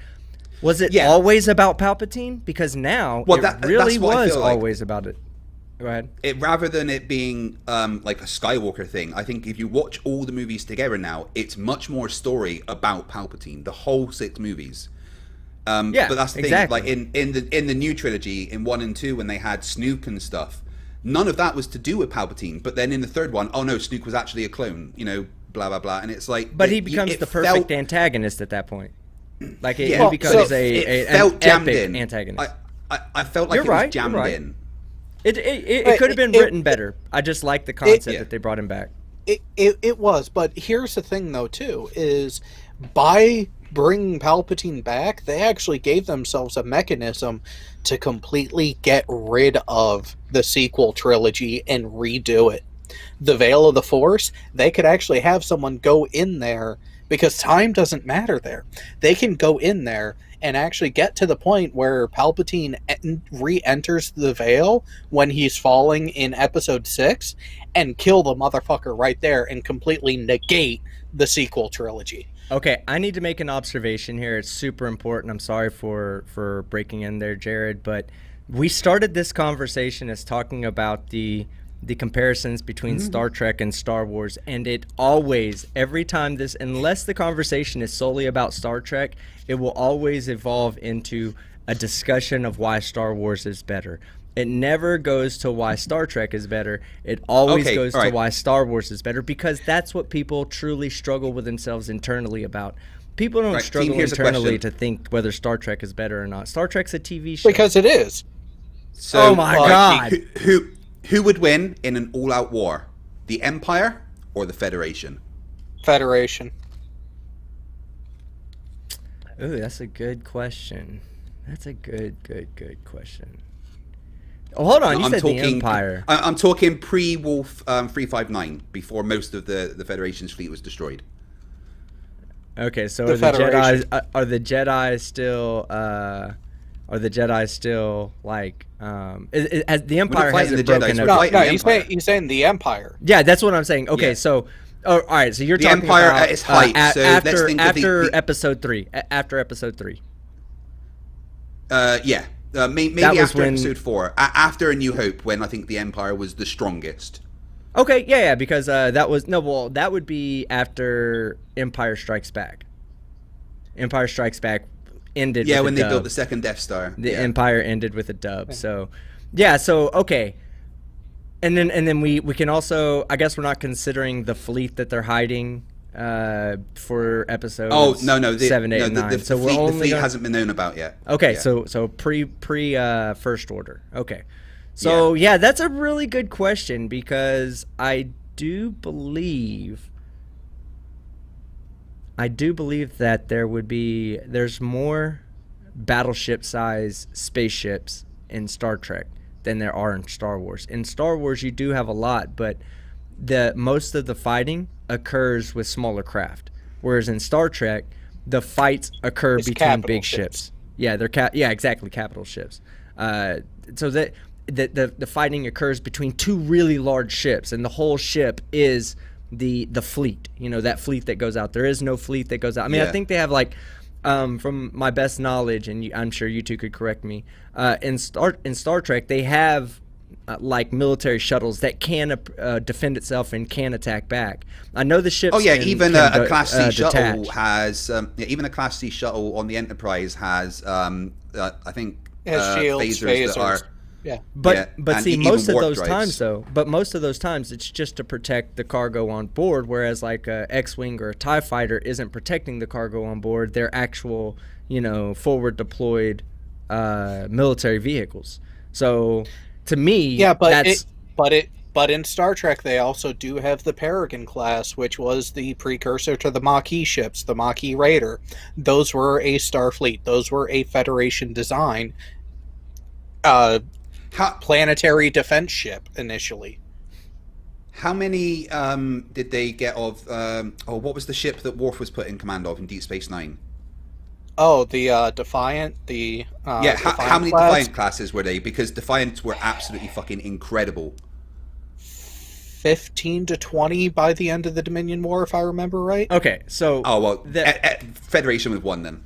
Was it always about Palpatine? Because now it really was always about it. Go ahead. Rather than it being like a Skywalker thing, I think if you watch all the movies together now, it's much more story about Palpatine. The whole 6 movies. But that's the thing. Exactly. Like in the new trilogy, in 1 and 2, when they had Snoke and stuff, none of that was to do with Palpatine. But then in the third one, oh no, Snoke was actually a clone. Blah blah blah, and it's like. But he becomes the perfect antagonist at that point. Like he becomes an epic antagonist. I felt like it was jammed in. It could have been written better. I just like the concept that they brought him back. It was, but here's the thing, though, too, is by bringing Palpatine back, they actually gave themselves a mechanism to completely get rid of the sequel trilogy and redo it. The Veil of the Force, they could actually have someone go in there, because time doesn't matter there. They can go in there and actually get to the point where Palpatine re-enters the Veil when he's falling in Episode 6 and kill the motherfucker right there and completely negate the sequel trilogy. Okay, I need to make an observation here. It's super important. I'm sorry for breaking in there, Jared, but we started this conversation as talking about the comparisons between Star Trek and Star Wars, and it always, every time unless the conversation is solely about Star Trek, it will always evolve into a discussion of why Star Wars is better. It never goes to why Star Trek is better. It always goes to why Star Wars is better, because that's what people truly struggle with themselves internally about. People don't struggle internally to think whether Star Trek is better or not. Star Trek's a TV show. Because it is. So, oh my God. Who would win in an all-out war? The Empire or the Federation? Federation. Ooh, that's a good question. That's a good question. Oh, hold on, you said the Empire. I'm talking pre-Wolf 359, before most of the Federation's fleet was destroyed. Okay, so are the Jedi still like as the Empire hasn't broken up? No, he's saying the Empire. Yeah, that's what I'm saying. Okay, so all right, so you're the talking Empire about at its height. after Episode 3. After Episode 3. Yeah. Maybe after Episode 4, after A New Hope, when I think the Empire was the strongest. Okay, yeah, because that would be after Empire Strikes Back. Empire Strikes Back ended. Yeah, with when a they dub. built the second Death Star. The Empire ended with a dub. So, yeah, okay, and then we can also, I guess we're not considering the fleet that they're hiding for episodes. Oh no, 7, 8, and 9. So the fleet hasn't been known about yet. Okay, so pre First Order. Okay, So yeah, that's a really good question because I do believe that there's more battleship size spaceships in Star Trek than there are in Star Wars. In Star Wars you do have a lot, but most of the fighting occurs with smaller craft. Whereas in Star Trek, the fights occur between big ships. Yeah, exactly, capital ships. So that the fighting occurs between two really large ships, and the whole ship is the fleet. That fleet that goes out. There is no fleet that goes out. I mean, I think they have like, from my best knowledge, and I'm sure you two could correct me. In Star Trek, they have like military shuttles that can defend itself and can attack back. I know the ships. Oh yeah, even a Class C detach. shuttle has. Even a Class C shuttle on the Enterprise has. I think shields, phasers that are. Yeah. But see, most of those drives. most of those times it's just to protect the cargo on board, whereas like a X-Wing or a TIE fighter isn't protecting the cargo on board. They're actual, forward deployed military vehicles. So to me, but in Star Trek they also do have the Peregrine class, which was the precursor to the Maquis ships, the Maquis Raider. Those were a Starfleet. Those were a Federation design. Planetary defense ship initially. How many did they get of? What was the ship that Worf was put in command of in Deep Space Nine? Oh, the Defiant. How Defiant many class? Defiant classes were they? Because Defiants were absolutely fucking incredible. 15 to 20 by the end of the Dominion War, if I remember right. Okay, so Federation was one then.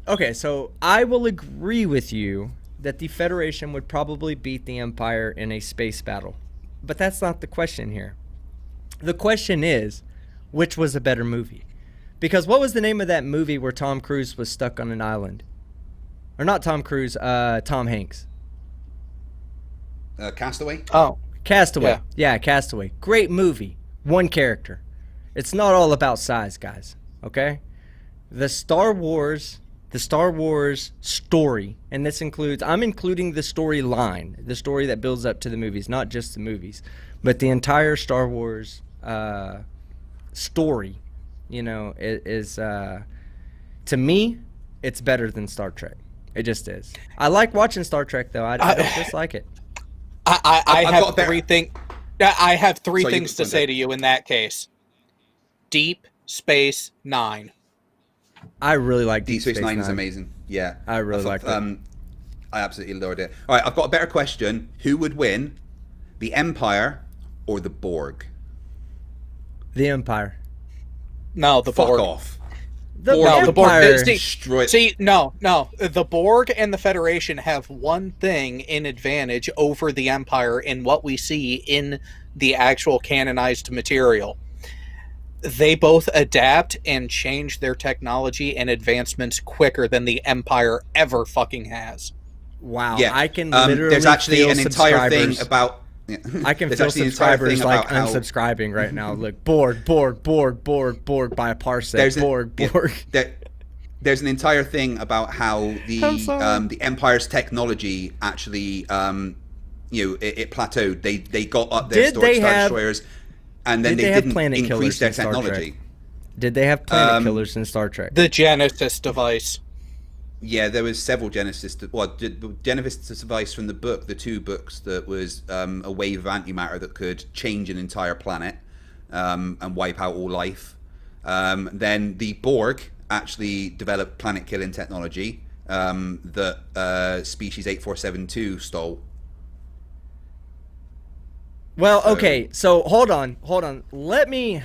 Okay, so I will agree with you that the Federation would probably beat the Empire in a space battle. But that's not the question here. The question is, which was a better movie? Because what was the name of that movie where Tom Cruise was stuck on an island? Or not Tom Cruise, Tom Hanks. Castaway? Oh, Castaway. Yeah, Castaway. Great movie. One character. It's not all about size, guys. Okay? The Star Wars story, and this includes, I'm including the storyline, the story that builds up to the movies, not just the movies, but the entire Star Wars story, is to me, it's better than Star Trek. It just is. I like watching Star Trek though. I don't dislike it. I have three things to say to you in that case. Deep Space Nine. I really like Deep Space Nine. Is amazing. Yeah, I really like that. I absolutely adored it. All right, I've got a better question. Who would win, the Empire or the Borg? The Empire. No, the Borg. Fuck off. The Empire. Borg. The Borg and the Federation have one thing in advantage over the Empire in what we see in the actual canonized material. They both adapt and change their technology and advancements quicker than the Empire ever fucking has. Wow. Yeah. I can literally there's actually feel an entire thing about... I can feel subscribers like unsubscribing right now. Look, Borg by a parsec. Borg. There's an entire thing about how the Empire's technology actually, it plateaued. They got up their storage Star Destroyers, and then they didn't increase their technology. Did they have planet killers in Star Trek? The Genesis device. Yeah, there was several Genesis. Genesis device from the two books that was a wave of antimatter that could change an entire planet and wipe out all life. Then the Borg actually developed planet-killing technology that Species 8472 stole. Well, okay, so hold on. Let me...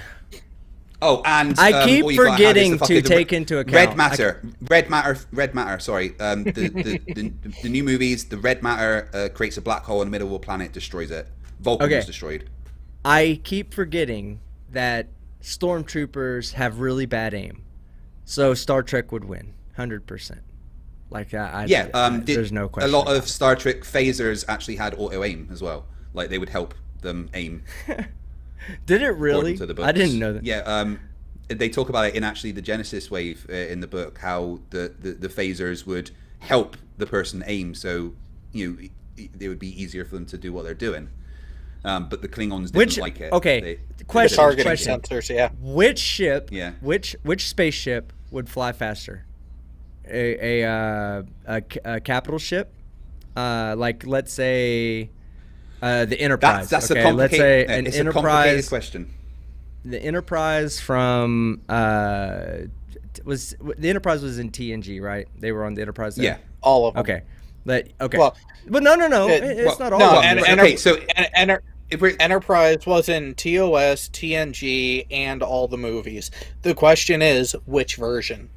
Oh, and I keep forgetting to take into account red matter. Sorry, the new movies. The red matter creates a black hole in the middle of a planet, destroys it. Vulcan was destroyed. I keep forgetting that stormtroopers have really bad aim, so Star Trek would win 100%. There's no question. A lot of Star Trek phasers actually had auto aim as well. Like they would help them aim. Did it really? I didn't know that. Yeah, they talk about it in actually the Genesis wave in the book, how the phasers would help the person aim. So it would be easier for them to do what they're doing. But the Klingons didn't like it. Okay, The question. targeting sensors, yeah. Which ship? Yeah. Which spaceship would fly faster? A capital ship, like let's say the Enterprise. That's okay? a complicated. Let's say an it's Enterprise. a complicated question. The Enterprise from the Enterprise was in TNG, right? They were on the Enterprise. There? Yeah, all of them. Okay. Okay. Well, but no, it's not all. No, of them. okay. So Enterprise was in TOS, TNG, and all the movies. The question is, which version?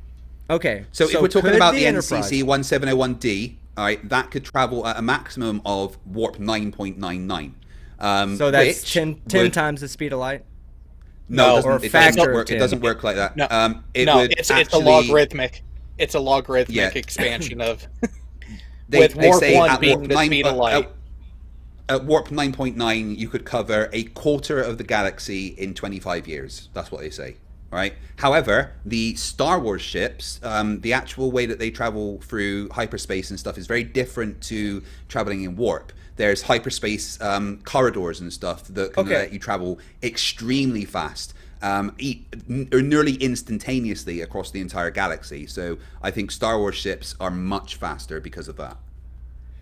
Okay. So if we're talking about the Enterprise NCC 1701D, all right, that could travel at a maximum of warp 9.99. So that's 10 times the speed of light. No, or it doesn't factor work. 10. It doesn't work like that. No, it's a logarithmic. It's a logarithmic expansion of. They warp say 1 at being warp the 9, speed of light. At warp 9.9, you could cover a quarter of the galaxy in 25 years. That's what they say. Right. However, the Star Wars ships, the actual way that they travel through hyperspace and stuff is very different to traveling in warp. There's hyperspace corridors and stuff that can let you travel extremely fast, nearly instantaneously across the entire galaxy. So I think Star Wars ships are much faster because of that.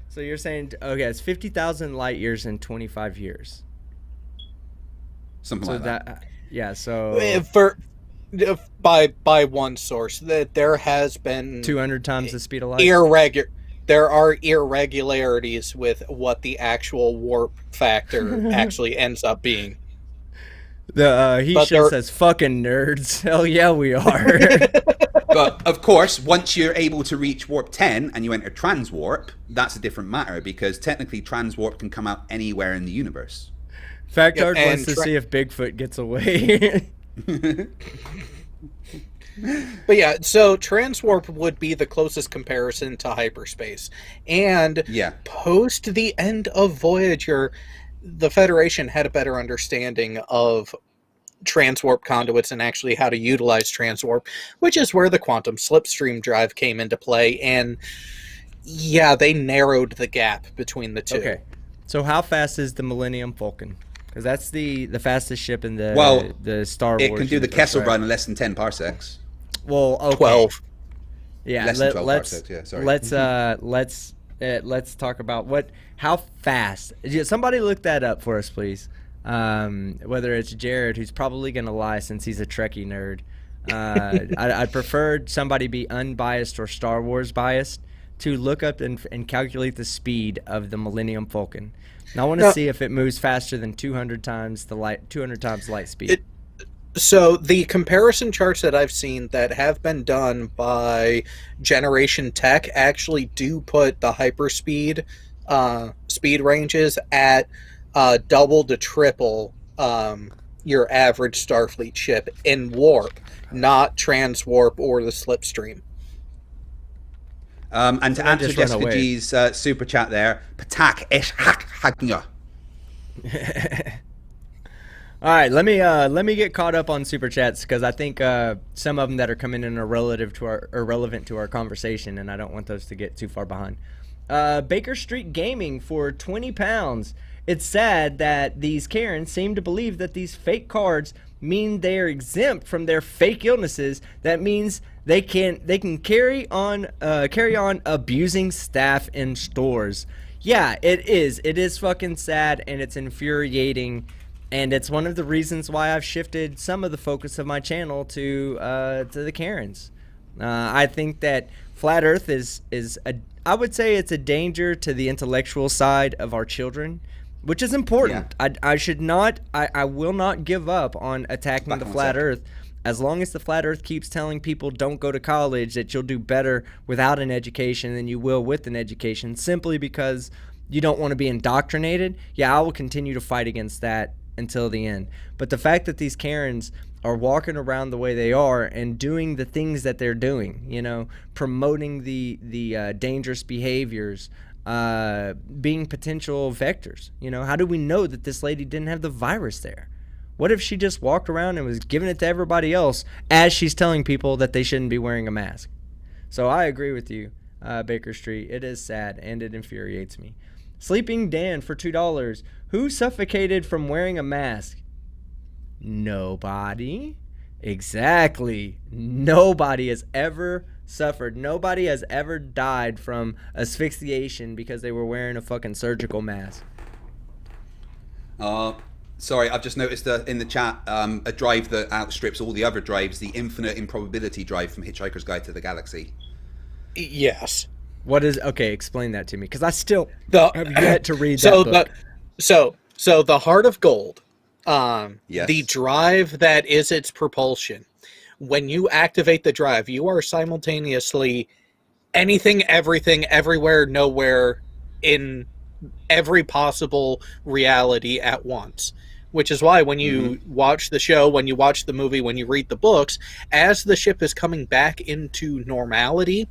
So you're saying, it's 50,000 light years in 25 years. Something like that. Yeah. So by one source that there has been 200 times the speed of light. There are irregularities with what the actual warp factor actually ends up being. He says, "Fucking nerds." Hell yeah, we are. But of course, once you're able to reach warp 10 and you enter transwarp, that's a different matter because technically transwarp can come out anywhere in the universe. Factard wants to see if Bigfoot gets away. But yeah, so transwarp would be the closest comparison to hyperspace. And post the end of Voyager, the Federation had a better understanding of transwarp conduits and actually how to utilize transwarp, which is where the quantum slipstream drive came into play. And yeah, they narrowed the gap between the two. Okay, so how fast is the Millennium Falcon? Because that's the fastest ship in the Star Wars. It can do the Kessel run in less than 10 parsecs. Well, okay. 12. Yeah, less than 12 parsecs. Yeah, sorry. Let's talk about how fast. Somebody look that up for us, please. Whether it's Jared, who's probably going to lie since he's a Trekkie nerd. I'd prefer somebody be unbiased or Star Wars biased to look up and calculate the speed of the Millennium Falcon. And I want to see if it moves faster than 200 times light speed. So the comparison charts that I've seen that have been done by Generation Tech actually do put the hyperspeed speed ranges at double to triple your average Starfleet ship in warp, not transwarp or the slipstream. And to answer Jessica G's super chat there, Patak ish hagnya. All right, let me get caught up on super chats because I think some of them that are coming in are relevant to our conversation, and I don't want those to get too far behind. Baker Street Gaming for £20. It's sad that these Karens seem to believe that these fake cards mean they are exempt from their fake illnesses. That means they can carry on abusing staff in stores. Yeah, it is. It is fucking sad and it's infuriating. And it's one of the reasons why I've shifted some of the focus of my channel to the Karens. I think that Flat Earth I would say it's a danger to the intellectual side of our children, which is important. Yeah. I will not give up on attacking the Flat Earth. As long as the Flat Earth keeps telling people don't go to college, that you'll do better without an education than you will with an education, simply because you don't want to be indoctrinated. Yeah, I will continue to fight against that until the end. But the fact that these Karens are walking around the way they are and doing the things that they're doing, promoting the dangerous behaviors, being potential vectors. How do we know that this lady didn't have the virus there? What if she just walked around and was giving it to everybody else as she's telling people that they shouldn't be wearing a mask? So I agree with you, Baker Street. It is sad and it infuriates me. Sleeping Dan for $2. Who suffocated from wearing a mask? Nobody. Exactly. Nobody has ever suffered. Nobody has ever died from asphyxiation because they were wearing a fucking surgical mask. Sorry, I've just noticed in the chat a drive that outstrips all the other drives, the infinite improbability drive from Hitchhiker's Guide to the Galaxy. Yes. What is... Okay, explain that to me, because I still have yet to read that book. So the Heart of Gold, Yes. the drive that is its propulsion, when you activate the drive, you are simultaneously anything, everything, everywhere, nowhere, in every possible reality at once. Which is why when you watch the show, when you watch the movie, when you read the books, as the ship is coming back into normality,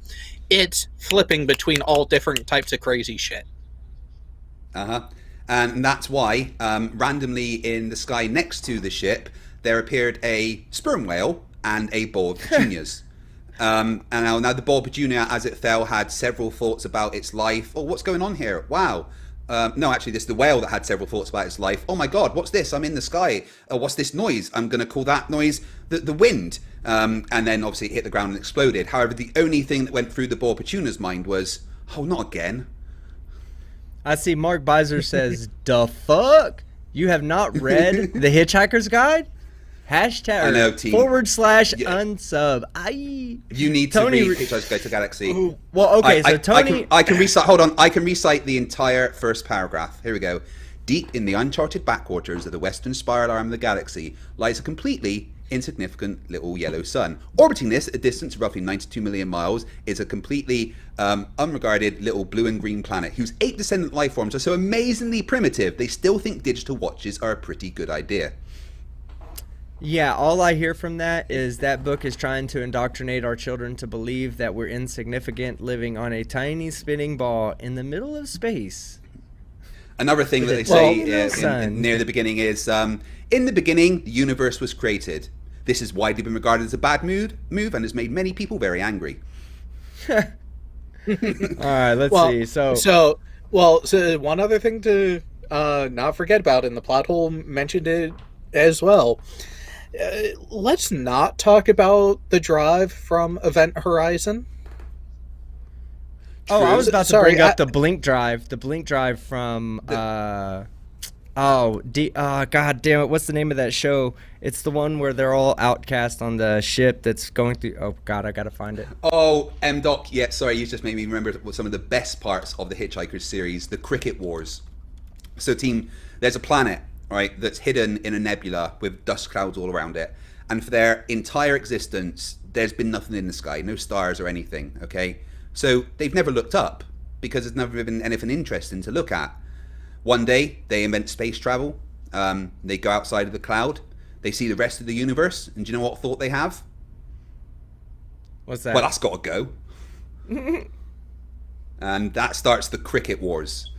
it's flipping between all different types of crazy shit. And that's why, randomly in the sky next to the ship, there appeared a sperm whale and a Borg petunias. And now the Borg petunia, as it fell, had several thoughts about its life. Oh, what's going on here? Wow. No, actually, this is the whale that had several thoughts about its life. Oh my God, what's this? I'm in the sky. What's this noise? I'm going to call that noise the wind. And then obviously it hit the ground and exploded. However, the only thing that went through the Borg petunia's mind was, oh, not again. I see Mark Beiser says, "The fuck? You have not read The Hitchhiker's Guide?" Hashtag I know, team. /unsub. You need Tony to read Hitchhiker's Guide to the Galaxy. Well, okay, so Tony... I can recite... Hold on. I can recite the entire first paragraph. Here we go. Deep in the uncharted backwaters of the western spiral arm of the galaxy lies a completely insignificant little yellow sun. Orbiting this at a distance of roughly 92 million miles is a completely unregarded little blue and green planet whose 8 descendant life forms are so amazingly primitive they still think digital watches are a pretty good idea. Yeah, all I hear from that is that book is trying to indoctrinate our children to believe that we're insignificant, living on a tiny spinning ball in the middle of space. Another thing that they say near the beginning is, in the beginning, the universe was created. This is widely been regarded as a bad move and has made many people very angry. All right, let's see. So one other thing to not forget about, and the plot hole mentioned it as well. Let's not talk about the drive from Event Horizon. Oh, I was about to bring up the Blink Drive. The Blink Drive from God damn it, what's the name of that show? It's the one where they're all outcast on the ship that's going through... Oh God, I gotta find it. Oh, M-Doc, yeah, sorry, you just made me remember some of the best parts of the Hitchhiker's series, the Cricket Wars. So team, there's a planet, right, that's hidden in a nebula with dust clouds all around it. And for their entire existence, there's been nothing in the sky, no stars or anything, okay? So they've never looked up because there's never been anything interesting to look at. One day, they invent space travel. They go outside of the cloud. They see the rest of the universe. And do you know what thought they have? What's that? Well, that's got to go. And that starts the Cricket Wars.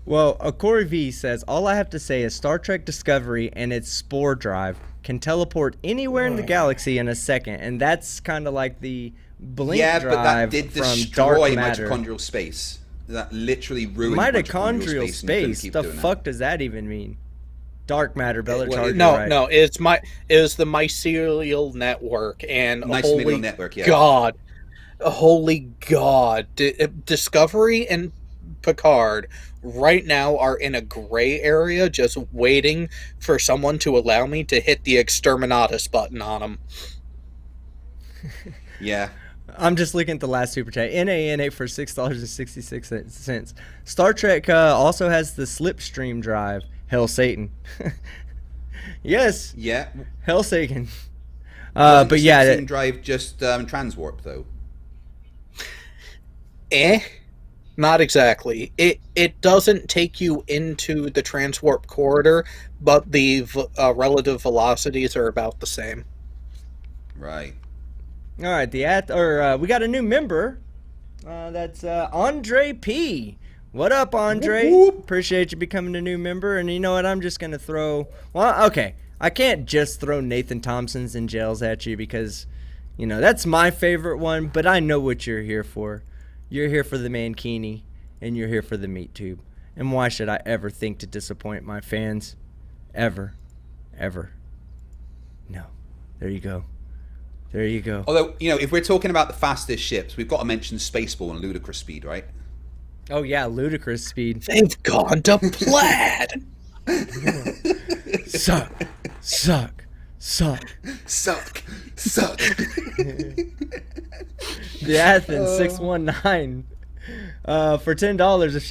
Well, Corey V says, all I have to say is Star Trek Discovery and its spore drive can teleport anywhere in the galaxy in a second. And that's kind of like the Blink drive but that did from destroy Dark Matter. mitochondrial space. That literally ruined Mitochondrial space? The fuck does that even mean? Dark matter, Bellatar. No, it's the mycelial network, and mycelial network, yeah. Holy God, Discovery and Picard right now are in a gray area, just waiting for someone to allow me to hit the exterminatus button on them. Yeah. I'm just looking at the last super chat. NANA for $6.66. Star Trek also has the Slipstream drive. Hell Satan. Yes. Yeah. Hell Satan. But yeah. Slipstream drive just transwarp though. Not exactly. It doesn't take you into the transwarp corridor, but the relative velocities are about the same. Right. All right, we got a new member. That's Andre P. What up, Andre? Whoop, whoop. Appreciate you becoming a new member. And you know what? I'm just gonna throw. Well, okay. I can't just throw Nathan Thompson's and Jails at you because, that's my favorite one. But I know what you're here for. You're here for the Mankini. and you're here for the meat tube. And why should I ever think to disappoint my fans? Ever. No. There you go. Although, if we're talking about the fastest ships, we've got to mention Spaceball and ludicrous speed, right? Oh yeah, ludicrous speed. They've gone to plaid. Suck. The Athens 619 for $10. If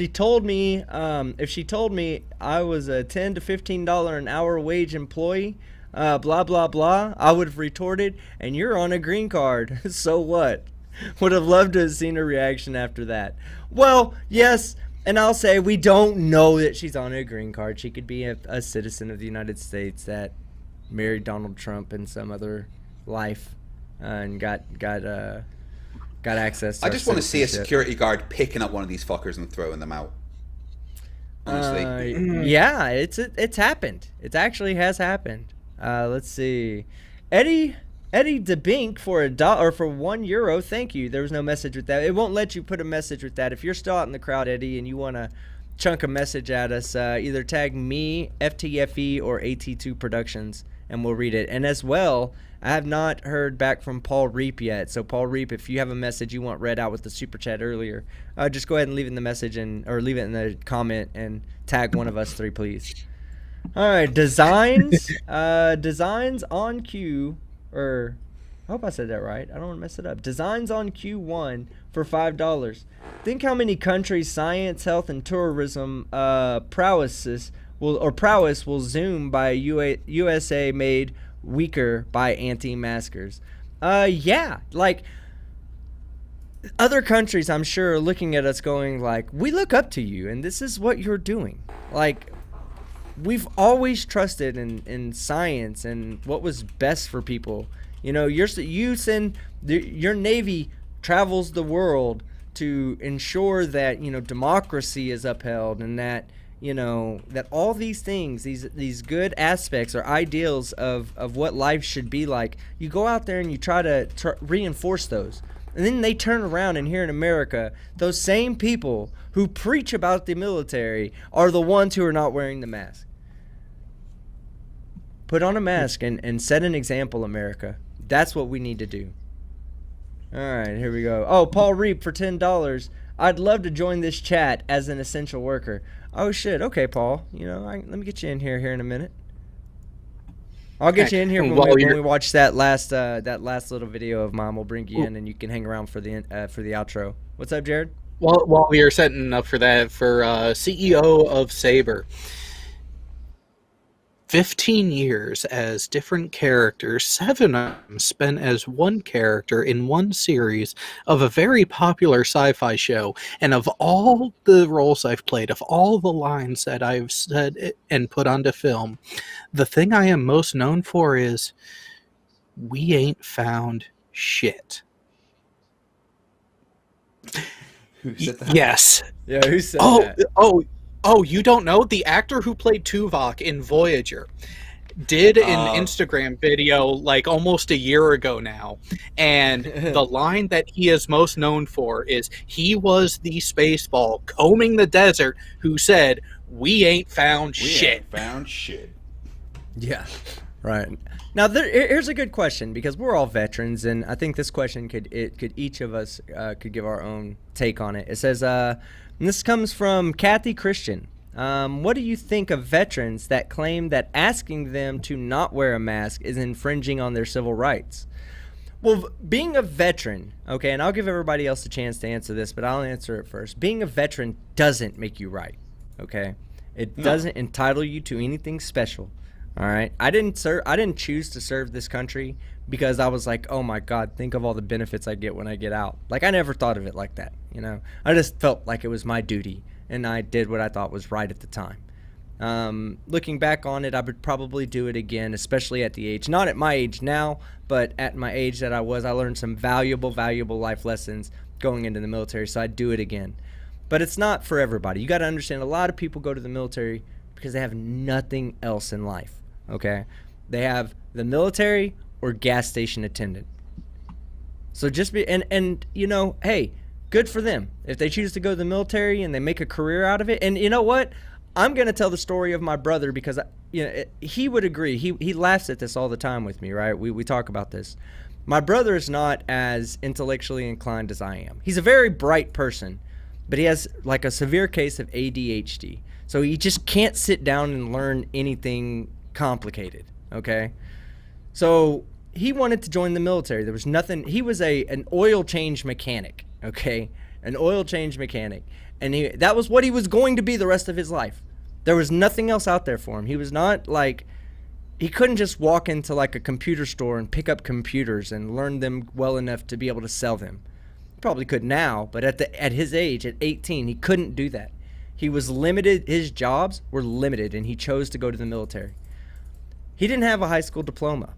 she told me I was a $10 to $15 an hour wage employee, blah blah blah, I would have retorted, and you're on a green card. So what? Would have loved to have seen her reaction after that. Well, yes, and I'll say we don't know that she's on a green card. She could be a citizen of the United States that married Donald Trump in some other life and got access to I just want to see a security guard picking up one of these fuckers and throwing them out. Honestly. Yeah, it's happened. It actually has happened. Let's see. Eddie DeBink for for €1. Thank you. There was no message with that. It won't let you put a message with that. If you're still out in the crowd, Eddie, and you want to chunk a message at us, either tag me, FTFE, or AT2 Productions, and we'll read it. And as well, I have not heard back from Paul Reap yet. So Paul Reap, if you have a message you want read out with the super chat earlier, just go ahead and leave it in the message or leave it in the comment and tag one of us three, please. All right, designs on Q, or I hope I said that right. I don't want to mess it up. Designs on Q1 for $5. Think how many countries science, health, and tourism prowess will zoom by USA made weaker by anti-maskers. Yeah, like other countries, I'm sure, are looking at us going like, we look up to you, and this is what you're doing. Like, we've always trusted in science and what was best for people. Your Navy travels the world to ensure that democracy is upheld, and that that all these things, these good aspects or ideals of what life should be like, you go out there and you try to reinforce those. And then they turn around, and here in America, those same people who preach about the military are the ones who are not wearing the mask. Put on a mask and set an example, America. That's what we need to do. All right, here we go. Oh, Paul Reap for $10. I'd love to join this chat as an essential worker. Oh, shit. Okay, Paul. Let me get you in here in a minute. I'll get you in here when we watch that last little video of mine. We'll bring you in, and you can hang around for the outro. What's up, Jared? While we are setting up for that, for CEO of Saber, 15 years as different characters, 7 of them spent as one character in one series of a very popular sci-fi show. And of all the roles I've played, of all the lines that I've said and put onto film, the thing I am most known for is, we ain't found shit. Who said that? Yes. Yeah, who said that? Oh, you don't know? The actor who played Tuvok in Voyager did an Instagram video like almost a year ago now, and the line that he is most known for is, he was the spaceball combing the desert who said, we ain't found shit. Yeah, right. Now, here's a good question, because we're all veterans, and I think this question could each of us could give our own take on it. It says, and this comes from Kathy Christian. What do you think of veterans that claim that asking them to not wear a mask is infringing on their civil rights? Well, being a veteran, okay, and I'll give everybody else a chance to answer this, but I'll answer it first. Being a veteran doesn't make you right, okay? It doesn't entitle you to anything special. All right, I didn't choose to serve this country because I was like, oh my God, think of all the benefits I get when I get out. Like, I never thought of it like that, I just felt like it was my duty, and I did what I thought was right at the time. Looking back on it, I would probably do it again, especially at the age, not at my age now, but at my age that I learned some valuable life lessons going into the military, so I'd do it again. But it's not for everybody. You got to understand, a lot of people go to the military because they have nothing else in life. Okay, they have the military or gas station attendant. So just be and hey, Good for them. If they choose to go to the military and they make a career out of it. And you know what? I'm going to tell the story of my brother because he would agree. He laughs at this all the time with me, right? We talk about this. My brother is not as intellectually inclined as I am. He's a very bright person, but he has like a severe case of ADHD. So he just can't sit down and learn anything complicated, okay? So he wanted to join the military. There was nothing. He was an oil change mechanic, okay? An oil change mechanic. And that was what he was going to be the rest of his life. There was nothing else out there for him. He was not like, he couldn't just walk into like a computer store and pick up computers and learn them well enough to be able to sell them. He probably could now, but at his age, at 18, he couldn't do that. He was limited. His jobs were limited, and he chose to go to the military. He didn't have a high school diploma,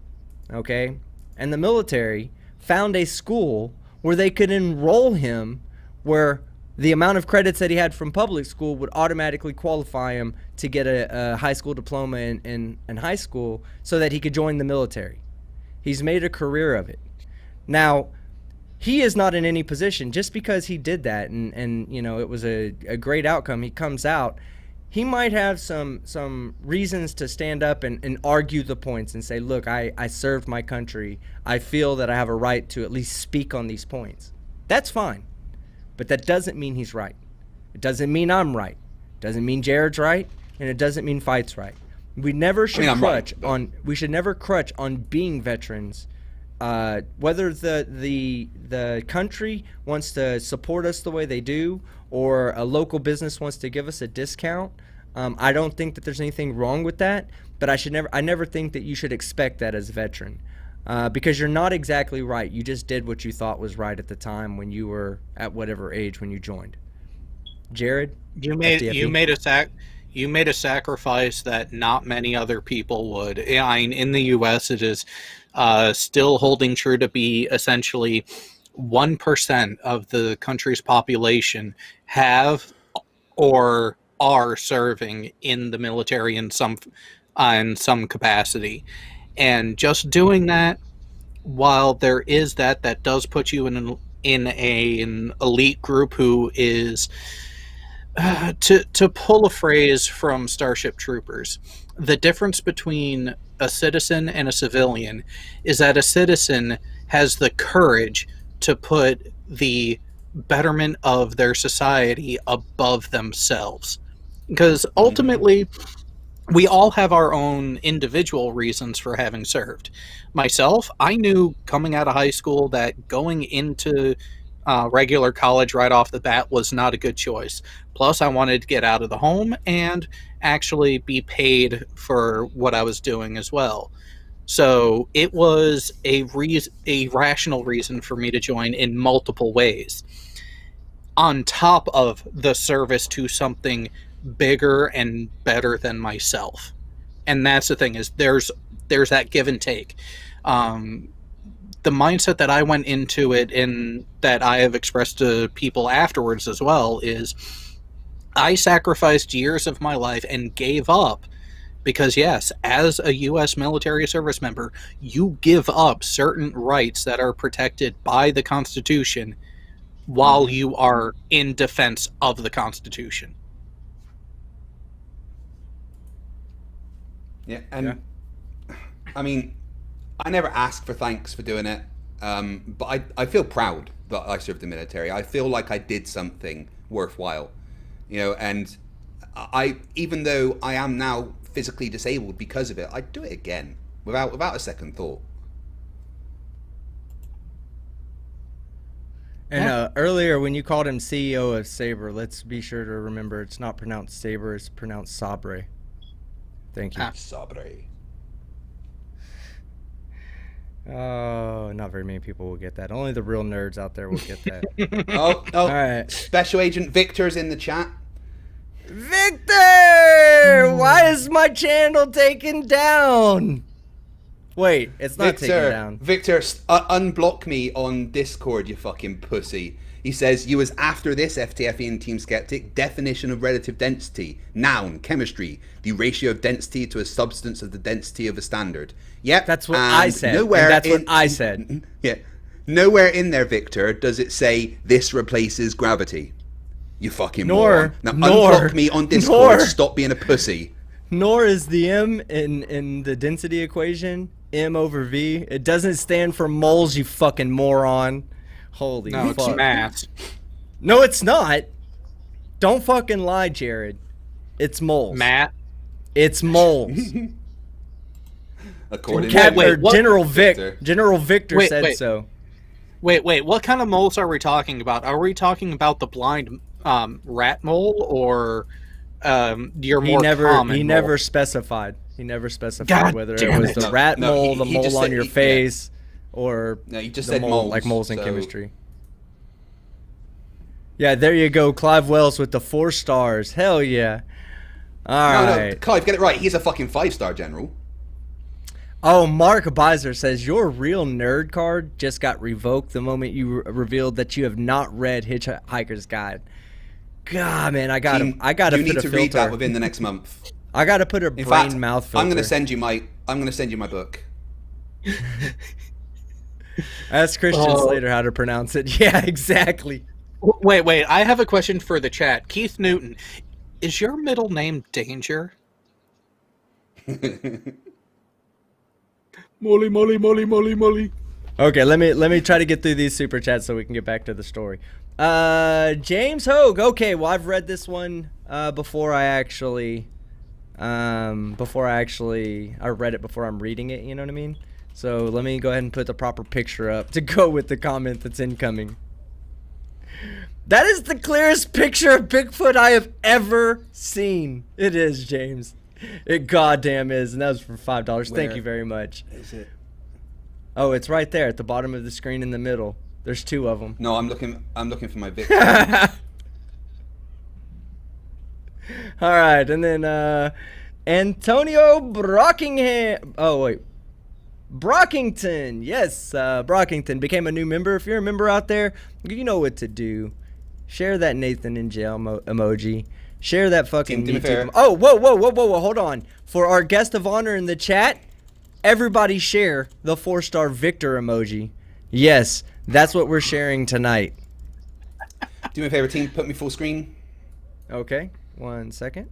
okay? And the military found a school where they could enroll him where the amount of credits that he had from public school would automatically qualify him to get a high school diploma in high school so that he could join the military. He's made a career of it. Now, he is not in any position just because he did that and it was a great outcome. He comes out. He might have some reasons to stand up and argue the points and say, look, I served my country. I feel that I have a right to at least speak on these points. That's fine. But that doesn't mean he's right. It doesn't mean I'm right. It doesn't mean Jared's right, and it doesn't mean Fight's right. We never should We should never crutch on being veterans. Whether the country wants to support us the way they do, or a local business wants to give us a discount, I don't think that there's anything wrong with that. But I never think that you should expect that as a veteran. Because you're not exactly right. You just did what you thought was right at the time when you were at whatever age when you joined. Jared, you made a sacrifice that not many other people would. I mean, in the U.S., it is still holding true to be essentially 1% of the country's population have or are serving in the military in some capacity. And just doing that, while there is that does put you in an elite group who is, to pull a phrase from Starship Troopers, the difference between a citizen and a civilian is that a citizen has the courage to put the betterment of their society above themselves. Because ultimately, we all have our own individual reasons for having served. Myself, I knew coming out of high school that going into regular college right off the bat was not a good choice. Plus, I wanted to get out of the home and actually be paid for what I was doing as well. So it was a rational reason for me to join in multiple ways. On top of the service to something bigger and better than myself. And that's the thing, is there's that give and take. The mindset that I went into it, and that I have expressed to people afterwards as well, is I sacrificed years of my life and gave up because, yes, as a U.S. military service member, you give up certain rights that are protected by the Constitution while you are in defense of the Constitution. Yeah, and I mean, I never asked for thanks for doing it, but I feel proud that I served the military. I feel like I did something worthwhile, and even though I am now physically disabled because of it, I'd do it again without a second thought. And earlier when you called him CEO of Sabre, let's be sure to remember it's not pronounced Sabre, it's pronounced Sabre. Thank you. Sabre. Oh, not very many people will get that. Only the real nerds out there will get that. Oh, all right. Special Agent Victor's in the chat. Victor! Why is my channel taken down? Wait, it's not taken down. Victor, unblock me on Discord, you fucking pussy. He says, you was after this, FTFE and Team Skeptic. Definition of relative density. Noun, chemistry. The ratio of density to a substance of the density of a standard. Yep. That's what I said. What I said. Yeah. Nowhere in there, Victor, does it say this replaces gravity. You fucking moron. Now unblock me on Discord. Stop being a pussy. Nor is the M in the density equation M over V. It doesn't stand for moles, you fucking moron. Holy fuck. No, it's mass. No, it's not. Don't fucking lie, Jared. It's moles. Matt? It's moles. According to General Victor said so. Wait, what kind of moles are we talking about? Are we talking about the blind rat mole or your more common He mole? never specified. He never specified God whether it damn was it. the rat mole, the he mole just on said- your face, or No, he just the said mole, moles, like moles in so- chemistry. Yeah, there you go, Clive Wells with the 4 stars. Hell yeah. All right. No, Clive, get it right. He's a fucking 5-star general. Oh, Mark Beiser says your real nerd card just got revoked the moment you revealed that you have not read Hitchhiker's Guide. God, man, I got to You put a need to filter. read that within the next month. I got to put a In brain fact, mouth filter. I'm going to send you my book. Ask Christian Slater how to pronounce it. Yeah, exactly. Wait, I have a question for the chat. Keith Newton, is your middle name Danger? Molly. Okay, let me try to get through these super chats so we can get back to the story. James Hogue. Okay, well I've read this one before I read it before I'm reading it, you know what I mean? So let me go ahead and put the proper picture up to go with the comment that's incoming. That is the clearest picture of Bigfoot I have ever seen. It is, James. It goddamn is, and that was for $5. Thank you very much. Is it? Oh, it's right there at the bottom of the screen in the middle. There's 2 of them. No, I'm looking for my Victor. All right, and then Antonio Brockingham. Oh wait, Brockington. Yes, Brockington became a new member. If you're a member out there, you know what to do. Share that Nathan in jail emoji. Share that fucking YouTube. Oh, whoa, hold on. For our guest of honor in the chat, everybody share the 4-star Victor emoji. Yes, that's what we're sharing tonight. Do me a favor, team. Put me full screen. Okay, 1 second.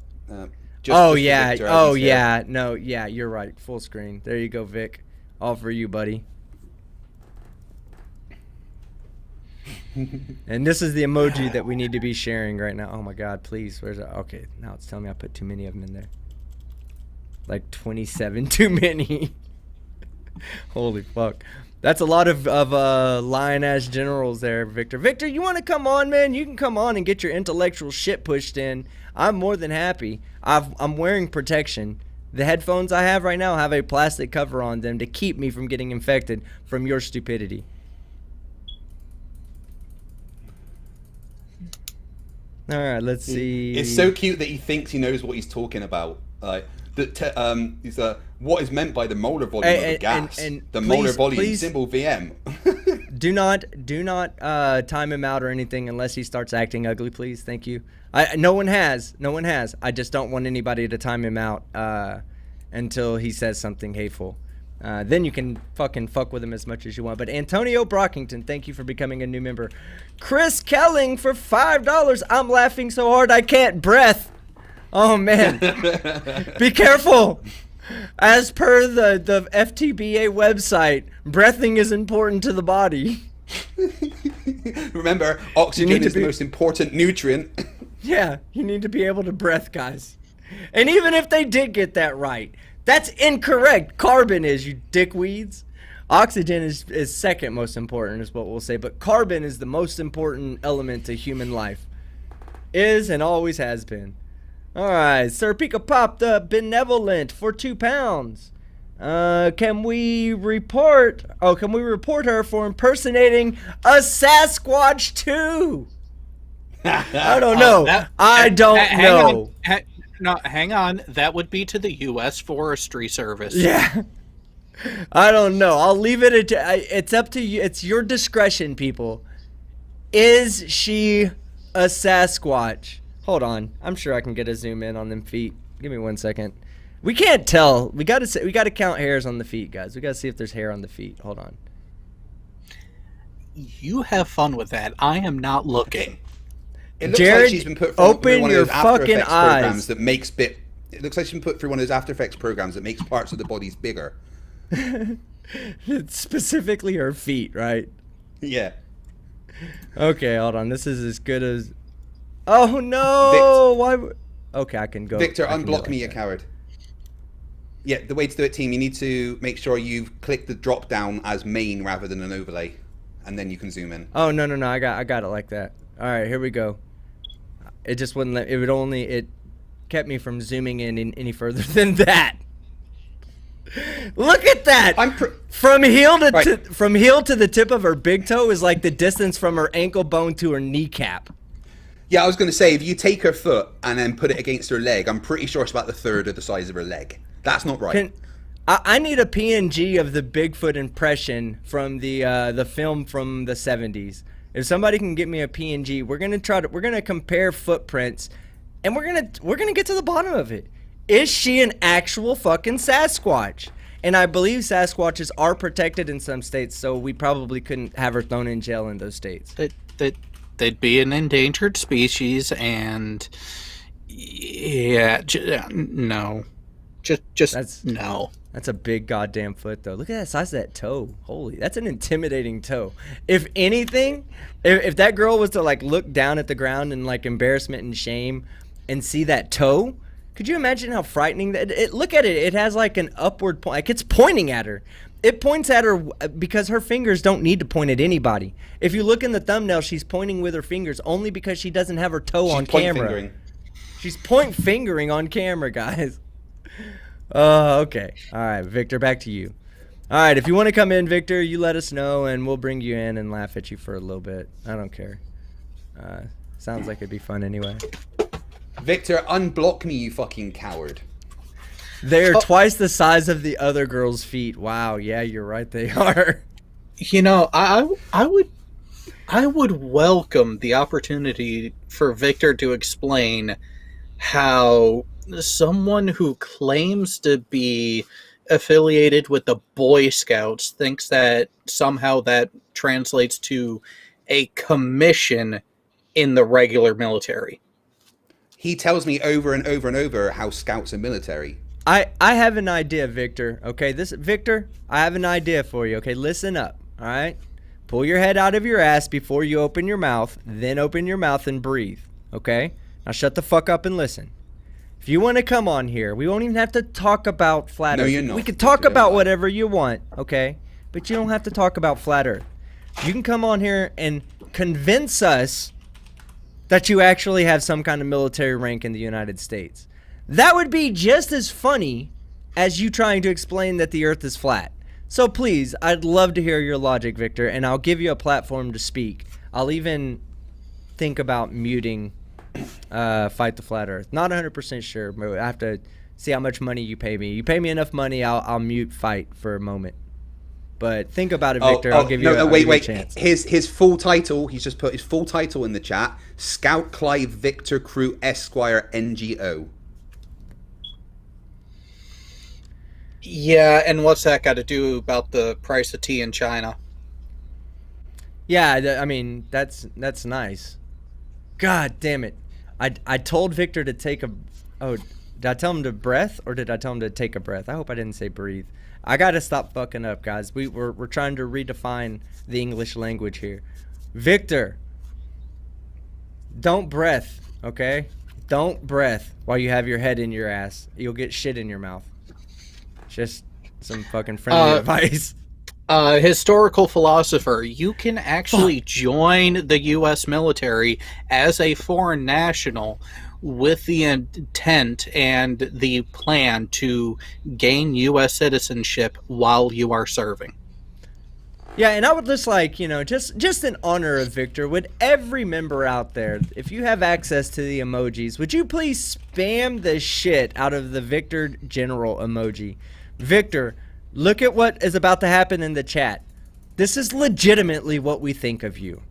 Just yeah. Victor, Oh yeah. No, yeah, you're right. Full screen. There you go, Vic. All for you, buddy. And this is the emoji that we need to be sharing right now. Oh my God, please. Where's it? Okay, now it's telling me I put too many of them in there. Like 27 too many. Holy fuck. That's a lot of lion-ass generals there, Victor. Victor, you want to come on, man? You can come on and get your intellectual shit pushed in. I'm more than happy. I'm wearing protection. The headphones I have right now have a plastic cover on them to keep me from getting infected from your stupidity. All right, let's see. It's so cute that he thinks he knows what he's talking about. He's what is meant by the molar volume of a gas. The molar volume, symbol VM. do not time him out or anything unless he starts acting ugly, please. Thank you. No one has. I just don't want anybody to time him out until he says something hateful. Then you can fucking fuck with him as much as you want. But Antonio Brockington, thank you for becoming a new member. Chris Kelling for $5. I'm laughing so hard I can't breath. Oh man. Be careful. As per the FTBA website, breathing is important to the body. Remember, oxygen is the most important nutrient. Yeah, you need to be able to breath, guys. And even if they did get that right, that's incorrect. Carbon is, you dickweeds. Oxygen is second most important, is what we'll say. But carbon is the most important element to human life. Is and always has been. All right, Sir Pika Pop the Benevolent for £2. Can we report her for impersonating a Sasquatch too? I don't know. I don't know. No, hang on. That would be to the U.S. Forestry Service. Yeah. I don't know. I'll leave it at it's up to you. It's your discretion, people. Is she a Sasquatch? Hold on. I'm sure I can get a zoom in on them feet. Give me 1 second. We can't tell. We got to count hairs on the feet, guys. We got to see if there's hair on the feet. Hold on. You have fun with that. I am not looking. It looks Jared, like she's been put through open one of your those After fucking Effects eyes. programs that makes It looks like she's been put through one of those After Effects programs that makes parts of the bodies bigger. It's specifically her feet, right? Yeah. Okay, hold on. This is as good as. Oh no! Why? Okay, I can go. Victor, I can go unblock like me, you that. coward. Yeah, the way to do it, team, you need to make sure you've clicked the drop down as main rather than an overlay, and then you can zoom in. Oh no! I got it like that. All right, here we go. It just wouldn't let. It kept me from zooming in any further than that. Look at that! From heel to the tip of her big toe is like the distance from her ankle bone to her kneecap. Yeah, I was going to say, if you take her foot and then put it against her leg, I'm pretty sure it's about the third of the size of her leg. That's not right. I need a PNG of the Bigfoot impression from the film from the 70s. If somebody can get me a PNG, we're gonna compare footprints, and we're gonna get to the bottom of it. Is she an actual fucking Sasquatch? And I believe Sasquatches are protected in some states, so we probably couldn't have her thrown in jail in those states. They'd be an endangered species, and yeah, no. Just no. That's a big goddamn foot, though. Look at that size of that toe. Holy, that's an intimidating toe. If anything, if that girl was to like look down at the ground in like embarrassment and shame and see that toe, could you imagine how frightening that? Look at it. It has like an upward point. Like it's pointing at her. It points at her because her fingers don't need to point at anybody. If you look in the thumbnail, she's pointing with her fingers only because she doesn't have her toe on camera. Fingering. She's point fingering on camera, guys. Okay. All right, Victor, back to you. All right, if you want to come in, Victor, you let us know, and we'll bring you in and laugh at you for a little bit. I don't care. Sounds like it'd be fun anyway. Victor, unblock me, you fucking coward. They're twice the size of the other girl's feet. Wow, yeah, you're right, they are. You know, I would welcome the opportunity for Victor to explain how someone who claims to be affiliated with the Boy Scouts thinks that somehow that translates to a commission in the regular military. He tells me over and over and over how scouts are military. I have an idea, Victor. Okay, Victor, I have an idea for you. Okay, listen up. All right, pull your head out of your ass before you open your mouth. Then open your mouth and breathe. Okay, now shut the fuck up and listen. If you want to come on here, we won't even have to talk about flat Earth. No, you're not. We could talk about whatever you want, okay? But you don't have to talk about flat Earth. You can come on here and convince us that you actually have some kind of military rank in the United States. That would be just as funny as you trying to explain that the Earth is flat. So please, I'd love to hear your logic, Victor, and I'll give you a platform to speak. I'll even think about muting Fight the Flat Earth. Not 100% sure, but I have to see how much money you pay me. You pay me enough money, I'll mute Fight for a moment. But think about it, Victor. I'll give you a chance. His full title, he's just put his full title in the chat. Scout Clive Victor Crew Esquire NGO. Yeah, and what's that got to do about the price of tea in China? Yeah, I mean, that's nice. God damn it. I told Victor to take a... Oh, did I tell him to breath or did I tell him to take a breath? I hope I didn't say breathe. I got to stop fucking up, guys. We're trying to redefine the English language here. Victor, don't breath, okay? Don't breath while you have your head in your ass. You'll get shit in your mouth. Just some fucking friendly advice. Historical philosopher, you can actually join the U.S. military as a foreign national with the intent and the plan to gain U.S. citizenship while you are serving. Yeah, and I would just like, just in honor of Victor, would every member out there, if you have access to the emojis, would you please spam the shit out of the Victor General emoji? Victor, look at what is about to happen in the chat. This is legitimately what we think of you.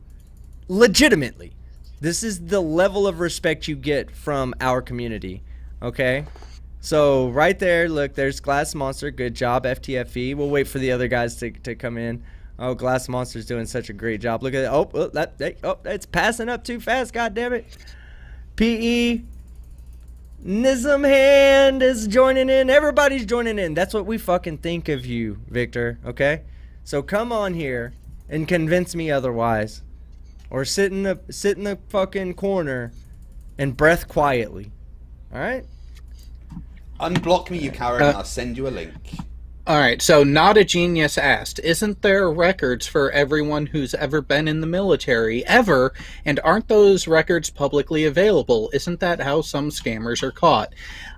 Legitimately. This is the level of respect you get from our community. Okay? So, right there, look, there's Glass Monster. Good job, FTFE. We'll wait for the other guys to come in. Oh, Glass Monster's doing such a great job. Look at it. It's passing up too fast. God damn it. PE Nism Hand is joining in. Everybody's joining in. That's what we fucking think of you, Victor. Okay, so come on here and convince me otherwise, or sit in the fucking corner and breath quietly. All right. Unblock me, you coward, and I'll send you a link. All right, so Not a Genius asked, isn't there records for everyone who's ever been in the military, ever, and aren't those records publicly available? Isn't that how some scammers are caught?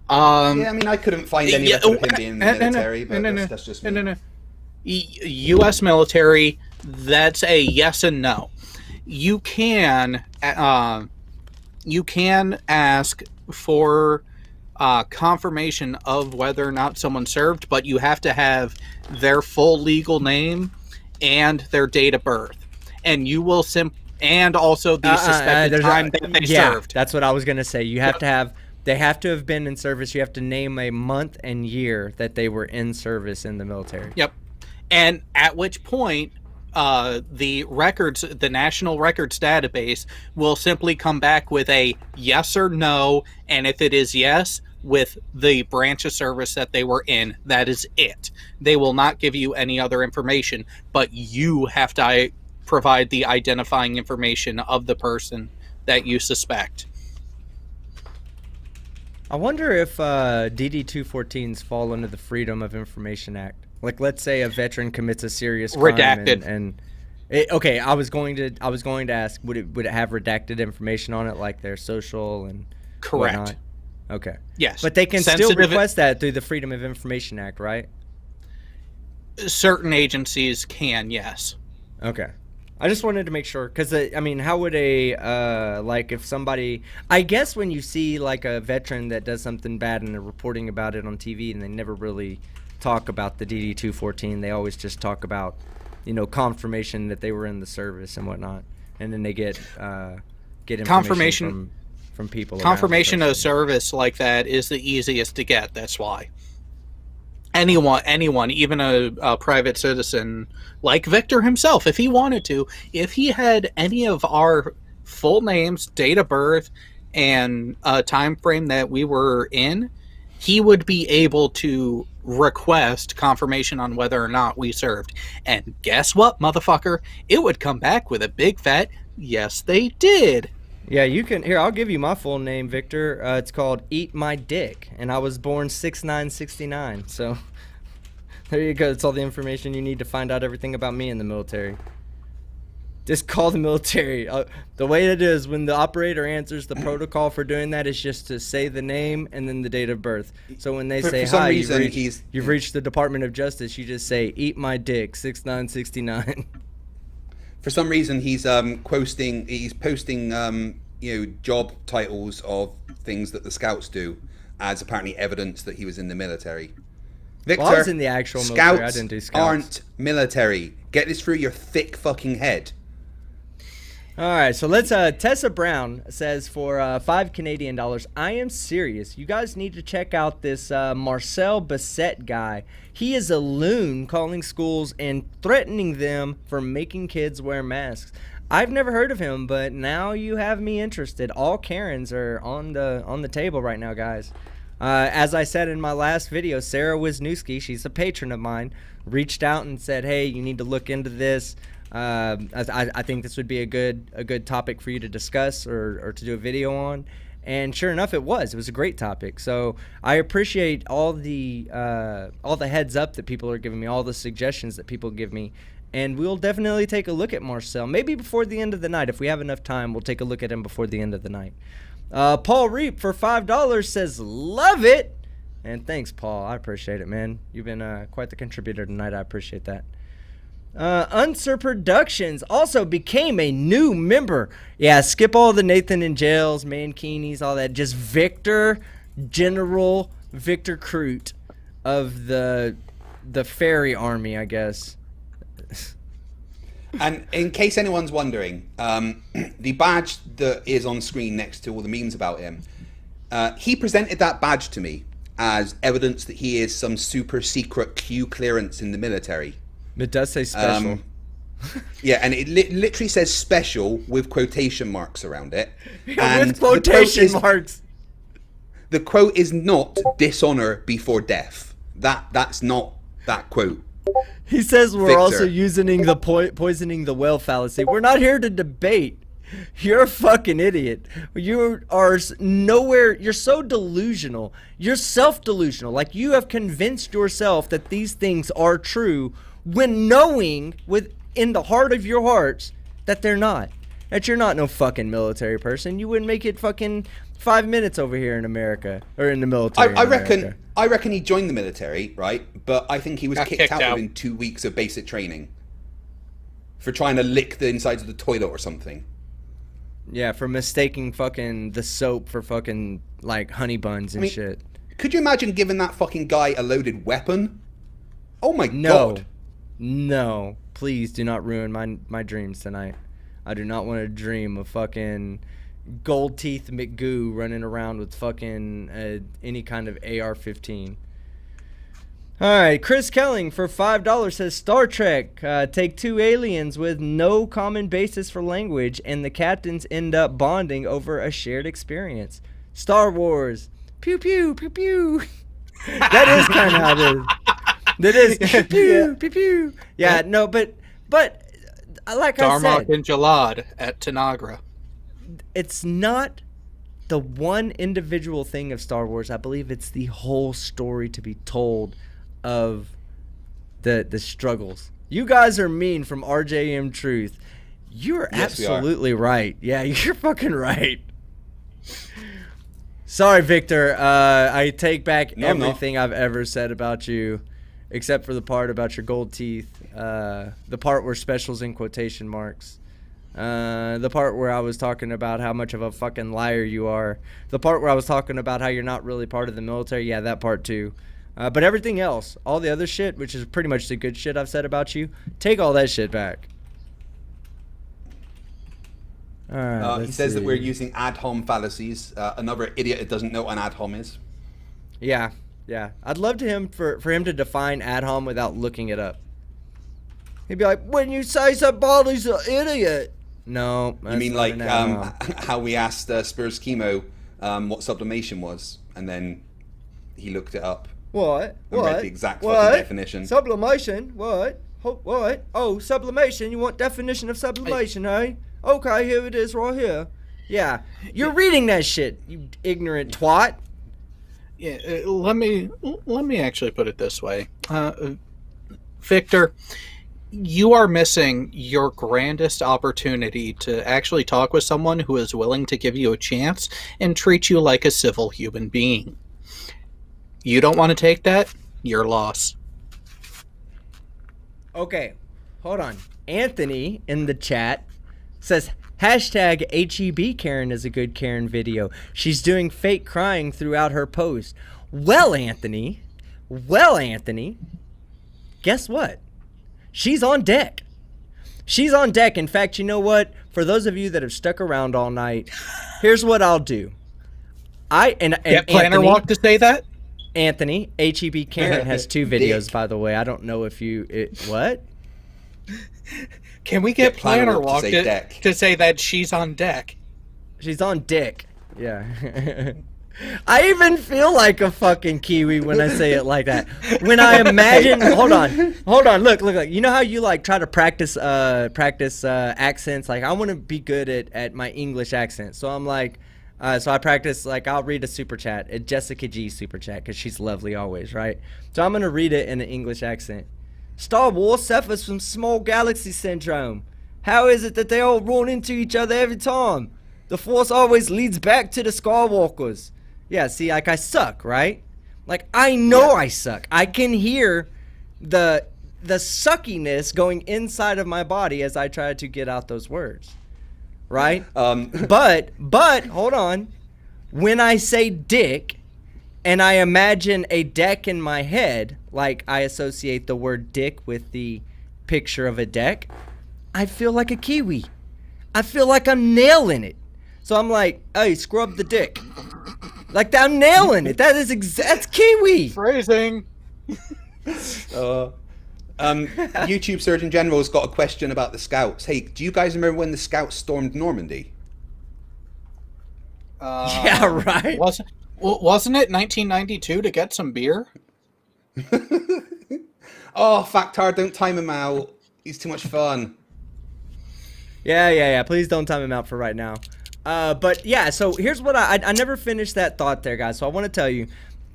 Yeah, I mean, I couldn't find any record of him being in the military, but that's just me. U.S. military, that's a yes and no. You can ask for confirmation of whether or not someone served, but you have to have their full legal name and their date of birth, and you will and also the suspected time that they served. That's what I was gonna say. You have to have. They have to have been in service. You have to name a month and year that they were in service in the military. Yep. And at which point, the National Records Database will simply come back with a yes or no, and if it is yes, with the branch of service that they were in, that is it. They will not give you any other information, but you have to provide the identifying information of the person that you suspect. I wonder if DD-214s fall under the Freedom of Information Act. Like, let's say a veteran commits a serious crime redacted. Okay, I was going to ask, would it have redacted information on it, like their social and correct? Whatnot? Okay. Yes, but they can still request that through the Freedom of Information Act, right? Certain agencies can, yes. Okay. I just wanted to make sure, because, I mean, how would like, if somebody, I guess when you see, like, a veteran that does something bad and they're reporting about it on TV and they never really talk about the DD-214, they always just talk about, confirmation that they were in the service and whatnot, and then they get information from people. Confirmation of service like that is the easiest to get, that's why. Anyone, even a private citizen like Victor himself, if he wanted to, if he had any of our full names, date of birth, and time frame that we were in, he would be able to request confirmation on whether or not we served. And guess what, motherfucker? It would come back with a big fat, yes, they did. Yeah, you can. Here, I'll give you my full name, Victor. It's called Eat My Dick, and I was born 6/9/69. So there you go. That's all the information you need to find out everything about me in the military. Just call the military. The way it is, when the operator answers, the protocol for doing that is just to say the name and then the date of birth. So when they say, hi, you've reached the Department of Justice, you just say, eat my dick, 6/9/69. For some reason, he's posting job titles of things that the scouts do as apparently evidence that he was in the military. Victor, well, I was in the actual military. I didn't do scouts. Aren't military. Get this through your thick fucking head. All right, so let's. Tessa Brown says for $5 Canadian, I am serious. You guys need to check out this Marcel Bassett guy. He is a loon calling schools and threatening them for making kids wear masks. I've never heard of him, but now you have me interested. All Karens are on the table right now, guys. As I said in my last video, Sarah Wisniewski, she's a patron of mine, reached out and said, hey, you need to look into this. I think this would be a good topic for you to discuss or to do a video on. And sure enough, it was a great topic. So I appreciate all the heads up that people are giving me, all the suggestions that people give me. And we'll definitely take a look at Marcel. Maybe before the end of the night. If we have enough time, we'll take a look at him before the end of the night. Paul Reap for $5 says, love it. And thanks, Paul. I appreciate it, man. You've been quite the contributor tonight. I appreciate that. Unser Productions also became a new member. Yeah, skip all the Nathan and Jails, Mankinis, all that. Just General Victor Crute of the fairy army, I guess. And in case anyone's wondering, the badge that is on screen next to all the memes about him, he presented that badge to me as evidence that he is some super secret Q clearance in the military. It does say special. Yeah, and it literally says special with quotation marks around it. And with quotation marks. The quote is not dishonor before death. That's not that quote. He says we're Victor. also using the poisoning the well fallacy. We're not here to debate. You're a fucking idiot. You are nowhere. You're so delusional. You're self-delusional. Like you have convinced yourself that these things are true when knowing within the heart of your hearts that they're not. That you're not no fucking military person. You wouldn't make it fucking 5 minutes over here in America or in the military. I reckon he joined the military, right? But I think he was kicked out within 2 weeks of basic training for trying to lick the insides of the toilet or something. Yeah, for mistaking fucking the soap for fucking like honey buns and shit. Could you imagine giving that fucking guy a loaded weapon? Oh my god. No, please do not ruin my dreams tonight. I do not want to dream of fucking gold teeth McGoo running around with fucking any kind of AR-15. All right, Chris Kelling for $5 says Star Trek, take two aliens with no common basis for language and the captains end up bonding over a shared experience. Star Wars, pew pew pew pew. That is kind of how it is. That is pew pew pew pew. Yeah, no, but like I said, Darmok and Jalad at Tanagra. It's not the one individual thing of Star Wars. I believe it's the whole story to be told of the struggles. You guys are mean from RJM Truth. You're absolutely right. Yeah, you're fucking right. Sorry, Victor. I take back everything I've ever said about you, except for the part about your gold teeth. The part where specials in quotation marks. The part where I was talking about how much of a fucking liar you are. The part where I was talking about how you're not really part of the military. Yeah, that part too. But everything else, all the other shit, which is pretty much the good shit I've said about you, take all that shit back. All right, he says that we're using ad hom fallacies. Another idiot that doesn't know what an ad hom is. Yeah. I'd love for him to define ad hom without looking it up. He'd be like, when you say somebody's an idiot. No. You mean like how we asked Spurs Chemo what sublimation was, and then he looked it up. What? And read the exact fucking definition. Sublimation? What? What? Oh, sublimation. You want definition of sublimation, eh? Okay, here it is right here. Yeah. You're reading that shit, you ignorant twat. Yeah, let me actually put it this way. Victor, you are missing your grandest opportunity to actually talk with someone who is willing to give you a chance and treat you like a civil human being. You don't want to take that? Your loss. Okay, hold on. Anthony in the chat says, hashtag HEB Karen is a good Karen video. She's doing fake crying throughout her post. Well, Anthony, guess what? She's on deck. She's on deck. In fact, you know what? For those of you that have stuck around all night, here's what I'll do. Get Planner Walk to say that? Anthony, HEB Karen has two videos, by the way. I don't know if what? Can we get Planner Walk to say that she's on deck? She's on dick. Yeah. I even feel like a fucking Kiwi when I say it like that. When I imagine, hold on, look. You know how you like try to practice accents? Like I want to be good at my English accent, so I'm like, so I practice. Like I'll read a super chat, a Jessica G super chat, because she's lovely always, right? So I'm gonna read it in an English accent. Star Wars suffers from small galaxy syndrome. How is it that they all run into each other every time? The Force always leads back to the Skywalkers. Yeah, see, like I suck, right? Like I know I suck. I can hear the suckiness going inside of my body as I try to get out those words, right? But hold on. When I say dick, and I imagine a deck in my head, like I associate the word dick with the picture of a deck, I feel like a Kiwi. I feel like I'm nailing it. So I'm like, hey, scrub the dick. Like I'm nailing it. That's Kiwi. Phrasing. YouTube Surgeon General's got a question about the Scouts. Hey, do you guys remember when the Scouts stormed Normandy? Yeah, right. Wasn't it 1992 to get some beer? Oh, Factar, don't time him out. He's too much fun. Yeah. Please don't time him out for right now. But yeah, so here's what I never finished that thought there, guys. So I want to tell you,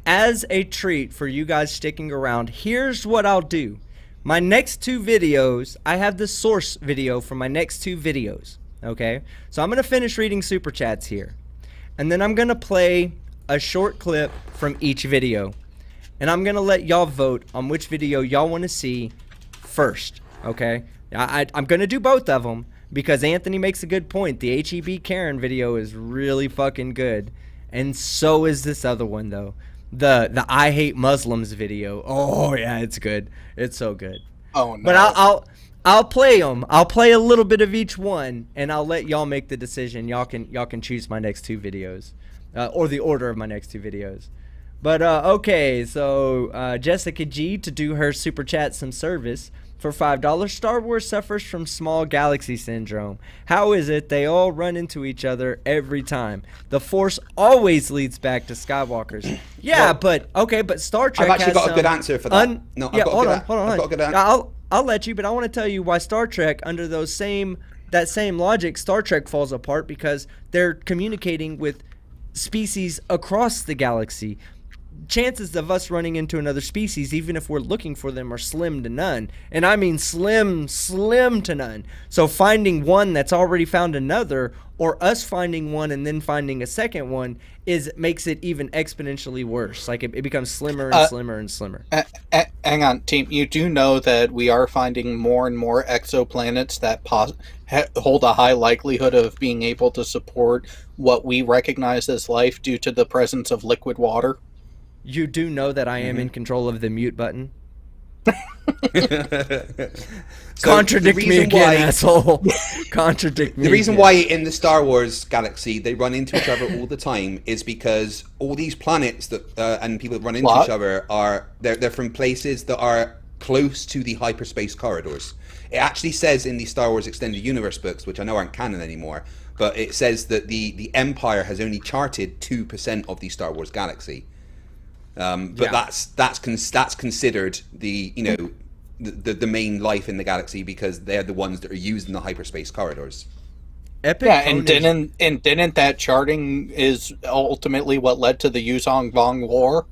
as a treat for you guys sticking around, here's what I'll do. My next 2 videos, I have the source video for my next 2 videos. Okay? So I'm going to finish reading Super Chats here. And then I'm going to play a short clip from each video. And I'm going to let y'all vote on which video y'all want to see first. Okay? I'm going to do both of them because Anthony makes a good point. The HEB Karen video is really fucking good. And so is this other one, though. The I Hate Muslims video. Oh, yeah, it's good. It's so good. Oh, no. But I'll play them. I'll play a little bit of each one, and I'll let y'all make the decision. Y'all can choose my next 2 videos, or the order of my next 2 videos. But okay, so Jessica G to do her super chat some service for $5. Star Wars suffers from small galaxy syndrome. How is it they all run into each other every time? The Force always leads back to Skywalkers. Yeah, well, but Star Trek. I've actually got a good answer for that. Hold on. I'll let you, but I want to tell you why Star Trek, under that same logic, Star Trek falls apart because they're communicating with species across the galaxy. Chances of us running into another species, even if we're looking for them, are slim to none. And I mean slim to none. So finding one that's already found another, or us finding one and then finding a second one, makes it even exponentially worse. Like it becomes slimmer and slimmer and slimmer. Hang on, team. You do know that we are finding more and more exoplanets that hold a high likelihood of being able to support what we recognize as life due to the presence of liquid water? You do know that I am in control of the mute button? Contradict me again, asshole. Contradict me. The reason why in the Star Wars galaxy they run into each other all the time is because all these planets that and people that run into each other they're from places that are close to the hyperspace corridors. It actually says in the Star Wars Extended Universe books, which I know aren't canon anymore, but it says that the Empire has only charted 2% of the Star Wars galaxy. But that's considered the the main life in the galaxy because they're the ones that are used in the hyperspace corridors. And didn't that charting is ultimately what led to the Yuzong Vong War?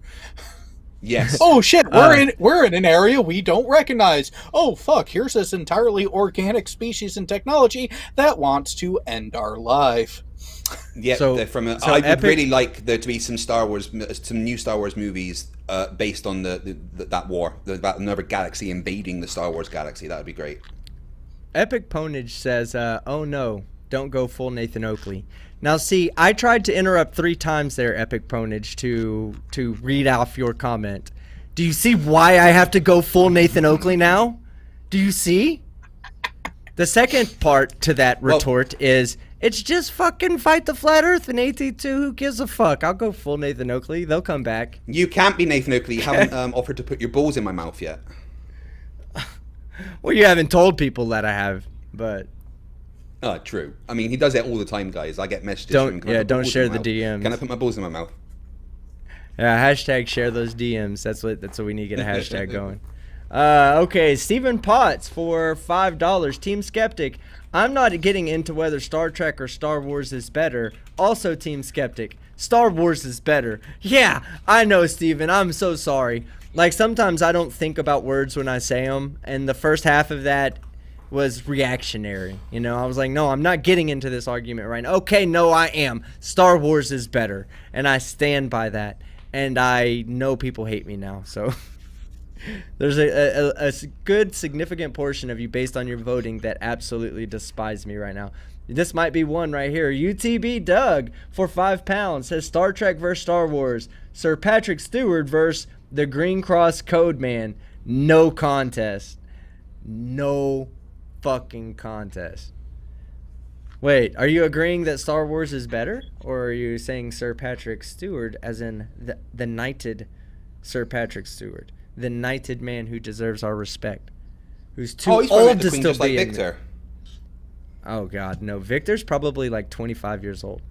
Yes. Oh shit, we're in an area we don't recognize. Oh fuck, here's this entirely organic species and technology that wants to end our life. Yeah, I would really like there to be some new Star Wars movies based on that war, about another galaxy invading the Star Wars galaxy. That would be great. Epic Ponage says, "Oh no, don't go full Nathan Oakley." Now, see, I tried to interrupt 3 times there, Epic Ponage, to read off your comment. Do you see why I have to go full Nathan Oakley now? Do you see? The second part to that retort is, it's just fucking fight the flat earth in AT2. Who gives a fuck? I'll go full Nathan Oakley. They'll come back. You can't be Nathan Oakley. You haven't offered to put your balls in my mouth yet. Well, you haven't told people that I have, but... True. I mean, he does it all the time, guys. I get messages. Don't share the DMs. Can I put my balls in my mouth? Yeah, hashtag share those DMs. That's what we need to get a hashtag going. Okay, Stephen Potts for $5. Team Skeptic. I'm not getting into whether Star Trek or Star Wars is better. Also, Team Skeptic. Star Wars is better. Yeah, I know, Stephen. I'm so sorry. Like, sometimes I don't think about words when I say them, and the first half of that was reactionary. You know, I was like, no, I'm not getting into this argument right now. Okay, no, I am. Star Wars is better, and I stand by that. And I know people hate me now, so... There's a good significant portion of you based on your voting that absolutely despise me right now. This might be one right here. UTB Doug for £5 says Star Trek vs. Star Wars. Sir Patrick Stewart vs. the Green Cross Code Man. No contest. No fucking contest. Wait, are you agreeing that Star Wars is better? Or are you saying Sir Patrick Stewart as in the knighted Sir Patrick Stewart? The knighted man who deserves our respect. who's too Oh, he's probably old like to the queen, still just like be in. Victor. Oh God, no! Victor's Like Victor. Oh God, no! Victor's probably like 25 years old.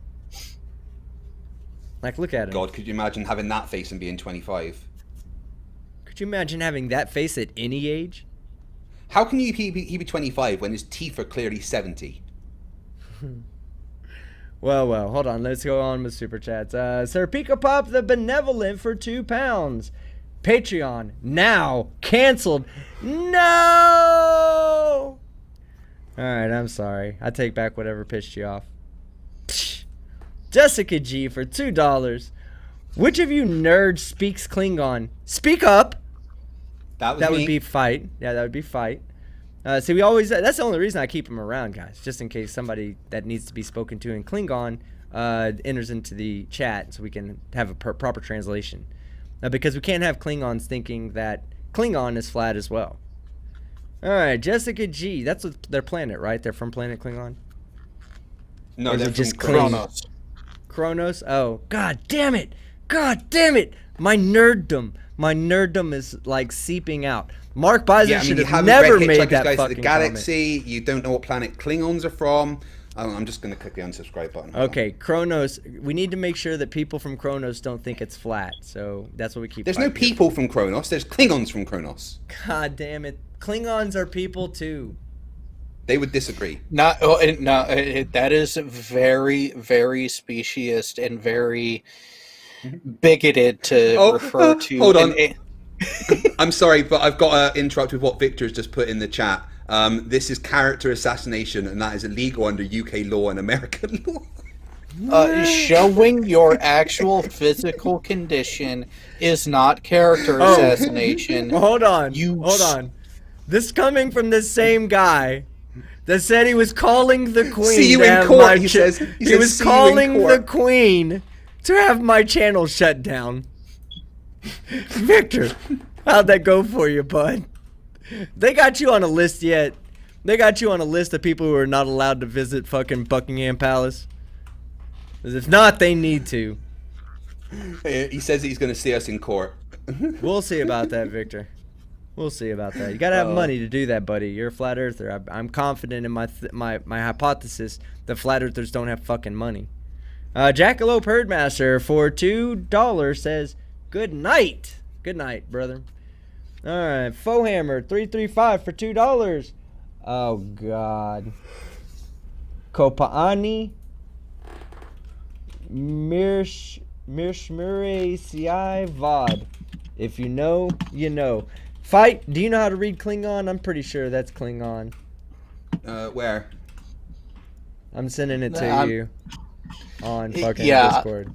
Like, look at him. God, could you imagine having that face and being 25? Could you imagine having that face at any age? How can he be 25 when his teeth are clearly 70? Well, hold on. Let's go on with super chats. Sir Pika Pop the Benevolent for £2. Patreon now canceled. No. All right, I'm sorry. I take back whatever pissed you off. Jessica G for $2. Which of you nerds speaks Klingon? Speak up. That would be fight. Yeah, that would be fight. See, that's the only reason I keep him around, guys. Just in case somebody that needs to be spoken to in Klingon enters into the chat so we can have a proper translation. Because we can't have Klingons thinking that Klingon is flat as well. All right, Jessica G. That's their planet, right? They're from planet Klingon? No, they're just from Kronos. Kronos? Oh, God damn it. God damn it. My nerddom is like seeping out. Mark Beiser should have never made that fucking the galaxy. You don't know what planet Klingons are from. I'm just going to click the unsubscribe button. Okay, Kronos. We need to make sure that people from Kronos don't think it's flat. So that's what we keep. There's no people from Kronos. There's Klingons from Kronos. God damn it. Klingons are people too. They would disagree. That is very, very speciesist and very bigoted to refer to. Hold on. I'm sorry, but I've got to interrupt with what Victor's just put in the chat. This is character assassination, and that is illegal under UK law and American law. Showing your actual physical condition is not character assassination. Hold on. Hold on. This coming from the same guy that said he was calling the queen. See you in court, he says. He was calling the queen to have my channel shut down. Victor, how'd that go for you, bud? They got you on a list yet? They got you on a list of people who are not allowed to visit fucking Buckingham Palace? Because if not, they need to. He says he's going to see us in court. We'll see about that, Victor. We'll see about that. You gotta have money to do that, buddy. You're a flat earther. I'm confident in my hypothesis that flat earthers don't have fucking money. Jackalope Herdmaster for $2 says, good night. Good night, brother. All right, Fohammer 335 for $2. Oh God. Kopaani Mirshmure Ci Vod. If you know, you know. Fight, do you know how to read Klingon? I'm pretty sure that's Klingon. Where? I'm sending it to you on fucking Discord.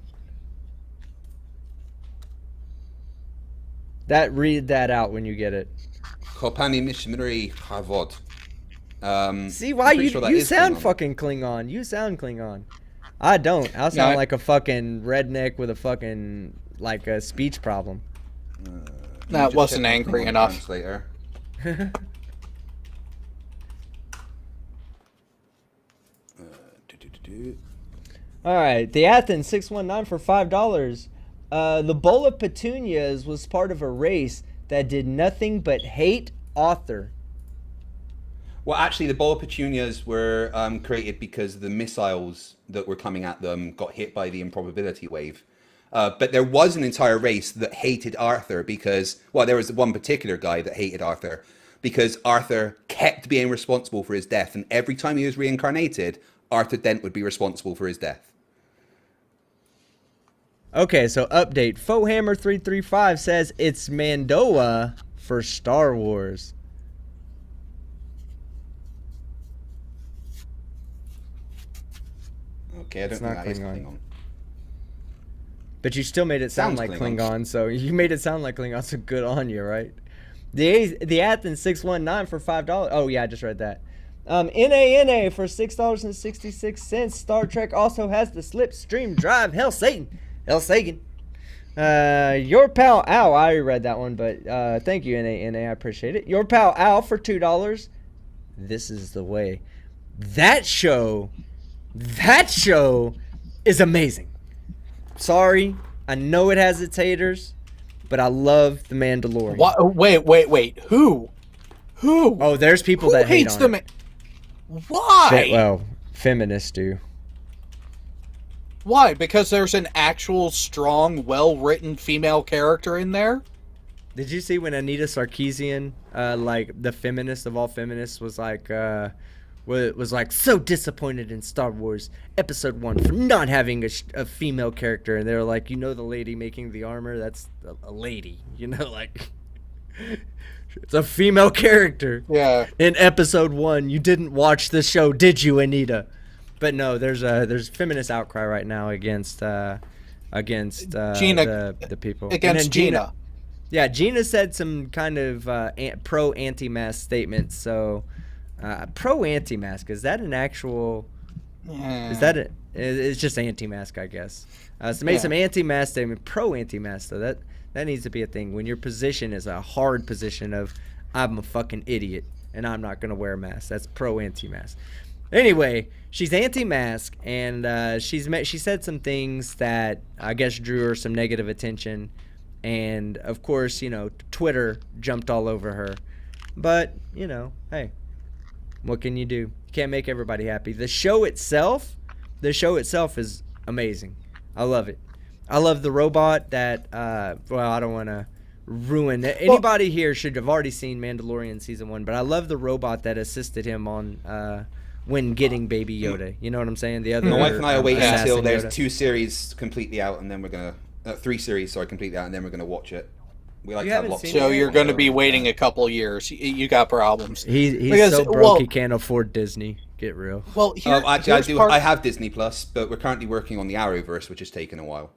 Read that out when you get it. Kopani Mishmiri Havod. See why you sound fucking Klingon. You sound Klingon. I don't. I sound like a fucking redneck with a fucking like a speech problem. That wasn't angry enough. Translator. All right, the Athens 619 for $5. The bowl of petunias was part of a race that did nothing but hate Arthur. Well, actually, the bowl of petunias were created because the missiles that were coming at them got hit by the improbability wave. But there was an entire race that hated Arthur because, well, there was one particular guy that hated Arthur because Arthur kept being responsible for his death. And every time he was reincarnated, Arthur Dent would be responsible for his death. Okay, so update. Fohammer335 says it's Mandoa for Star Wars. Okay, I don't think that is Klingon. But you still made it sound like Klingon, so you made it sound like Klingon, so good on you, right? The Athens 619 for $5. Oh yeah, I just read that. NANA for $6.66. Star Trek also has the Slipstream Drive. Hell Sagan. Your pal Al. I already read that one, but thank you, NANA. I appreciate it. Your pal Al for $2. This is the way. That show is amazing. Sorry, I know it has its haters, but I love The Mandalorian. What? Wait. Who? Oh, there's people Who that hate hates on them? it. Why? Well, feminists do. Why? Because there's an actual strong, well-written female character in there? Did you see when Anita Sarkeesian, like the feminist of all feminists, was like so disappointed in Star Wars Episode 1 for not having a female character, and they were like, the lady making the armor, that's a lady, like it's a female character. Yeah. In Episode 1, you didn't watch the show, did you, Anita? But no, there's feminist outcry right now against Gina, the people against Gina. Yeah, Gina said some kind of pro anti-mask statements. So, pro anti-mask, is that an actual? Yeah. Is that it? It's just anti-mask, I guess. So made some anti-mask statement, pro anti-mask. So that needs to be a thing. When your position is a hard position of, I'm a fucking idiot and I'm not gonna wear a mask. That's pro anti-mask. Anyway, she's anti-mask, and she said some things that I guess drew her some negative attention, and of course, Twitter jumped all over her. But hey, what can you do? You can't make everybody happy. The show itself is amazing. I love it. I love the robot that. Well, I don't want to ruin it. Anybody here should have already seen Mandalorian season 1, but I love the robot that assisted him on. When getting Baby Yoda, you know what I'm saying? The other. My wife and I are waiting until there's Yoda. 2 series completely out, and then we're gonna 3 series, sorry, completely out, and then we're gonna watch it. We like You to have haven't lots. seen So it? you're going to be waiting a couple years. You got problems. He's Because, so broke he can't afford Disney. Get real. Well, Actually, I do. I have Disney Plus, but we're currently working on the Arrowverse, which has taken a while.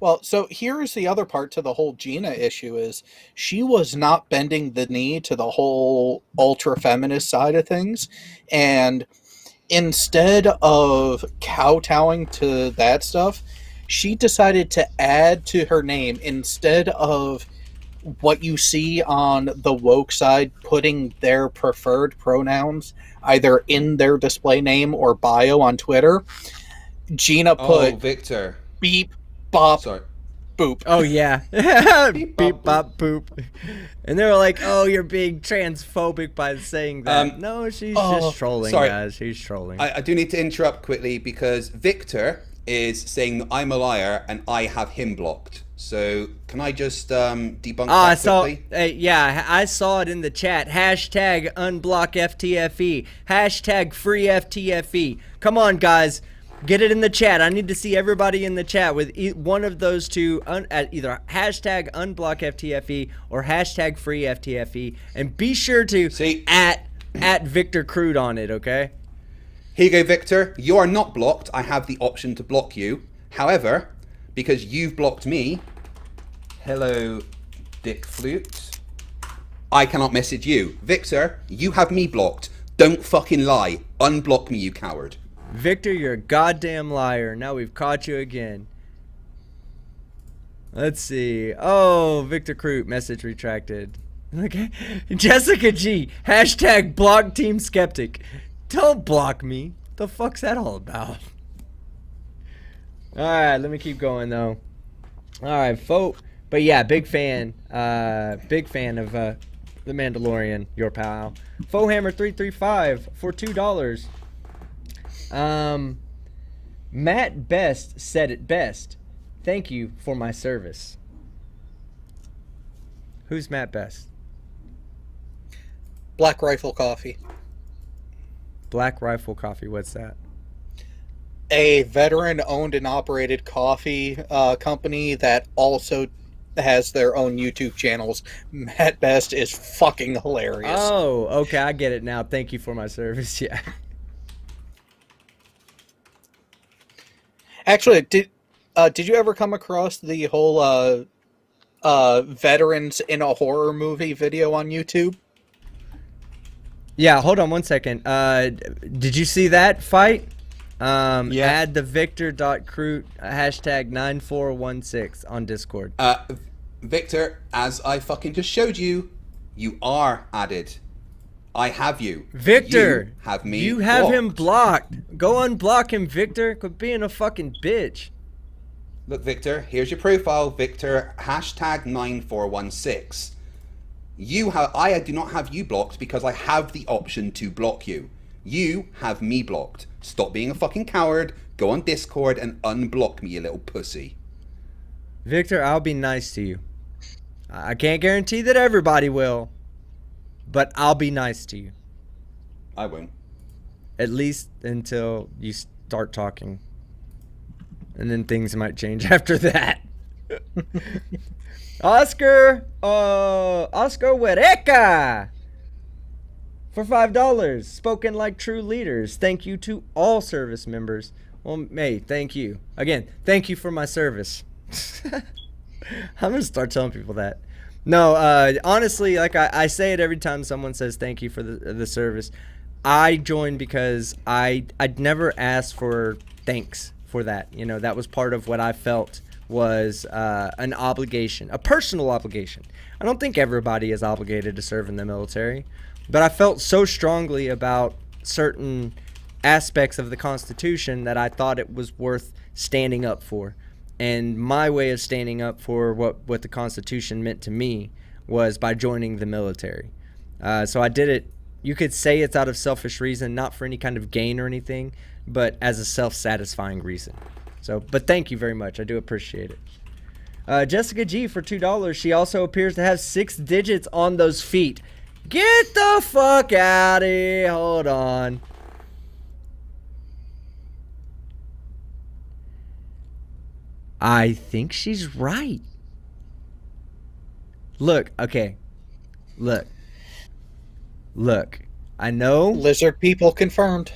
Well, so here's the other part to the whole Gina issue is she was not bending the knee to the whole ultra feminist side of things, and instead of kowtowing to that stuff, she decided to add to her name, instead of what you see on the woke side, putting their preferred pronouns either in their display name or bio on Twitter. Gina put Victor. beep, bop, Sorry. boop. Oh yeah, beep bop boop. And they were like, "Oh, you're being transphobic by saying that." No, she's just trolling, sorry. guys. She's trolling. I do need to interrupt quickly because Victor is saying that I'm a liar and I have him blocked. So can I just debunk that quickly? Yeah, I saw it in the chat. Hashtag unblock FTFE. Hashtag free FTFE. Come on, guys. Get it in the chat. I need to see everybody in the chat with one of those two, at either hashtag unblock FTFE or hashtag free FTFE. And be sure to at Victor Crude on it, okay? Here you go, Victor. You are not blocked. I have the option to block you. However, because you've blocked me, hello, Dick Flute, I cannot message you. Victor, you have me blocked. Don't fucking lie. Unblock me, you coward. Victor, you're a goddamn liar. Now we've caught you again. Let's see. Oh, Victor Crute, message retracted. Okay. Jessica G, hashtag block team skeptic. Don't block me. The fuck's that all about? Alright, let me keep going though. Alright, folks. But yeah, big fan of The Mandalorian, your pal. Fohammer335 for $2. Matt Best said it best. Thank you for my service. Who's Matt Best? Black Rifle Coffee. Black Rifle Coffee, what's that? A veteran-owned and operated coffee company that also has their own YouTube channels. Matt Best is fucking hilarious. Oh, okay, I get it now. Thank you for my service, yeah. Actually, did you ever come across the whole veterans in a horror movie video on YouTube? Yeah, hold on one second. Did you see that fight? Yeah. Add the victor.crute hashtag 9416 on Discord. Victor, as I fucking just showed you, you are added. I have you. Victor! You have me You have blocked. him blocked. Go unblock him, Victor. Quit being a fucking bitch. Look, Victor, here's your profile. Victor, hashtag 9416. I do not have you blocked because I have the option to block you. You have me blocked. Stop being a fucking coward. Go on Discord and unblock me, you little pussy. Victor, I'll be nice to you. I can't guarantee that everybody will, but I'll be nice to you. I won't. At least until you start talking. And then things might change after that. Oscar Huereca for $5. Spoken like true leaders. Thank you to all service members. Well, hey, thank you. Again, thank you for my service. I'm going to start telling people that. No, honestly, like I say it every time someone says thank you for the service. I joined because I'd never asked for thanks for that. You know, that was part of what I felt was an obligation, a personal obligation. I don't think everybody is obligated to serve in the military, but I felt so strongly about certain aspects of the Constitution that I thought it was worth standing up for. And my way of standing up for what the Constitution meant to me was by joining the military. So I did it. You could say it's out of selfish reason, not for any kind of gain or anything, but as a self-satisfying reason. So, but thank you very much. I do appreciate it. Jessica G for $2. She also appears to have 6 digits on those feet. Get the fuck out of here. Hold on. I think she's right. Look, okay. Look. I know. Lizard people confirmed.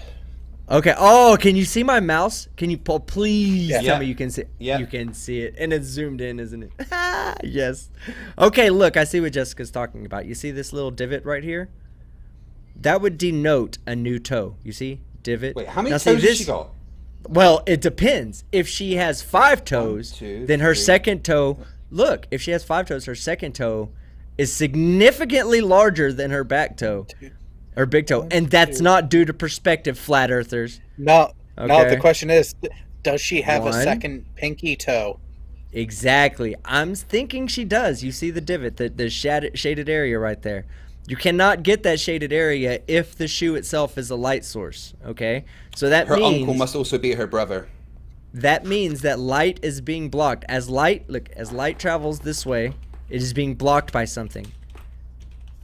Okay. Oh, can you see my mouse? Can you pull? Please tell me you can see. Yeah. You can see it, and it's zoomed in, isn't it? Yes. Okay. Look, I see what Jessica's talking about. You see this little divot right here? That would denote a new toe. You see, divot. Wait, how many toes has she got? Well, it depends. If she has 5 toes, 1, 2, then her 3. second toe. Look, if she has 5 toes, her second toe is significantly larger than her back toe. Or big toe, and that's not due to perspective, flat earthers. No, Okay. no. The question is, does she have 1. a second pinky toe? Exactly. I'm thinking she does. You see the divot, the shaded area right there. You cannot get that shaded area if the shoe itself is a light source. Okay, so that Her means uncle must also be her brother. that means that light is being blocked. As light travels this way, it is being blocked by something.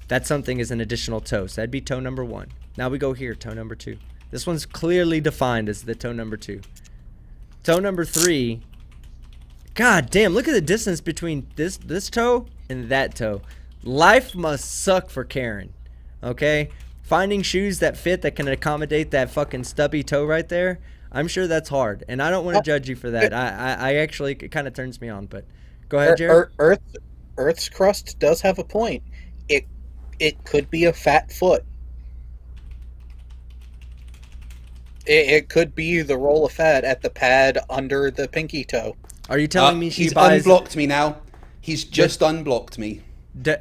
That something is an additional toe. So that'd be toe number 1. Now we go here, toe number 2. This one's clearly defined as the toe number 2. Toe number 3. God damn, look at the distance between this toe and that toe. Life must suck for Karen. Okay? Finding shoes that fit, that can accommodate that fucking stubby toe right there, I'm sure that's hard. And I don't want to judge you for that. I actually, it kind of turns me on, but go ahead, Jared. Earth's crust does have a point. It could be a fat foot. It could be the roll of fat at the pad under the pinky toe. Are you telling me He's unblocked me now. He's just unblocked me.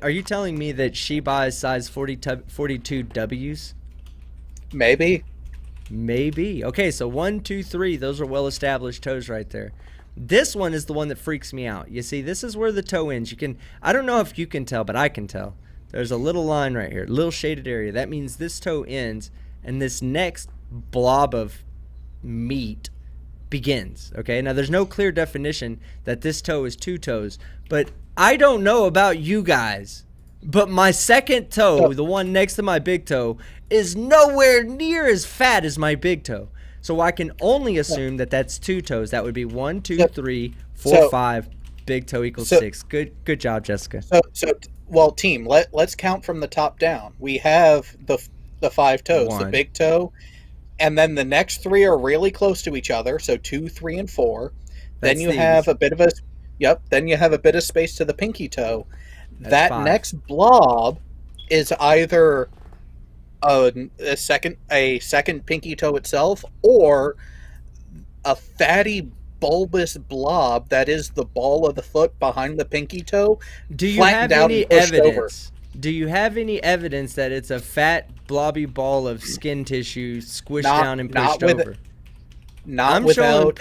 Are you telling me that she buys size 42 Ws? Maybe. Maybe. Okay, so 1, 2, 3. Those are well-established toes right there. This one is the one that freaks me out. You see, this is where the toe ends. I don't know if you can tell, but I can tell. There's a little line right here, little shaded area. That means this toe ends, and this next blob of meat begins. Okay, now there's no clear definition that this toe is 2 toes, but I don't know about you guys, but my second toe, the one next to my big toe, is nowhere near as fat as my big toe. So I can only assume that that's 2 toes. That would be 1, 2, 3, 4, 5. Big toe equals 6. Good job, Jessica. Well, team, let's count from the top down. We have the 5 toes, 1. the big toe, and then the next 3 are really close to each other. So 2, 3, and 4. Then you have a bit of Then you have a bit of space to the pinky toe. That 5. next blob is either a second pinky toe itself, or a fatty bulbous blob that is the ball of the foot behind the pinky toe. Do you have any evidence? Do you have any evidence that it's a fat blobby ball of skin tissue squished down and pushed over? Not without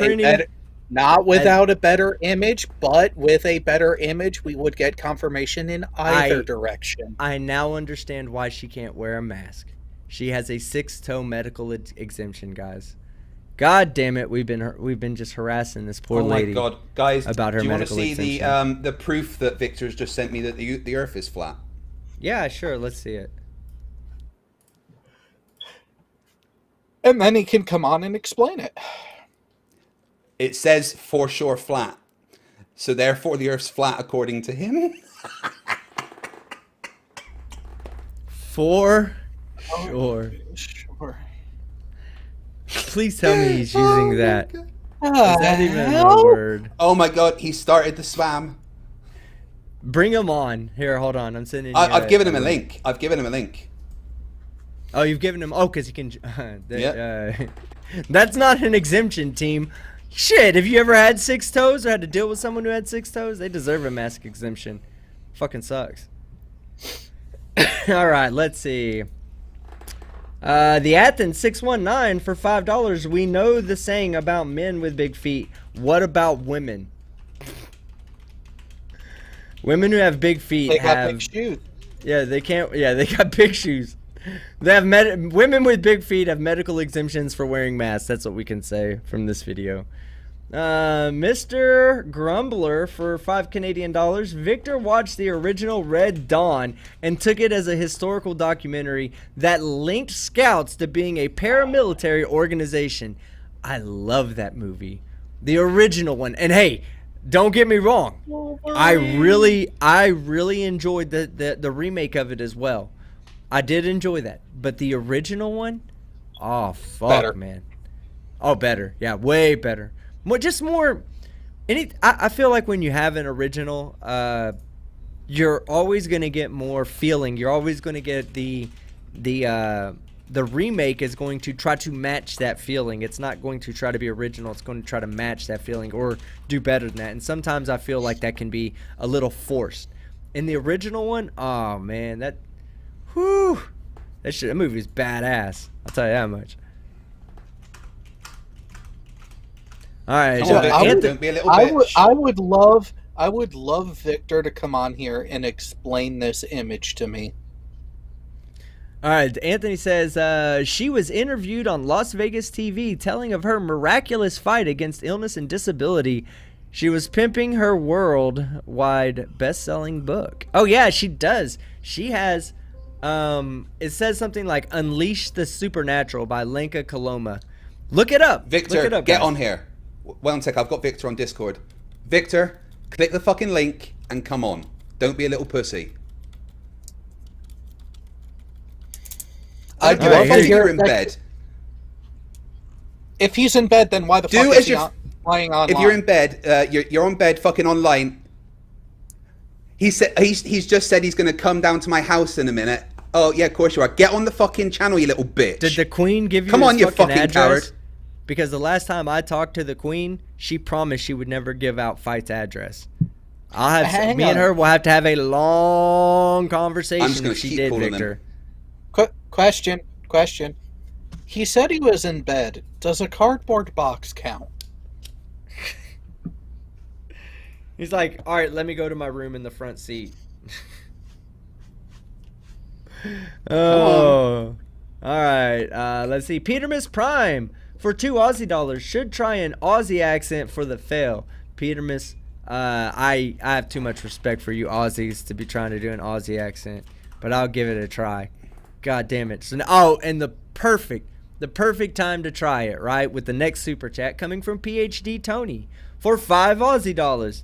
Not without a better image, but with a better image, we would get confirmation in either direction. I now understand why she can't wear a mask. She has a 6-toe medical exemption, guys. God damn it, we've been just harassing this poor lady. Oh my god, guys! About her medical exemption. Do you want to see the proof that Victor's just sent me that the Earth is flat? Yeah, sure. Let's see it. And then he can come on and explain it. It says for sure flat, so therefore the Earth's flat according to him. For sure. Sure. Please tell me he's using that. Is that even a word? Oh my god, he started the spam. Bring him on. Here, hold on. I'm sending you. I've given him a link. I've given him a link. Oh, you've given him. Oh, because he can. That's not an exemption, team. Shit, have you ever had 6 toes or had to deal with someone who had 6 toes? They deserve a mask exemption. Fucking sucks. All right, let's see. The Athens 619 for $5. We know the saying about men with big feet. What about women? Women who have big feet got big shoes. Yeah, they can't. Yeah, they got big shoes. They have women with big feet have medical exemptions for wearing masks. That's what we can say from this video. Mr. Grumbler for $5 Canadian. Victor watched the original Red Dawn and took it as a historical documentary that linked scouts to being a paramilitary organization. I love that movie. The original one. And hey, don't get me wrong. I really enjoyed the remake of it as well. I did enjoy that. But the original one? Oh, fuck, better. Man. Oh, better. Yeah, way better. I feel like when you have an original, you're always going to get more feeling. You're always going to get the remake is going to try to match that feeling. It's not going to try to be original. It's going to try to match that feeling or do better than that. And sometimes I feel like that can be a little forced. In the original one, oh man, that movie is badass. I'll tell you that much. All right, don't be a little bitch. I would love Victor to come on here and explain this image to me. All right, Anthony says she was interviewed on Las Vegas TV telling of her miraculous fight against illness and disability. She was pimping her worldwide best-selling book. Oh yeah, she does. She has it says something like Unleash the Supernatural by Lenka Koloma. Look it up. Victor, look it up, get guys. on here. One sec, I've got Victor on Discord. Victor, click the fucking link and come on. Don't be a little pussy. I do a Victor in bed. If he's in bed, then why the fuck is he playing online? If you're in bed, you're on bed fucking online. He's just said he's going to come down to my house in a minute. Oh, yeah, of course you are. Get on the fucking channel, you little bitch. Did the Queen give you Come on, you fucking address? coward. Because the last time I talked to the Queen, she promised she would never give out Fight's address. Me and her will have to have a long conversation. I'm just going to keep calling Victor. Question. He said he was in bed. Does a cardboard box count? He's like, all right, let me go to my room in the front seat. Oh. All right. Let's see. Peter Miss Prime for $2 Aussie. Should try an Aussie accent for the fail. Peter Miss, I have too much respect for you Aussies to be trying to do an Aussie accent, but I'll give it a try. God damn it. So and the perfect time to try it, right? With the next super chat coming from PhD Tony for $5 Aussie.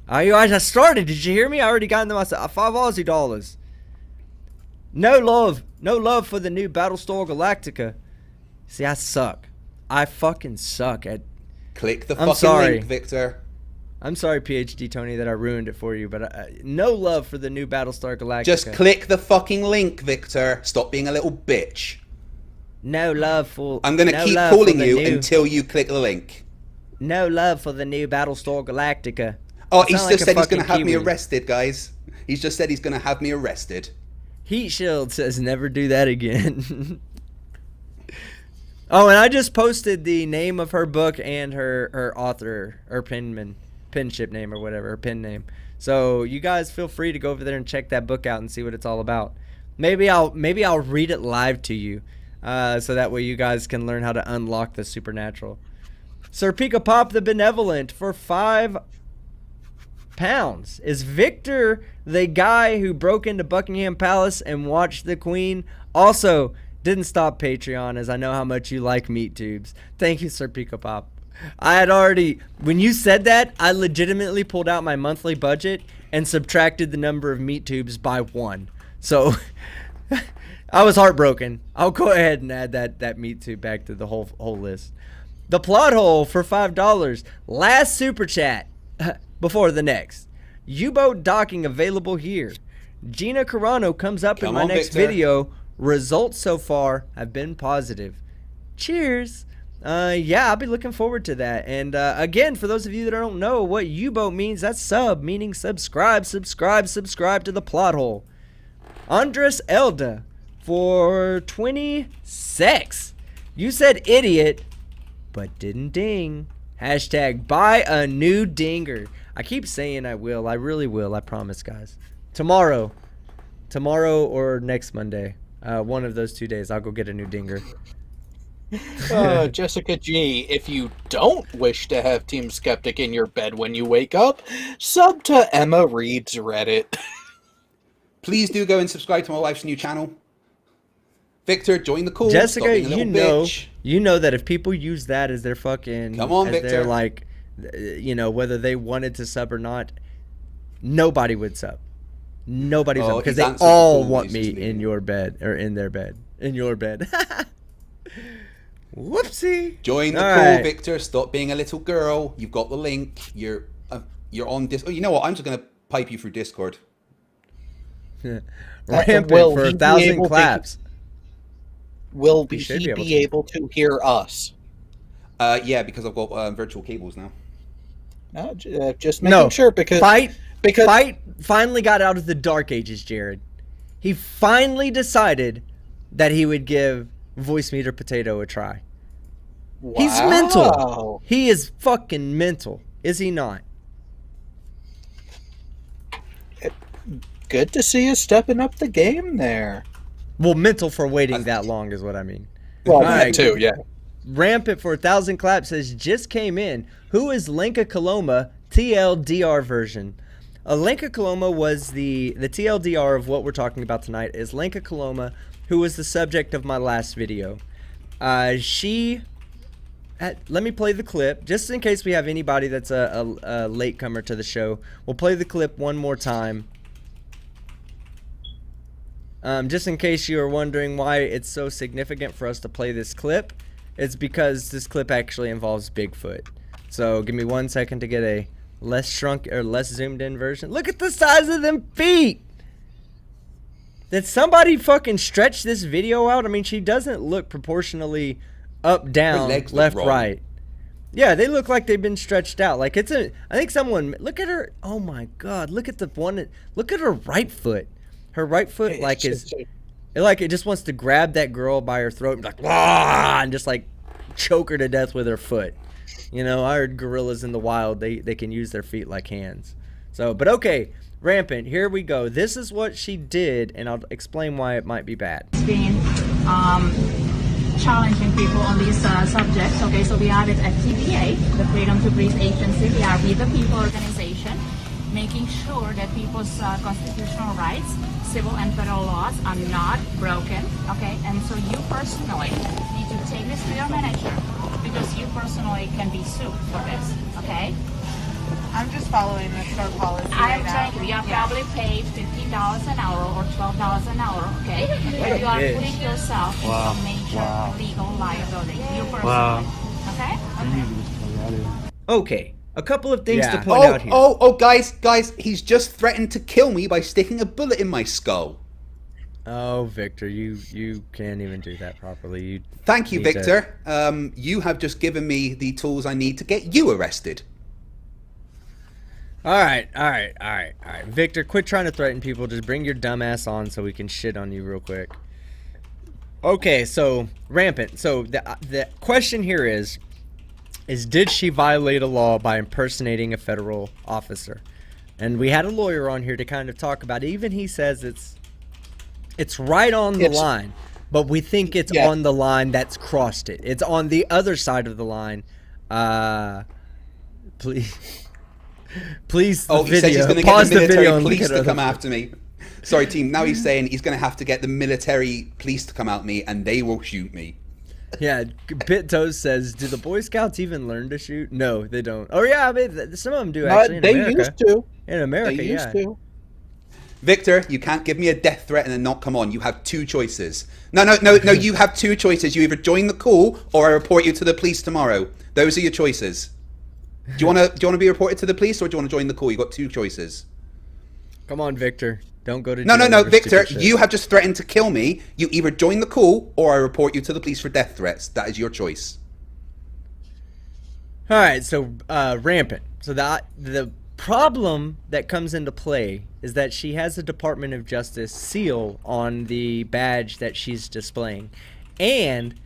I started. Did you hear me? I already got into myself. $5 Aussie. No love for the new Battlestar Galactica. See, I suck. I fucking suck at. Click the fucking link, Victor. I'm sorry, PhD Tony, that I ruined it for you, but no love for the new Battlestar Galactica. Just click the fucking link, Victor. Stop being a little bitch. No love for. I'm gonna keep calling you until you click the link. No love for the new Battlestar Galactica. Oh, he's just said he's gonna have me arrested, guys. He's just said he's gonna have me arrested. Heat Shield says never do that again. Oh, and I just posted the name of her book and her author, her penship name or whatever, her pen name. So you guys feel free to go over there and check that book out and see what it's all about. Maybe I'll read it live to you, so that way you guys can learn how to unlock the supernatural. Sir Pika Pop the Benevolent for £5. Is Victor the guy who broke into Buckingham Palace and watched the Queen? Also, didn't stop Patreon, as I know how much you like meat tubes. Thank you, Sir Pika Pop. I had already, when you said that, I legitimately pulled out my monthly budget and subtracted the number of meat tubes by 1. So I was heartbroken. I'll go ahead and add that meat tube back to the whole list. The Plot Hole for $5. Last super chat before the next. U-boat docking available here. Gina Carano comes up in my next video. Results so far have been positive. Cheers. Yeah, I'll be looking forward to that. And again, for those of you that don't know what U-boat means, that's sub, meaning subscribe to the Plot Hole. Andres Elda for 20 secs. You said idiot, but didn't ding. Hashtag buy a new dinger. I keep saying I will. I really will. I promise, guys. Tomorrow or next Monday. One of those 2 days, I'll go get a new dinger. Jessica G, if you don't wish to have Team Skeptic in your bed when you wake up, sub to Emma Reed's Reddit. Please do go and subscribe to my wife's new channel. Victor, join the call. Jessica, you know that if people use that as their fucking, come on, as Victor, their, like, you know, whether they wanted to sub or not, nopody would sub. Nobody would sub because they all want me in your bed or in their bed. In your bed. Whoopsie. Join the call, Victor. Stop being a little girl. You've got the link. You're on Discord. Oh, you know what? I'm just gonna pipe you through Discord. Rampant for 1,000 claps. Will he be able to hear us? Yeah, because I've got virtual cables now. Just making sure because Fight finally got out of the dark ages, Jared. He finally decided that he would give Voice Meter Potato a try. Wow. He's mental. He is fucking mental. Is he not? Good to see you stepping up the game there. Well, mental for waiting that long is what I mean. Well, that too, yeah. Rampant for 1,000 claps says, just came in. Who is Lenka Koloma TLDR version? Lenka Koloma was the TLDR of what we're talking about tonight is Lenka Koloma, who was the subject of my last video. Let me play the clip, just in case we have anybody that's a latecomer to the show. We'll play the clip one more time. Just in case you are wondering why it's so significant for us to play this clip, it's because this clip actually involves Bigfoot. So give me 1 second to get a less shrunk or less zoomed in version. Look at the size of them feet! Did somebody fucking stretch this video out? I mean, she doesn't look proportionally up, down, left, right. Yeah, they look like they've been stretched out. Like I think someone, look at her. Oh my God, look at look at her right foot. Her right foot it just wants to grab that girl by her throat and like, and just like choke her to death with her foot. You know, I heard gorillas in the wild, they can use their feet like hands. So, but okay, Rampant, here we go. This is what she did, and I'll explain why it might be bad. It's been challenging people on these subjects. Okay, so we are with FTPA, the Freedom to Breathe Agency. We are We the People organization, making sure that people's constitutional rights, civil and federal laws are not broken, okay? And so you personally need to take this to your manager because you personally can be sued for this, okay? I'm just following the store policy right now. You are probably paid $15 an hour or $12 an hour, okay? But you are putting yourself into a major legal liability. You personally, okay? Okay. A couple of things to point out here. Guys, he's just threatened to kill me by sticking a bullet in my skull. Oh, Victor, you can't even do that properly. Thank you, Victor. You have just given me the tools I need to get you arrested. All right. Victor, quit trying to threaten people. Just bring your dumb ass on so we can shit on you real quick. Okay, so Rampant. So the question here is did she violate a law by impersonating a federal officer? And we had a lawyer on here to kind of talk about it. Even he says it's right on the line, but we think it's on the line that's crossed it. It's on the other side of the line. Please. Oh, he says he's going to get the military police to come after me. Sorry, team. Now he's saying he's going to have to get the military police to come at me, and they will shoot me. Yeah, BitToes says, do the Boy Scouts even learn to shoot? No, they don't. Oh, yeah, I mean, some of them do, actually, in America. They used to. In America, they used to. Victor, you can't give me a death threat and then not come on. You have two choices. No, you have two choices. You either join the call or I report you to the police tomorrow. Those are your choices. Do you want to be reported to the police or do you want to join the call? You've got two choices. Come on, Victor. Don't go to jail. No, Victor, you have just threatened to kill me. You either join the call or I report you to the police for death threats. That is your choice. All right, so Rampant. So the problem that comes into play is that she has a Department of Justice seal on the badge that she's displaying. And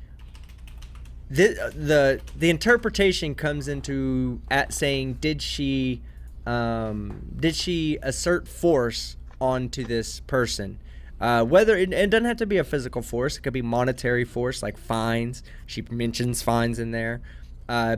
the interpretation comes into at saying, did she assert force onto this person? Whether it doesn't have to be a physical force, it could be monetary force, like fines. She mentions fines in there.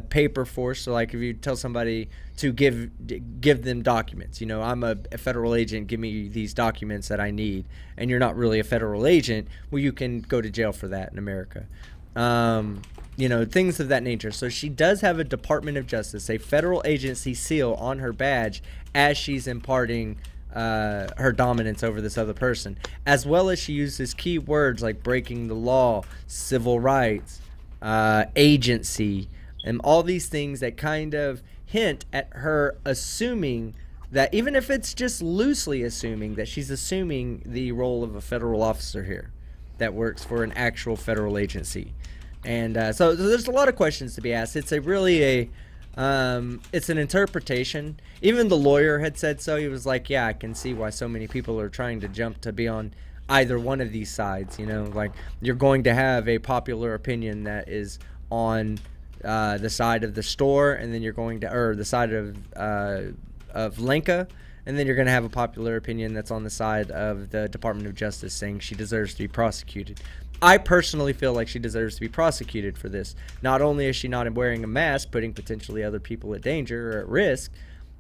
Paper force, so like if you tell somebody to give them documents, I'm a federal agent, give me these documents that I need, and you're not really a federal agent, well, you can go to jail for that in America. Things of that nature. So she does have a Department of Justice, a federal agency seal on her badge as she's imparting her dominance over this other person, as well as she uses key words like breaking the law, civil rights, agency, and all these things that kind of hint at her assuming that, even if it's just loosely assuming, that she's assuming the role of a federal officer here that works for an actual federal agency. And so there's a lot of questions to be asked. It's it's an interpretation. Even the lawyer had said so. He was like, yeah, I can see why so many people are trying to jump to be on either one of these sides. Like you're going to have a popular opinion that is on the side of the store, and then you're going to, or the side of Lenka, and then you're going to have a popular opinion that's on the side of the Department of Justice saying she deserves to be prosecuted. I personally feel like she deserves to be prosecuted for this. Not only is she not wearing a mask, putting potentially other people at danger or at risk,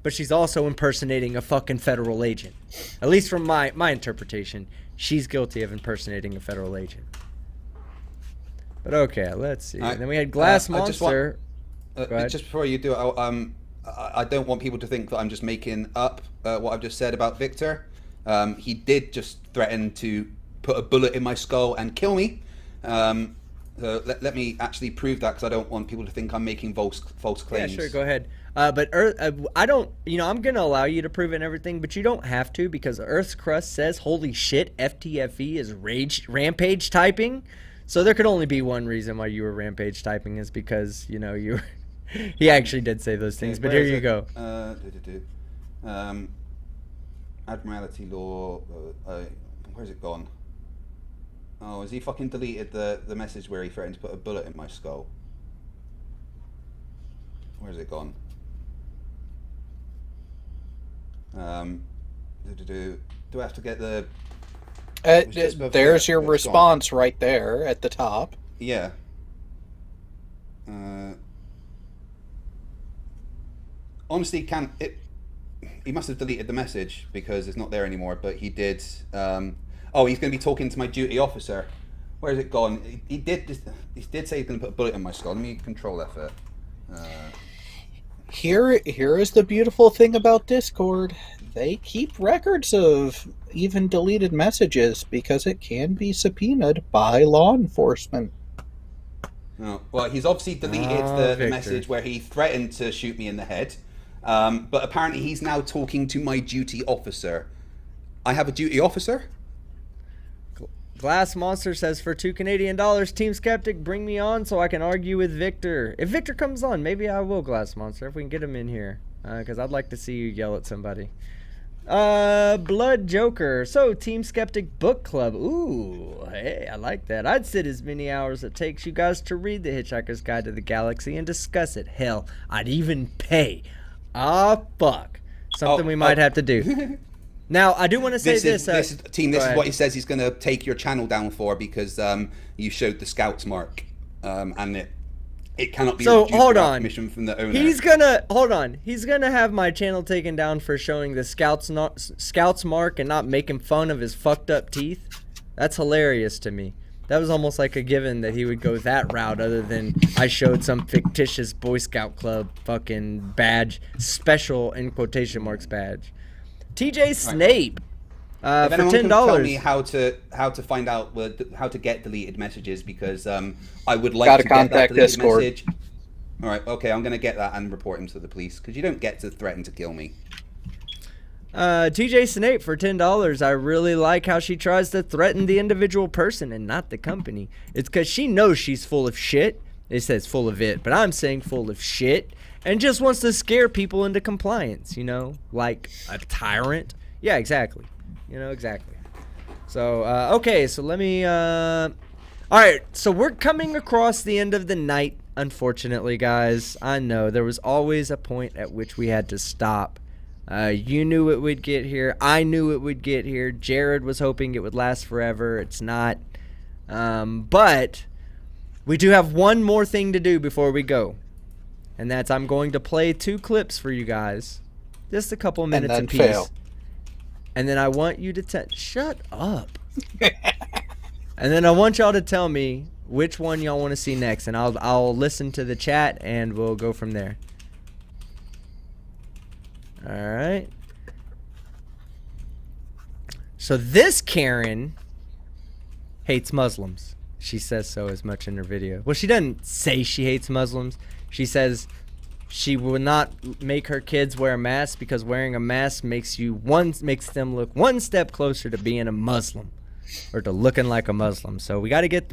but she's also impersonating a fucking federal agent. At least from my interpretation, she's guilty of impersonating a federal agent. But okay, let's see. Then we had Glass Monster. Just before you do it, I don't want people to think that I'm just making up what I've just said about Victor. He did just threaten to put a bullet in my skull and kill me. So let me actually prove that, because I don't want people to think I'm making false claims. Yeah, sure, go ahead. But Earth, I don't, I'm going to allow you to prove it and everything, but you don't have to, because Earth's crust says, holy shit, FTFE is rampage typing. So there could only be one reason why you were rampage typing, is because, you he actually did say those things, but here you go. Admiralty law, where's it gone? Oh, has he fucking deleted the message where he threatened to put a bullet in my skull? Where's it gone? Do I have to get the... there's your response right there at the top. Yeah. Honestly, he must have deleted the message because it's not there anymore, but he did... oh, he's going to be talking to my duty officer. Where's it gone? He did say he's going to put a bullet in my skull. Let me control F it. Here is the beautiful thing about Discord. They keep records of even deleted messages because it can be subpoenaed by law enforcement. Oh, well, he's obviously deleted the message where he threatened to shoot me in the head. But apparently he's now talking to my duty officer. I have a duty officer? Glass Monster says, for $2 Canadian, Team Skeptic, bring me on so I can argue with Victor. If Victor comes on, maybe I will, Glass Monster, if we can get him in here. Because I'd like to see you yell at somebody. Blood Joker. So, Team Skeptic Book Club. Ooh, hey, I like that. I'd sit as many hours it takes you guys to read The Hitchhiker's Guide to the Galaxy and discuss it. Hell, I'd even pay. Ah, fuck. Something we might have to do. Now, I do want to say this. This is what he says he's going to take your channel down for, because you showed the Scouts mark, and it cannot be reduced without permission from the owner. He's gonna have my channel taken down for showing the Scouts mark and not making fun of his fucked up teeth. That's hilarious to me. That was almost like a given that he would go that route, other than I showed some fictitious Boy Scout Club fucking badge, special in quotation marks badge. TJ Snape. For $10. Tell me how to find out how to get deleted messages, because I would like to get that deleted message. All right, okay, I'm gonna get that and report him to the police, because you don't get to threaten to kill me. TJ Snape for $10. I really like how she tries to threaten the individual person and not the company. It's because she knows she's full of shit. It says full of it, but I'm saying full of shit, and just wants to scare people into compliance. You know, like a tyrant. Yeah, exactly. You know, exactly. So, okay, so let me, all right, so we're coming across the end of the night, unfortunately, guys. I know, there was always a point at which we had to stop. You knew it would get here. I knew it would get here. Jared was hoping it would last forever. It's not. But we do have one more thing to do before we go. And that's I'm going to play 2 clips for you guys. Just a couple minutes in peace. Fail. And then I want you to shut up. And then I want y'all to tell me which one y'all want to see next, and I'll listen to the chat and we'll go from there. All right. So this Karen hates Muslims. She says so as much in her video. Well, she doesn't say she hates Muslims. She says she will not make her kids wear a mask because wearing a mask makes them look one step closer to being a Muslim, or to looking like a Muslim. So we got to get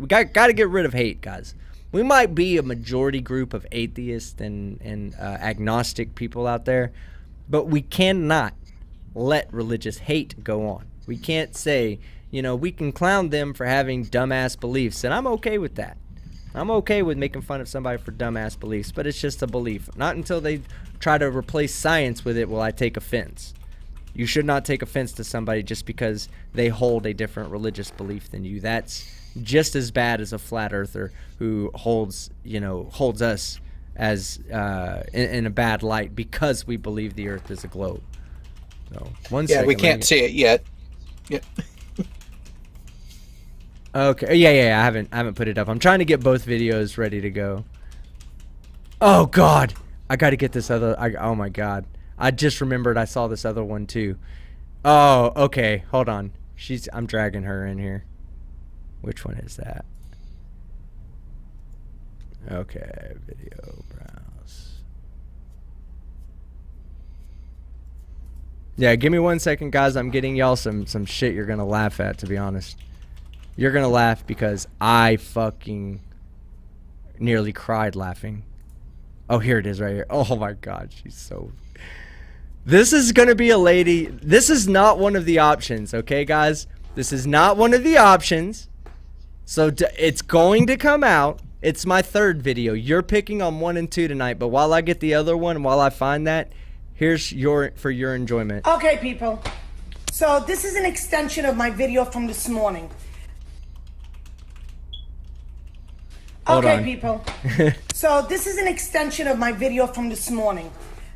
rid of hate, guys. We might be a majority group of atheists and agnostic people out there, but we cannot let religious hate go on. We can't say, you know, we can clown them for having dumbass beliefs, and I'm okay with that. I'm okay with making fun of somebody for dumbass beliefs, but it's just a belief. Not until they try to replace science with it will I take offense. You should not take offense to somebody just because they hold a different religious belief than you. That's just as bad as a flat earther who holds us as in a bad light because we believe the earth is a globe. So, one second. We can't see it yet. Yeah. Okay. Yeah. I haven't put it up. I'm trying to get both videos ready to go. Oh God, I got to get this other. Oh my God, I just remembered I saw this other one too. Oh, okay. Hold on. I'm dragging her in here. Which one is that? Okay, video browse. Yeah, give me 1 second, guys. I'm getting y'all some shit you're gonna laugh at, to be honest. You're gonna laugh because I fucking nearly cried laughing. Oh, here it is right here. Oh my God, she's so... This is gonna be a lady. This is not one of the options, okay, guys? This is not one of the options. So it's going to come out. It's my 3rd video. You're picking on 1 and 2 tonight, but while I get the other one, while I find that, here's for your enjoyment. Okay, people. So this is an extension of my video from this morning. Okay, people. So this is an extension of my video from this morning.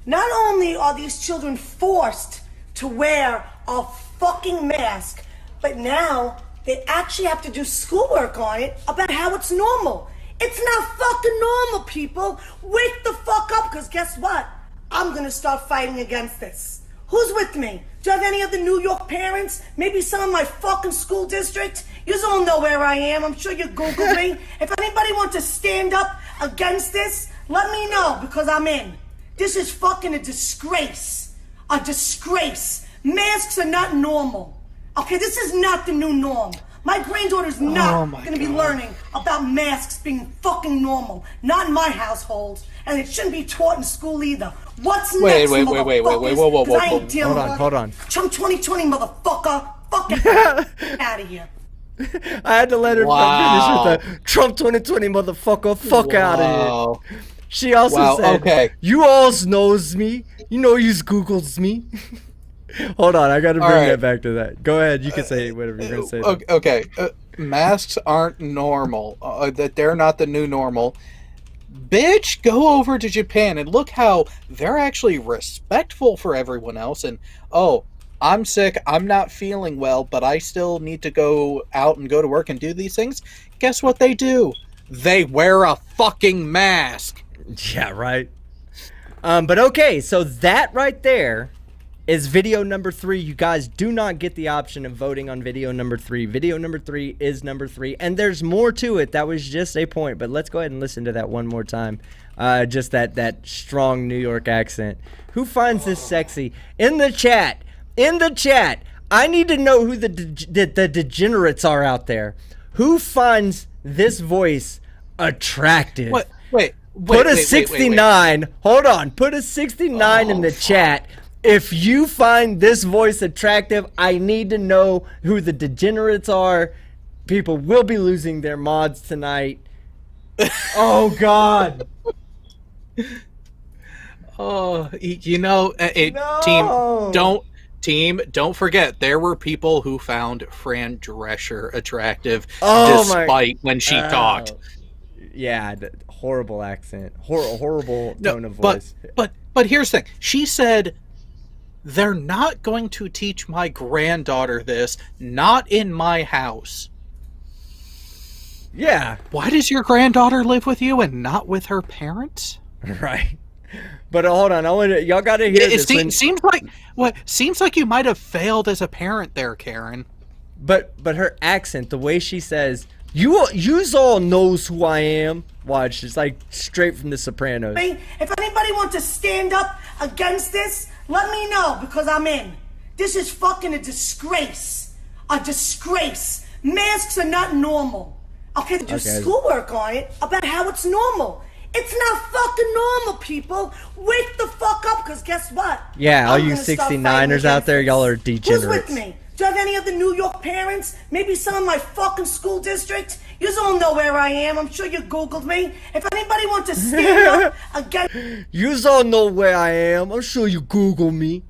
Not only are these children forced to wear a fucking mask, but now they actually have to do schoolwork on it about how it's normal. It's not fucking normal, people. Wake the fuck up, because guess what? I'm gonna start fighting against this. Who's with me? Do you have any of the New York parents? Maybe some of my fucking school districts? You all know where I am. I'm sure you Googled me. If anybody wants to stand up against this, let me know, because I'm in. This is fucking a disgrace. A disgrace. Masks are not normal. Okay, this is not the new norm. My granddaughter's not going to be learning about masks being fucking normal. Not in my household. And it shouldn't be taught in school either. What's next, wait, motherfuckers? whoa. 'Cause I ain't dealing with Hold on. Chum 2020, motherfucker. Fuck out of here. I had to let her finish with the Trump 2020 motherfucker. Fuck out of here. She also said, okay. You alls knows me. You know you Googles me. Hold on, I gotta bring that back to that. Go ahead, you can say whatever you're gonna say. Okay, masks aren't normal. That they're not the new normal. Bitch, go over to Japan and look how they're actually respectful for everyone else. And I'm sick, I'm not feeling well, but I still need to go out and go to work and do these things. Guess what they do? They wear a fucking mask. Yeah, right. But okay, so that right there is video number 3. You guys do not get the option of voting on video number 3. Video number 3 is number 3, and there's more to it. That was just a point, but let's go ahead and listen to that one more time. Just that strong New York accent. Who finds this sexy? In the chat, I need to know who the degenerates are out there. Who finds this voice attractive? Wait. Put a 69. Hold on. Put a 69 in the chat. If you find this voice attractive, I need to know who the degenerates are. People will be losing their mods tonight. Oh, God. Team, don't forget, there were people who found Fran Drescher attractive despite when she talked. Yeah, horrible accent. Horrible tone of voice. But here's the thing. She said, they're not going to teach my granddaughter this, not in my house. Yeah. Why does your granddaughter live with you and not with her parents? Right. But hold on, y'all got to hear this. Seems like you might have failed as a parent there, Karen. But her accent, the way she says, "Yous all knows who I am." Watch, it's like straight from The Sopranos. If anybody wants to stand up against this, let me know, because I'm in. This is fucking a disgrace. A disgrace. Masks are not normal. Okay, do schoolwork on it about how it's normal. It's not fucking normal, people. Wake the fuck up, because guess what? Yeah, all you 69ers out there, y'all are degenerates. Who's with me? Do you have any of the New York parents? Maybe some of my fucking school districts? You all know where I am. I'm sure you Googled me. If anybody wants to stand up against... You all know where I am. I'm sure you Google me.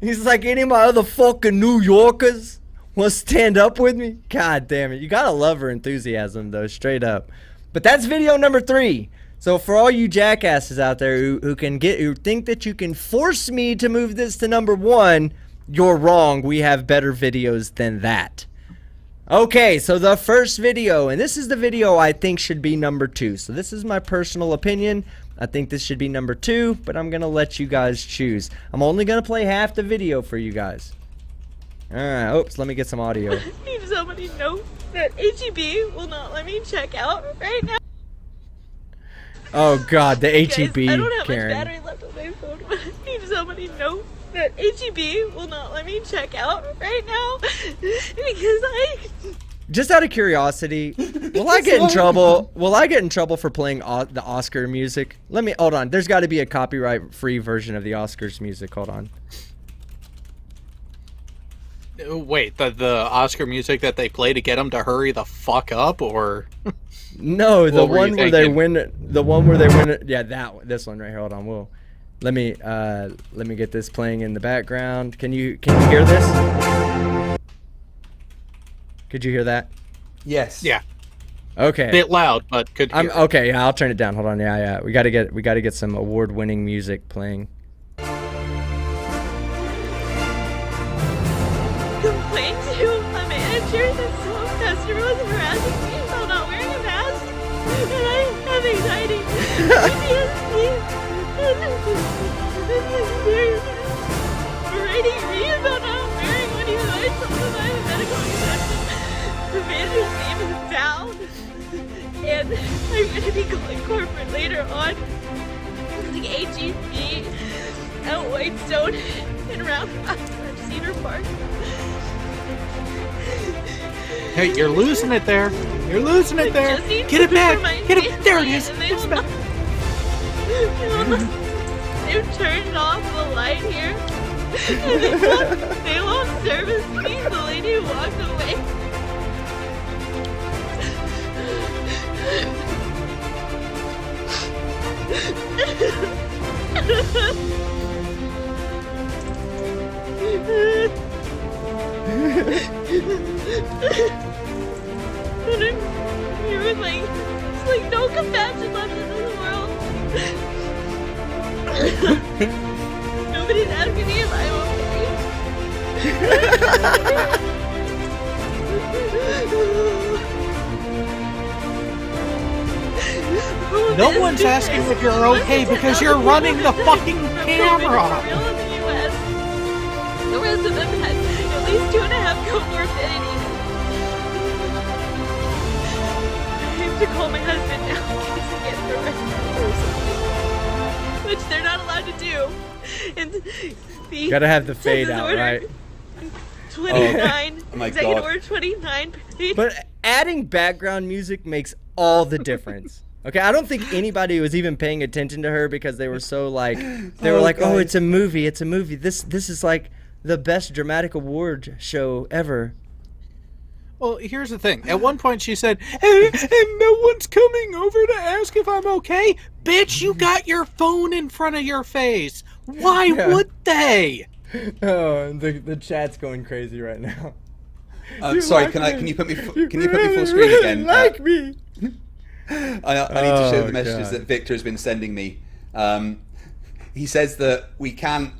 He's like, any of my other fucking New Yorkers want to stand up with me? God damn it. You gotta love her enthusiasm, though, straight up. But that's video number 3. So for all you jackasses out there who think that you can force me to move this to number 1, you're wrong. We have better videos than that. Okay, so the first video, and this is the video I think should be number 2. So this is my personal opinion. I think this should be number 2, but I'm going to let you guys choose. I'm only going to play half the video for you guys. Alright, oops, let me get some audio. Need somebody to know that HEB will not let me check out right now. Oh god, the HEB, Guys, I don't have Karen. much battery left on my phone, but I need somebody to know that HEB will not let me check out right now because Just out of curiosity, will I get in trouble? Will I get in trouble for playing the Oscar music? Hold on. There's got to be a copyright-free version of the Oscars music. Hold on. Wait, the Oscar music that they play to get them to hurry the fuck up, or? No, the one where they win. The one where they win. Yeah, this one right here. Hold on. Let me get this playing in the background. Can you hear this? Could you hear that? Yes. Yeah. Okay. Bit loud, but could hear. Okay. Yeah, I'll turn it down. Hold on. Yeah. We gotta get some award-winning music playing. complained to a manager that some customer was harassing me while not wearing a mask, and I have anxiety, PTSD, and they're berating me about not wearing one even though I told them I have a medical exception. The manager's name is Val, and I'm going to be calling corporate later on. The HEB at Whitestone and Roundhouse at Cedar Park. Hey, you're losing it there. You're losing it there. Get it back. Get it. There it is. It's back. They've turned off the light here. And they won't service me. The lady walked away. And I'm here with it's like no compassion left in this world. Nobody's asking me if I'm okay. No one's asking if you're okay because you're running the fucking camera. The rest of them had at least 2.5 comorbidities. I have to call my husband now to get the rest or something, which they're not allowed to do. And the gotta have the fade out, right? 29, oh my Executive God. Order 29. But adding background music makes all the difference. Okay, I don't think anybody was even paying attention to her because they were so like, oh, it's a movie, it's a movie. This is like the best dramatic award show ever. Well, here's the thing. At one point she said, and no one's coming over to ask if I'm okay. Bitch, you got your phone in front of your face. Why would they? Oh, the chat's going crazy right now. Sorry, can you put me full screen again? Like me. I need to show the messages that Victor has been sending me. He says that we can't.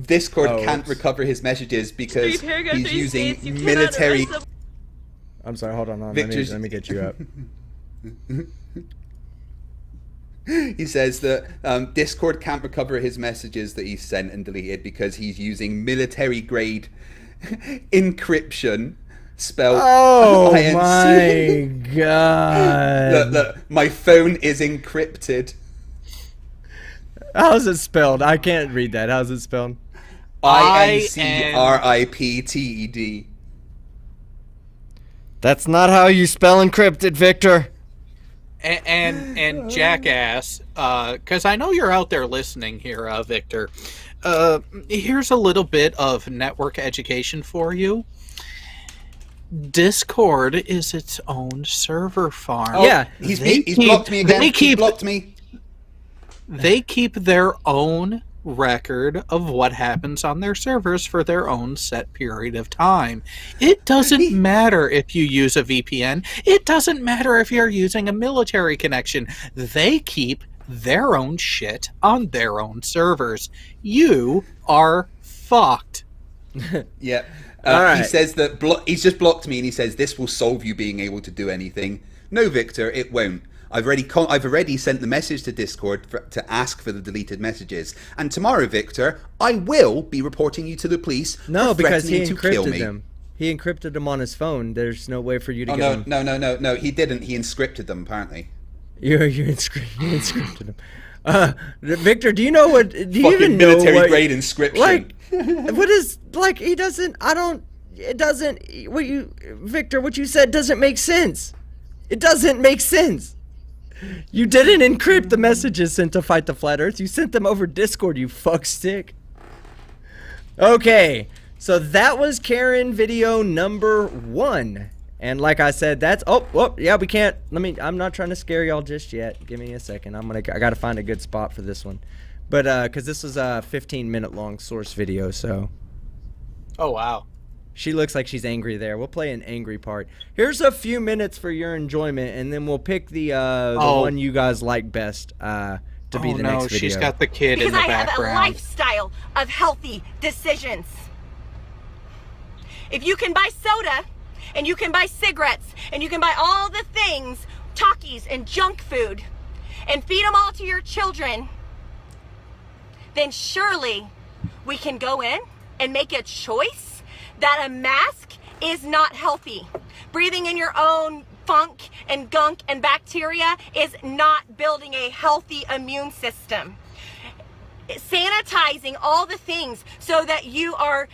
Discord can't recover his messages because he's using military. I'm sorry, hold on. Let me get you up. He says that Discord can't recover his messages that he sent and deleted because he's using military grade encryption. Spelled INC. My God. Look, my phone is encrypted. How's it spelled? I can't read that. How's it spelled? INCRIPTED. That's not how you spell encrypted, Victor. And jackass, because I know you're out there listening here, Victor. Here's a little bit of network education for you. Discord is its own server farm. Oh, yeah, he's blocked me again. He blocked me. They keep their own record of what happens on their servers for their own set period of time. It doesn't matter if you use a VPN. It doesn't matter if you're using a military connection. They keep their own shit on their own servers. You are fucked. Yeah. Right. He says that he's just blocked me, and he says this will solve you being able to do anything. No, Victor, it won't. I've already sent the message to Discord to ask for the deleted messages. And tomorrow, Victor, I will be reporting you to the police. No, for because he threatening to kill encrypted me. them. He encrypted them on his phone. There's no way for you to get them. No. He didn't. He inscripted them, apparently. You encrypted them. Victor, do you know what? Do you Fucking even know what? military grade inscription. Like, what is like? He doesn't. I don't. It doesn't. Victor? What you said doesn't make sense. It doesn't make sense. You didn't encrypt the messages sent to fight the flat Earth. You sent them over Discord. You fuckstick. Okay, so that was Karen video number 1. And like I said, that's yeah, we can't. I'm not trying to scare y'all just yet. Give me a second. I gotta find a good spot for this one. But cuz this was a 15-minute long source video, so oh wow. She looks like she's angry there. We'll play an angry part. Here's a few minutes for your enjoyment, and then we'll pick the one you guys like best to be the next video. She's got the kid in the background. Because I have a lifestyle of healthy decisions. If you can buy soda, and you can buy cigarettes, and you can buy all the things, Takis and junk food, and feed them all to your children, then surely we can go in and make a choice that a mask is not healthy. Breathing in your own funk and gunk and bacteria is not building a healthy immune system. sanitizing all the things so that you are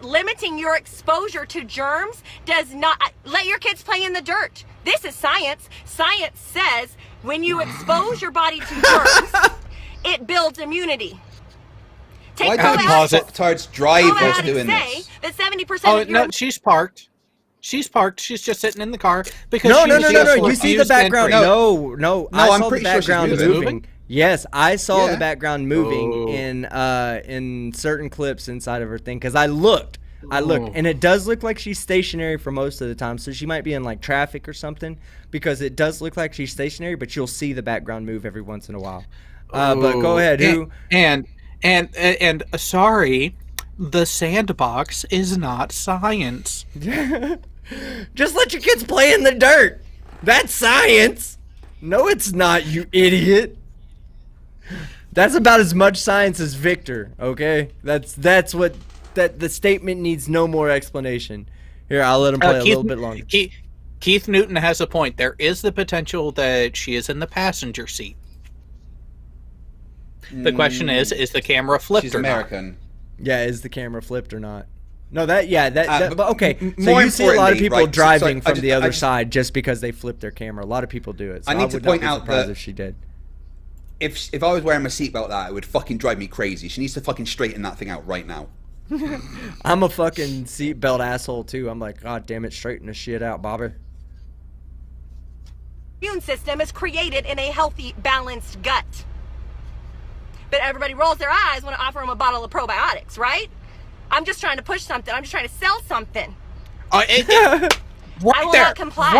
limiting your exposure to germs does not let your kids play in the dirt. This is science. Science says when you expose your body to germs, it builds immunity. Why don't these fucktards drive whilst doing this? That 70% Oh, of your no, she's parked. She's parked. She's just sitting in the car because No. she was You see the background? No. I I'm saw pretty the sure she's background moving. Yes, I saw Yeah. the background moving in certain clips inside of her thing because I looked, and it does look like she's stationary for most of the time. So she might be in like traffic or something because it does look like she's stationary, but you'll see the background move every once in a while. But go ahead. And sorry, the sandbox is not science. Just let your kids play in the dirt. That's science. No, it's not, you idiot. That's about as much science as Victor, okay? That's what the statement needs no more explanation. Here, I'll let him play a little bit longer. Keith Newton has a point. There is the potential that she is in the passenger seat. The question is the camera flipped She's or American. Yeah, is the camera flipped or not? No, but okay. So more you see a lot of importantly, people right, driving so I from the other side just because they flip their camera. A lot of people do it. So I need to would point not be out surprised that if she did. If I was wearing my seatbelt, that it would fucking drive me crazy. She needs to fucking straighten that thing out right now. I'm a fucking seatbelt asshole too. I'm like, God damn it, straighten the shit out, Bobby. immune system is created in a healthy, balanced gut. But everybody rolls their eyes when I offer them a bottle of probiotics, right? I'm just trying to push something. I'm just trying to sell something. I will not comply.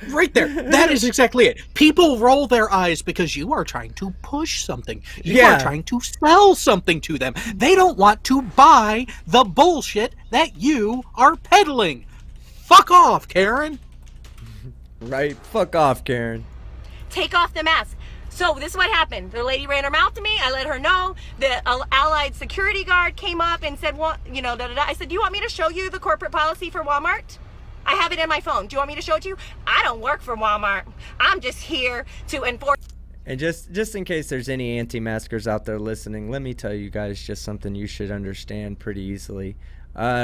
Right there. That is exactly it. People roll their eyes because you are trying to push something. You are trying to sell something to them. They don't want to buy the bullshit that you are peddling. Fuck off, Karen. Right? Fuck off, Karen. Take off the mask. So this is what happened. The lady ran her mouth to me. I let her know. The allied security guard came up and said, "What? You know, da da da." I said, "Do you want me to show you the corporate policy for Walmart? I have it in my phone. Do you want me to show it to you? I don't work for Walmart. I'm just here to enforce." And just in case there's any anti-maskers out there listening, let me tell you guys just something you should understand pretty easily.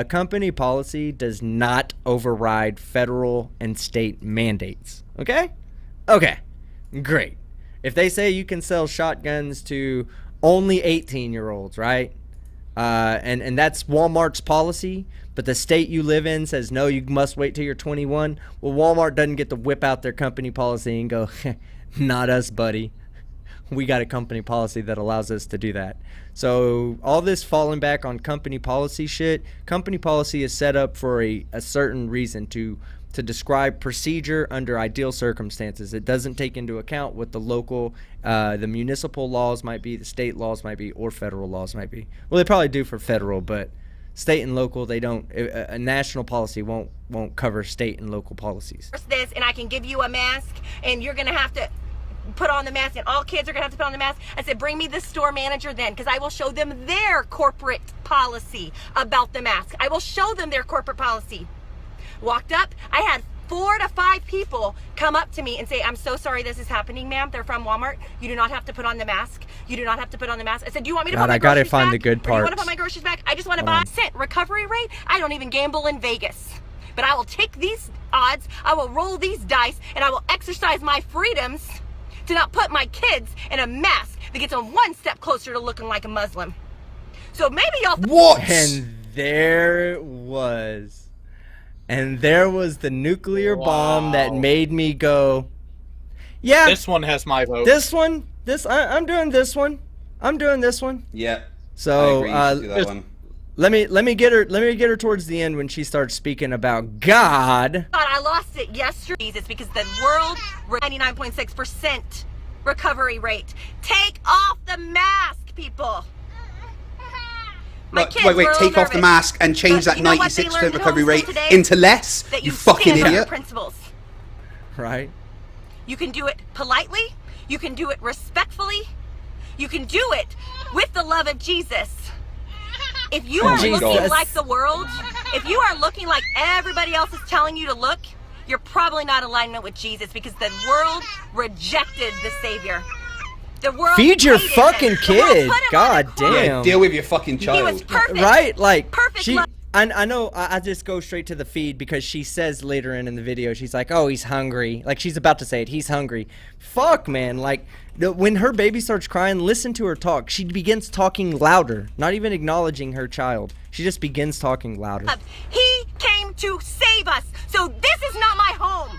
Company policy does not override federal and state mandates. Okay? Okay. Great. If they say you can sell shotguns to only 18-year-olds, right? And that's Walmart's policy, but the state you live in says, no, you must wait till you're 21. Well, Walmart doesn't get to whip out their company policy and go, not us, buddy. We got a company policy that allows us to do that. So all this falling back on company policy shit, company policy is set up for a certain reason to describe procedure under ideal circumstances. It doesn't take into account what the local, the municipal laws might be, the state laws might be, or federal laws might be. Well, they probably do for federal, but state and local, they don't. A national policy won't cover state and local policies. This, and I can give you a mask, and you're gonna have to put on the mask, and all kids are gonna have to put on the mask. I said, bring me the store manager then, because I will show them their corporate policy about the mask. I will show them their corporate policy. Walked up, I had 4 to 5 people come up to me and say, "I'm so sorry this is happening, ma'am. They're from Walmart. You do not have to put on the mask. You do not have to put on the mask." I said, "Do you want me to put my groceries back? I gotta find the good Or do you want to parts. put my groceries back? I just want to buy cent recovery rate. I don't even gamble in Vegas. But I will take these odds, I will roll these dice, and I will exercise my freedoms to not put my kids in a mask that gets them one step closer to looking like a Muslim." So maybe y'all... What? And there it was. And there was the nuclear bomb that made me go, yeah. This one has my vote. I'm doing this one. I'm doing this one. Yeah. So I agree. You should do that one. let me get her towards the end when she starts speaking about God. I lost it yesterday. It's because the world 99.6% recovery rate. Take off the mask, people. Wait, take off the mask and change that 96% recovery rate into less? You fucking idiot. Principles. Right. You can do it politely. You can do it respectfully. You can do it with the love of Jesus. If you are looking like the world, if you are looking like everybody else is telling you to look, you're probably not in alignment with Jesus, because the world rejected the Savior. The world Feed your hated fucking him. The world kid. put him God on a cross. damn. Deal with your fucking child. He was perfect. Right? Like, Perfect she. love. I know. I just go straight to the feed because she says later in the video, she's like, "Oh, he's hungry." Like she's about to say it. He's hungry. Fuck, man. Like when her baby starts crying, listen to her talk. She begins talking louder, not even acknowledging her child. She just begins talking louder. He came to save us. So this is not my home.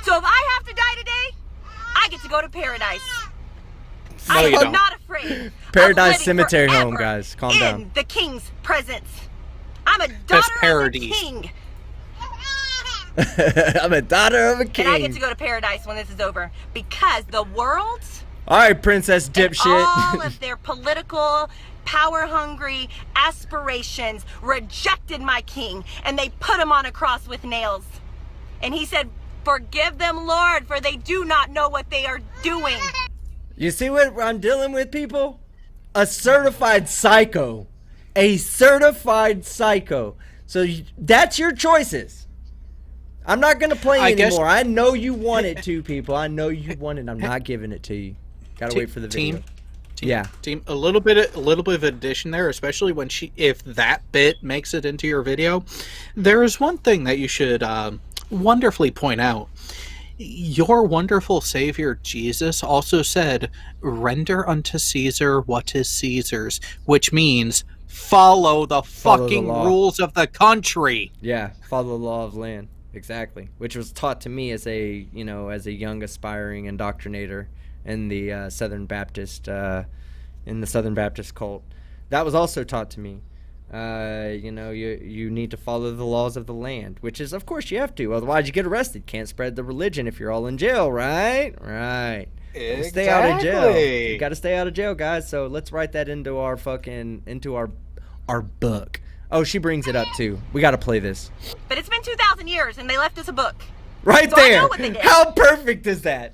So if I have to die today, I get to go to paradise. No, I you am don't. not afraid. Paradise of living Cemetery home, forever guys. Calm in down. the king's presence. I'm a That's daughter of a paradise. king. I'm a daughter of a king. And I get to go to paradise when this is over because the world All right, princess dipshit. all of their political, power-hungry aspirations rejected my king, and they put him on a cross with nails. And he said, "Forgive them, Lord, for they do not know what they are doing." You see what I'm dealing with, people? A certified psycho. A certified psycho. So that's your choices. I'm not going to play anymore. I know you want it to, people. I know you want it. I'm not giving it to you. Gotta wait for the video. Team, a little bit of addition there, especially when if that bit makes it into your video. There is one thing that you should wonderfully point out. Your wonderful Savior Jesus also said, "Render unto Caesar what is Caesar's," which means follow the fucking rules of the country. Yeah, follow the law of land. Exactly. Which was taught to me as a young aspiring indoctrinator in the Southern Baptist cult. That was also taught to me. You need to follow the laws of the land, which is, of course, you have to. Otherwise, you get arrested. Can't spread the religion if you're all in jail, right? Right. Exactly. Stay out of jail. You got to stay out of jail, guys. So let's write that into our book. Oh, she brings it up too. We got to play this. But it's been 2,000 years, and they left us a book. Right So I there. know what they did. How perfect is that?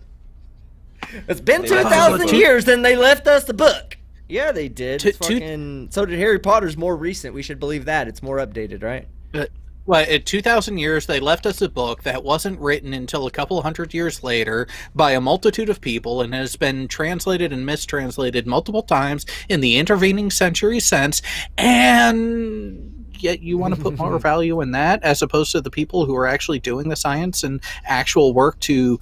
It's been 2,000 years, and they left us the book. Yeah, they did. So did Harry Potter's more recent. We should believe that. It's more updated, right? Well, in 2,000 years, they left us a book that wasn't written until a couple hundred years later by a multitude of people and has been translated and mistranslated multiple times in the intervening centuries since, and yet you want to put more value in that as opposed to the people who are actually doing the science and actual work to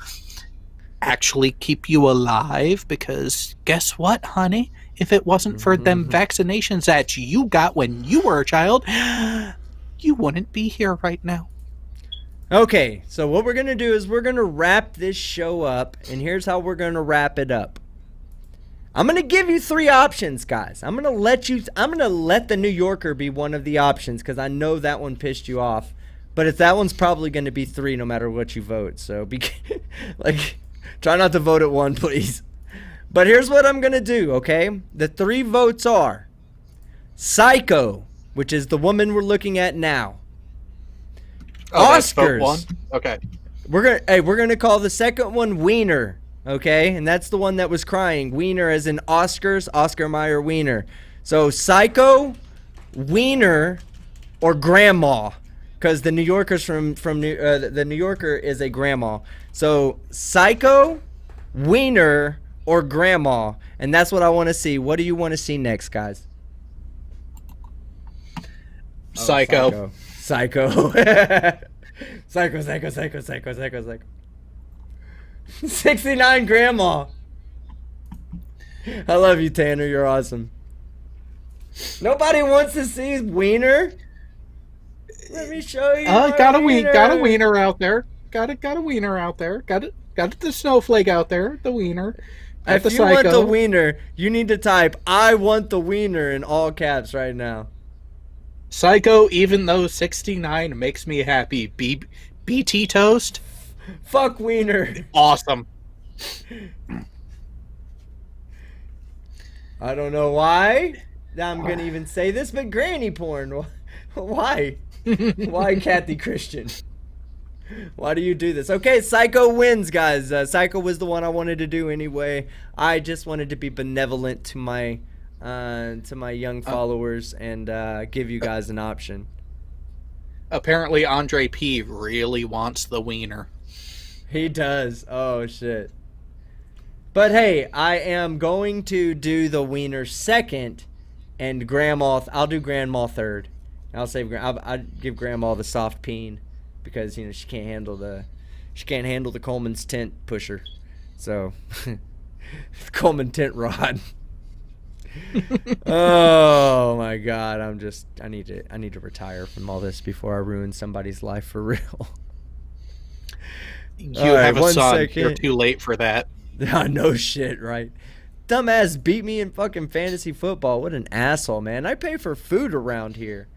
actually keep you alive, because guess what, honey? If it wasn't for them vaccinations that you got when you were a child, you wouldn't be here right now. Okay, so what we're going to do is we're going to wrap this show up, and here's how we're going to wrap it up. I'm going to give you 3 options, guys. I'm going to let the New Yorker be one of the options because I know that one pissed you off. But that one's probably going to be 3 no matter what you vote. So try not to vote at 1, please. But here's what I'm going to do, okay? The 3 votes are Psycho, which is the woman we're looking at now. That's vote Oscars. 1? Okay. We're gonna call the second one Wiener, okay? And that's the one that was crying. Wiener as in Oscars, Oscar Mayer Wiener. So Psycho, Wiener, or Grandma, because the New Yorker's the New Yorker is a grandma. So Psycho, Wiener, or Grandma, and that's what I want to see. What do you want to see next, guys? Psycho. Psycho. Psycho. 69 Grandma. I love you, Tanner. You're awesome. Nobody wants to see Wiener. Let me show you. Got a wiener out there. Got a wiener out there. Got the snowflake out there. The wiener. If you want the wiener, you need to type "I want the wiener" in all caps right now. Psycho, even though 69 makes me happy. BT toast. Fuck wiener. Awesome. I don't know why I'm gonna even say this, but granny porn. Why? Why, Kathy Christian? Why do you do this? Okay, Psycho wins, guys. Psycho was the one I wanted to do anyway. I just wanted to be benevolent to my young followers and give you guys an option. Apparently, Andre P. really wants the wiener. He does. Oh, shit. But hey, I am going to do the wiener second, and Grandma. I'll do Grandma third. I'll save. I'll give Grandma the soft peen because she can't handle the Coleman's tent pusher. So Coleman tent rod. Oh my God! I need to retire from all this before I ruin somebody's life for real. You have a son. You're too late for that. No shit, right? Dumbass beat me in fucking fantasy football. What an asshole, man. I pay for food around here.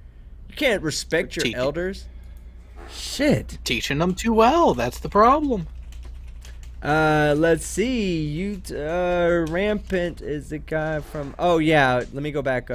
You can't respect your elders. Shit. Teaching them too well. That's the problem. Let's see. Rampant is the guy from... Oh, yeah. Let me go back.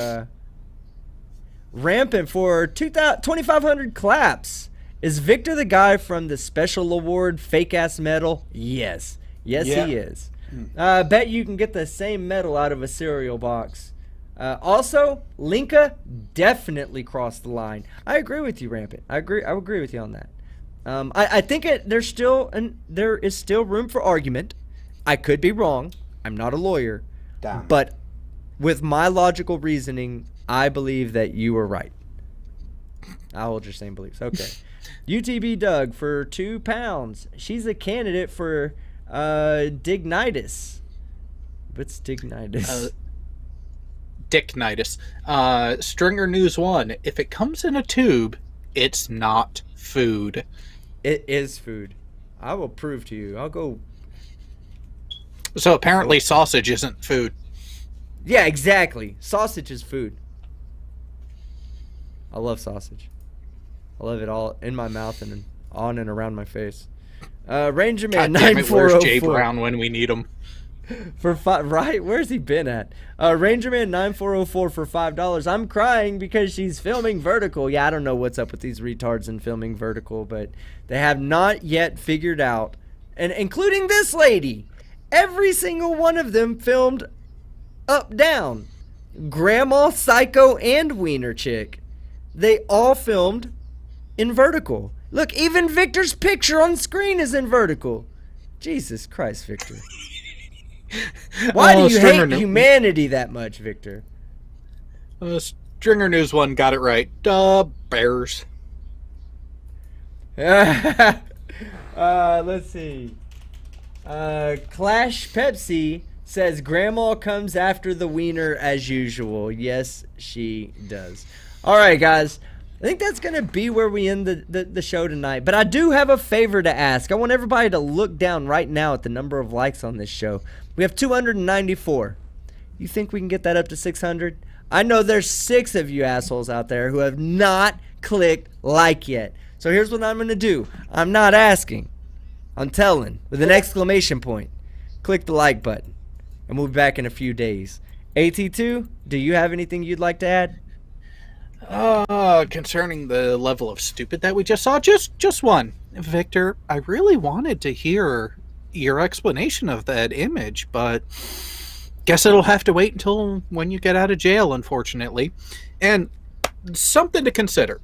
Rampant for 2,500 claps. Is Victor the guy from the special award fake-ass medal? Yes. Yes, yeah. He is. I bet you can get the same medal out of a cereal box. Also, Lenka definitely crossed the line. I agree with you, Rampant. I agree with you on that. I think there is still room for argument. I could be wrong. I'm not a lawyer. Damn. But with my logical reasoning, I believe that you were right. I hold your same beliefs. Okay. UTB Doug for £2. She's a candidate for Dignitis. What's Dignitis? Dicknitis. Stringer News 1. If it comes in a tube, it's not food. It is food. I will prove to you. I'll go. So apparently sausage isn't food. Yeah, exactly. Sausage is food. I love sausage. I love it all in my mouth and on and around my face. Ranger Man 9404. Where's Jay Brown when we need him? For right? Where's he been at? Ranger Man 9404 for $5. I'm crying because she's filming vertical. Yeah, I don't know what's up with these retards in filming vertical, but they have not yet figured out, and including this lady, every single one of them filmed up down. Grandma, Psycho, and Wiener Chick. They all filmed in vertical. Look, even Victor's picture on screen is in vertical. Jesus Christ, Victor. Why do you hate humanity that much, Victor? Stringer News 1 got it right. Bears. Let's see. Clash Pepsi says Grandma comes after the wiener as usual. Yes, she does. All right, guys. I think that's going to be where we end the show tonight. But I do have a favor to ask. I want everybody to look down right now at the number of likes on this show. We have 294. You think we can get that up to 600? I know there's 6 of you assholes out there who have not clicked like yet. So here's what I'm going to do. I'm not asking. I'm telling with an exclamation point. Click the like button. And we'll be back in a few days. AT2, do you have anything you'd like to add? Concerning the level of stupid that we just saw, just one. Victor, I really wanted to hear your explanation of that image, but guess it'll have to wait until when you get out of jail, unfortunately. And something to consider.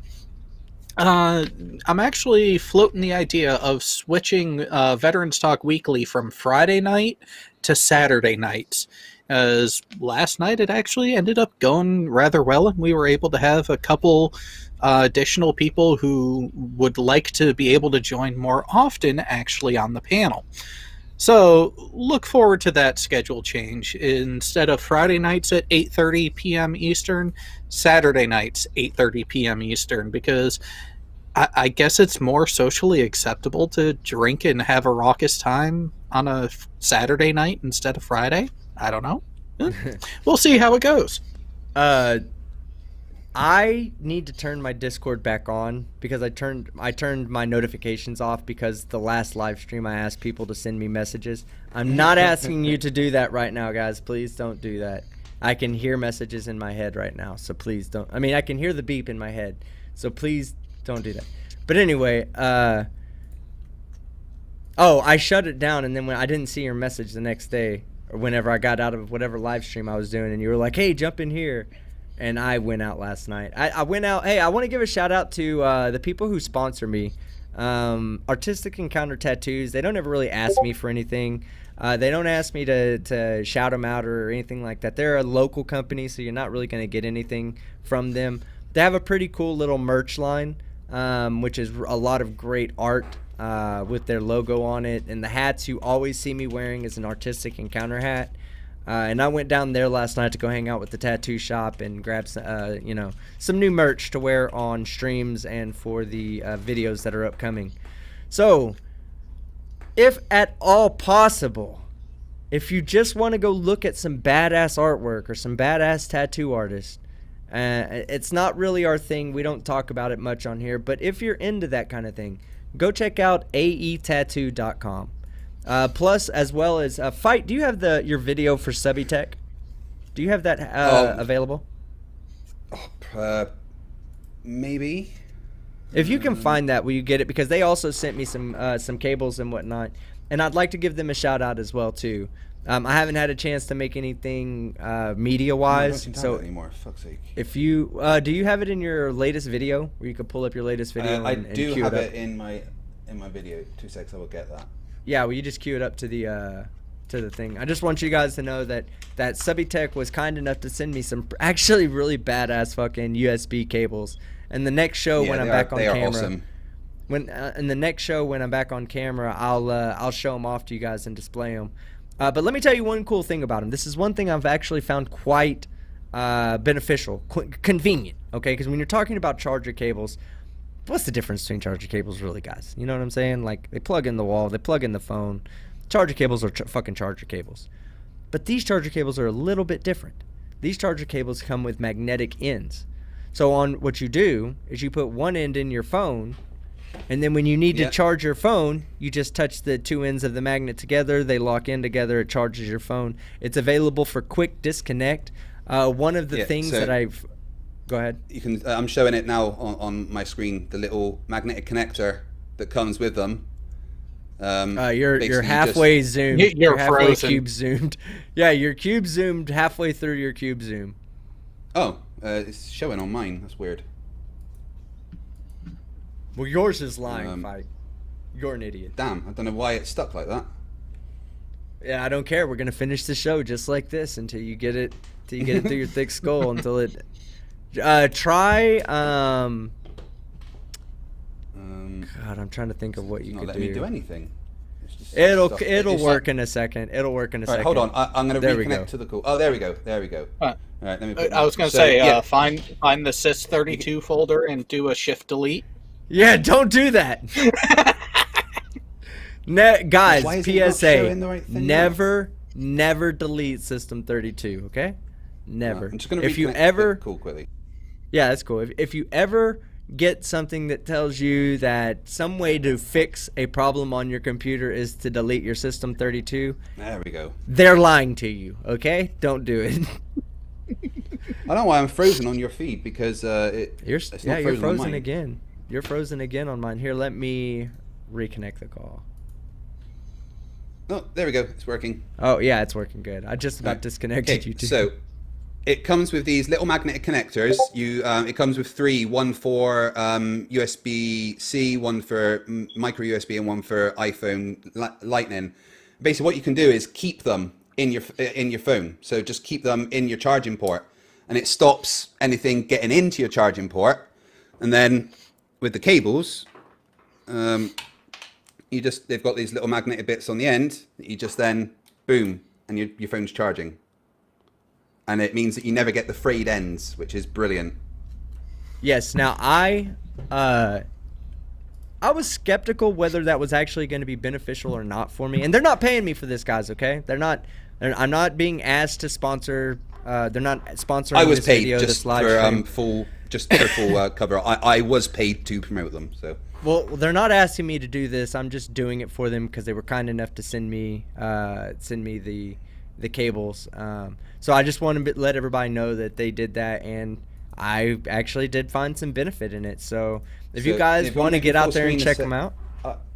I'm actually floating the idea of switching Veterans Talk Weekly from Friday night to Saturday nights. As last night it actually ended up going rather well, and we were able to have a couple additional people who would like to be able to join more often actually on the panel. So look forward to that schedule change. Instead of Friday nights at 8:30 p.m. Eastern, Saturday nights 8:30 p.m. Eastern, because I guess it's more socially acceptable to drink and have a raucous time on a Saturday night instead of Friday. I don't know. We'll see how it goes. I need to turn my Discord back on because I turned my notifications off because the last live stream I asked people to send me messages. I'm not asking you to do that right now, guys. Please don't do that. I can hear messages in my head right now, so please don't. I mean, I can hear the beep in my head, so please don't do that. But anyway, I shut it down, and then when I didn't see your message the next day, or whenever I got out of whatever live stream I was doing, and you were like, hey, jump in here. And I went out last night. I went out. Hey, I want to give a shout out to the people who sponsor me. Artistic Encounter Tattoos. They don't ever really ask me for anything. They don't ask me to shout them out or anything like that. They're a local company, so you're not really going to get anything from them. They have a pretty cool little merch line, which is a lot of great art with their logo on it. And the hats you always see me wearing is an artistic encounter hat. And I went down there last night to go hang out with the tattoo shop and grab some new merch to wear on streams and for the videos that are upcoming. So, if at all possible, if you just want to go look at some badass artwork or some badass tattoo artists, it's not really our thing. We don't talk about it much on here. But if you're into that kind of thing, go check out aetattoo.com. Plus, as well as Fight. Do you have your video for Subitech? Do you have that available? Maybe. If you can find that, will you get it? Because they also sent me some cables and whatnot, and I'd like to give them a shout out as well too. I haven't had a chance to make anything media wise, so anymore. Fuck's sake. If you do, you have it in your latest video where you could pull up your latest video? I do have it in my video. 2 seconds, I will get that. Yeah, well, you just cue it up to the thing. I just want you guys to know that Subitech was kind enough to send me some actually really badass fucking USB cables. And the next show when I'm back on camera, awesome. In the next show when I'm back on camera, I'll show them off to you guys and display them. But let me tell you one cool thing about them. This is one thing I've actually found quite beneficial, convenient. Okay, because when you're talking about charger cables, what's the difference between charger cables, really, guys? You know what I'm saying? Like, they plug in the wall, they plug in the phone. Charger cables are fucking charger cables. But these charger cables are a little bit different. These charger cables come with magnetic ends. So what you do is you put one end in your phone, and then when you need to charge your phone, you just touch the two ends of the magnet together. They lock in together. It charges your phone. It's available for quick disconnect. One of the things that I've... Go ahead. You can. I'm showing it now on my screen. The little magnetic connector that comes with them. You're halfway zoomed. You're halfway frozen. Cube zoomed. Yeah, you're cube zoomed halfway through your cube zoom. Oh, it's showing on mine. That's weird. Well, yours is lying, Fight. You're an idiot. Damn, I don't know why it's stuck like that. Yeah, I don't care. We're gonna finish the show just like this until you get it through your thick skull. Until it. Try. God, I'm trying to think of what you could do. Let me do anything. It'll work in a second. It'll work in a second. Hold on. I'm going to reconnect to the call. Oh, there we go. There we go. All right, let me put I was going to say, find the sys32 folder and do a shift delete. Yeah, don't do that. Guys, PSA, never delete System32, okay? Never. I'm just going to reconnect the call quickly. Yeah, that's cool. If you ever get something that tells you that some way to fix a problem on your computer is to delete your System32, there we go. They're lying to you, okay? Don't do it. I don't know why I'm frozen on your feed because you're frozen again. You're frozen again on mine. Here, let me reconnect the call. Oh, there we go. It's working. Oh, yeah, it's working good. I just about disconnected you too. So it comes with these little magnetic connectors. It comes with three, one for USB-C, one for micro USB, and one for iPhone Lightning. Basically, what you can do is keep them in your phone. So just keep them in your charging port, and it stops anything getting into your charging port. And then with the cables, they've got these little magnetic bits on the end that you just then boom, and your phone's charging. And it means that you never get the frayed ends, which is brilliant. Yes. Now I was skeptical whether that was actually going to be beneficial or not for me. And they're not paying me for this, guys. Okay, they're not. I'm not being asked to sponsor. They're not sponsoring. I was this paid video, just for full cover. I was paid to promote them. So. Well, they're not asking me to do this. I'm just doing it for them because they were kind enough to send me the cables. So I just want to let everybody know that they did that, and I actually did find some benefit in it. So if you guys want to get out there and check them out,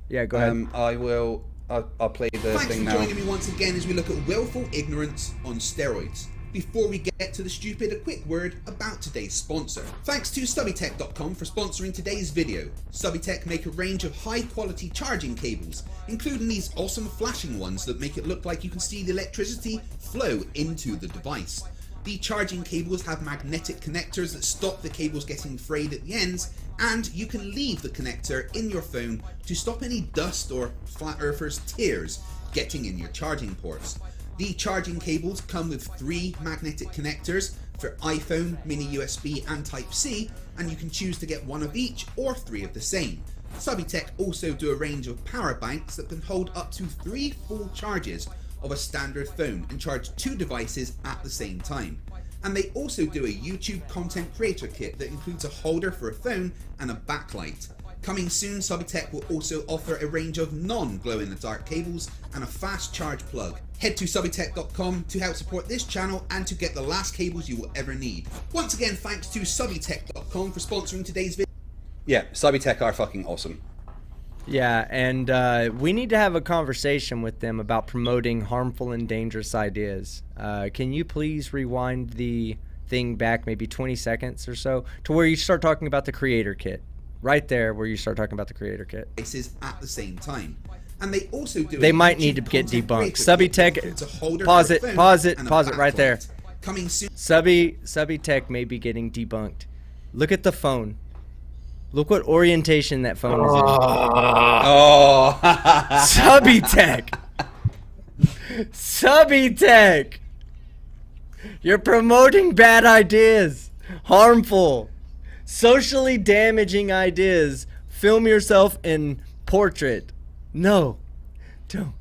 yeah, go ahead. I will. I'll play the thing now. Thanks for joining me once again as we look at willful ignorance on steroids. Before we get to the stupid, a quick word about today's sponsor. Thanks to Subbytech.com for sponsoring today's video. Subbytech make a range of high quality charging cables, including these awesome flashing ones that make it look like you can see the electricity flow into the device. The charging cables have magnetic connectors that stop the cables getting frayed at the ends, and you can leave the connector in your phone to stop any dust or flat earthers' tears getting in your charging ports. The charging cables come with 3 magnetic connectors for iPhone, mini USB and Type-C, and you can choose to get 1 of each or 3 of the same. Subbytech also do a range of power banks that can hold up to 3 full charges of a standard phone and charge 2 devices at the same time. And they also do a YouTube content creator kit that includes a holder for a phone and a backlight. Coming soon, Subbytech will also offer a range of non-glow-in-the-dark cables and a fast charge plug. Head to Subbytech.com to help support this channel and to get the last cables you will ever need. Once again, thanks to Subbytech.com for sponsoring today's video. Yeah, Subbytech are fucking awesome. Yeah, and we need to have a conversation with them about promoting harmful and dangerous ideas. Can you please rewind the thing back maybe 20 seconds or so to where you start talking about the creator kit? Right there where you start talking about the creator kit. At the same time. And they also do. They might need to get debunked. Subbytech, pause it right there. Coming soon. Subbytech may be getting debunked. Look at the phone. Look what orientation that phone is in. Oh. Subbytech. Subbytech. You're promoting bad ideas. Harmful. Socially damaging ideas. Film yourself in portrait. No. Don't.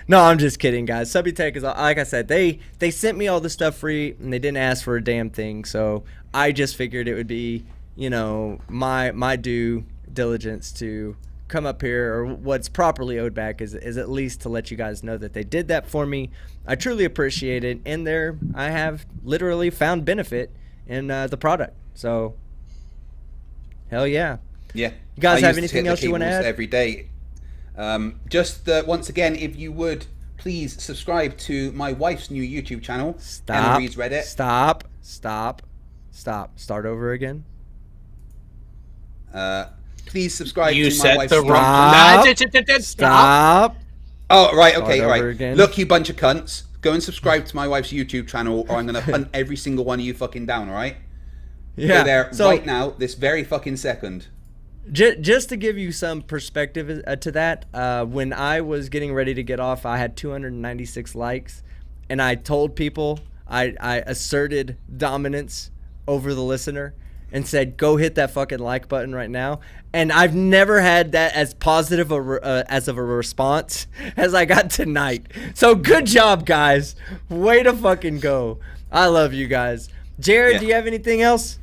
No, I'm just kidding, guys. Subbytech is, like I said, they sent me all this stuff free, and they didn't ask for a damn thing, so I just figured it would be, you know, my due diligence to come up here, or what's properly owed back is at least to let you guys know that they did that for me. I truly appreciate it, and I have literally found benefit in the product, so hell yeah. Yeah. You guys have anything else you want to add? Every day. Just once again, if you would please subscribe to my wife's new YouTube channel. Stop. Reads Reddit. Stop. Start over again. Please subscribe you to my said wife's the wrong. Stop. Oh, right. Okay. Start All right. over again. Look, you bunch of cunts. Go and subscribe to my wife's YouTube channel, or I'm going to hunt every single one of you fucking down. All right. Yeah. Go there right now, this very fucking second. Just to give you some perspective to that, when I was getting ready to get off, I had 296 likes, and I told people, I asserted dominance over the listener and said, go hit that fucking like button right now. And I've never had that as positive as of a response as I got tonight. So good job, guys. Way to fucking go. I love you guys. Jared, do you have anything else?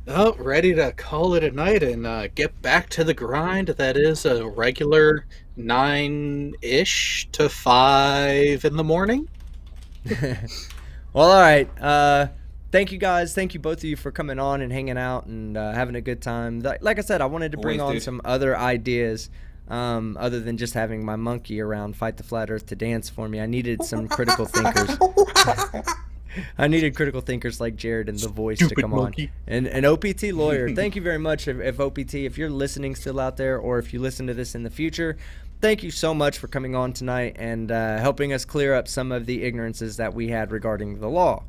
Oh, ready to call it a night and get back to the grind. That is a regular 9-ish to 5 in the morning. Well, all right. Thank you, guys. Thank you, both of you, for coming on and hanging out and having a good time. Like I said, I wanted to bring on some other ideas other than just having my monkey around Fight the Flat Earth to dance for me. I needed some critical thinkers. I needed critical thinkers like Jared and The Voice to come on. And OPT Lawyer, thank you very much. If OPT, if you're listening still out there, or if you listen to this in the future, thank you so much for coming on tonight and helping us clear up some of the ignorances that we had regarding the law.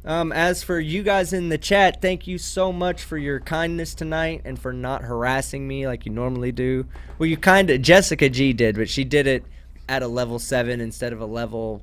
As for you guys in the chat, thank you so much for your kindness tonight and for not harassing me like you normally do. Well, you Jessica G did, but she did it at a level 7 instead of a level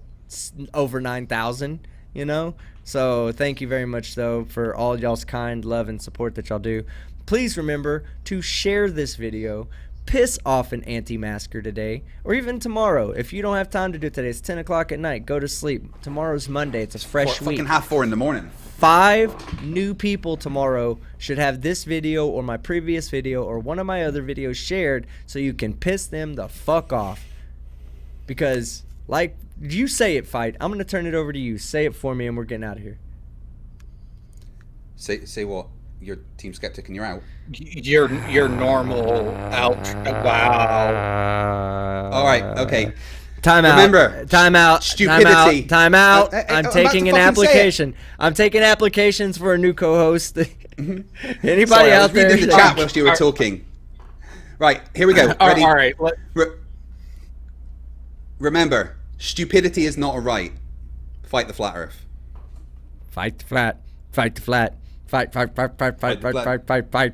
over 9,000. You know, so thank you very much though for all y'all's kind love and support that y'all do. Please remember to share this video, piss off an anti-masker today, or even tomorrow. If you don't have time to do it today, it's 10 o'clock at night, go to sleep. Tomorrow's Monday, it's a fresh week. Fucking 4:30 in the morning. 5 new people tomorrow should have this video or my previous video or one of my other videos shared so you can piss them the fuck off. Because, like, you say it, Fight. I'm going to turn it over to you. Say it for me and we're getting out of here. Say what? You're Team Skeptic and you're out? You're normal out. Wow. All right, okay. Time out. Remember, time out. stupidity. Time out. I'm I'm taking an application. I'm taking applications for a new co-host. Anybody Sorry, out there? reading the chat whilst you were talking. Right, here we go. Ready? All right. Remember, stupidity is not a right. Fight the flat Earth. Fight the flat. Fight the flat. Fight flat.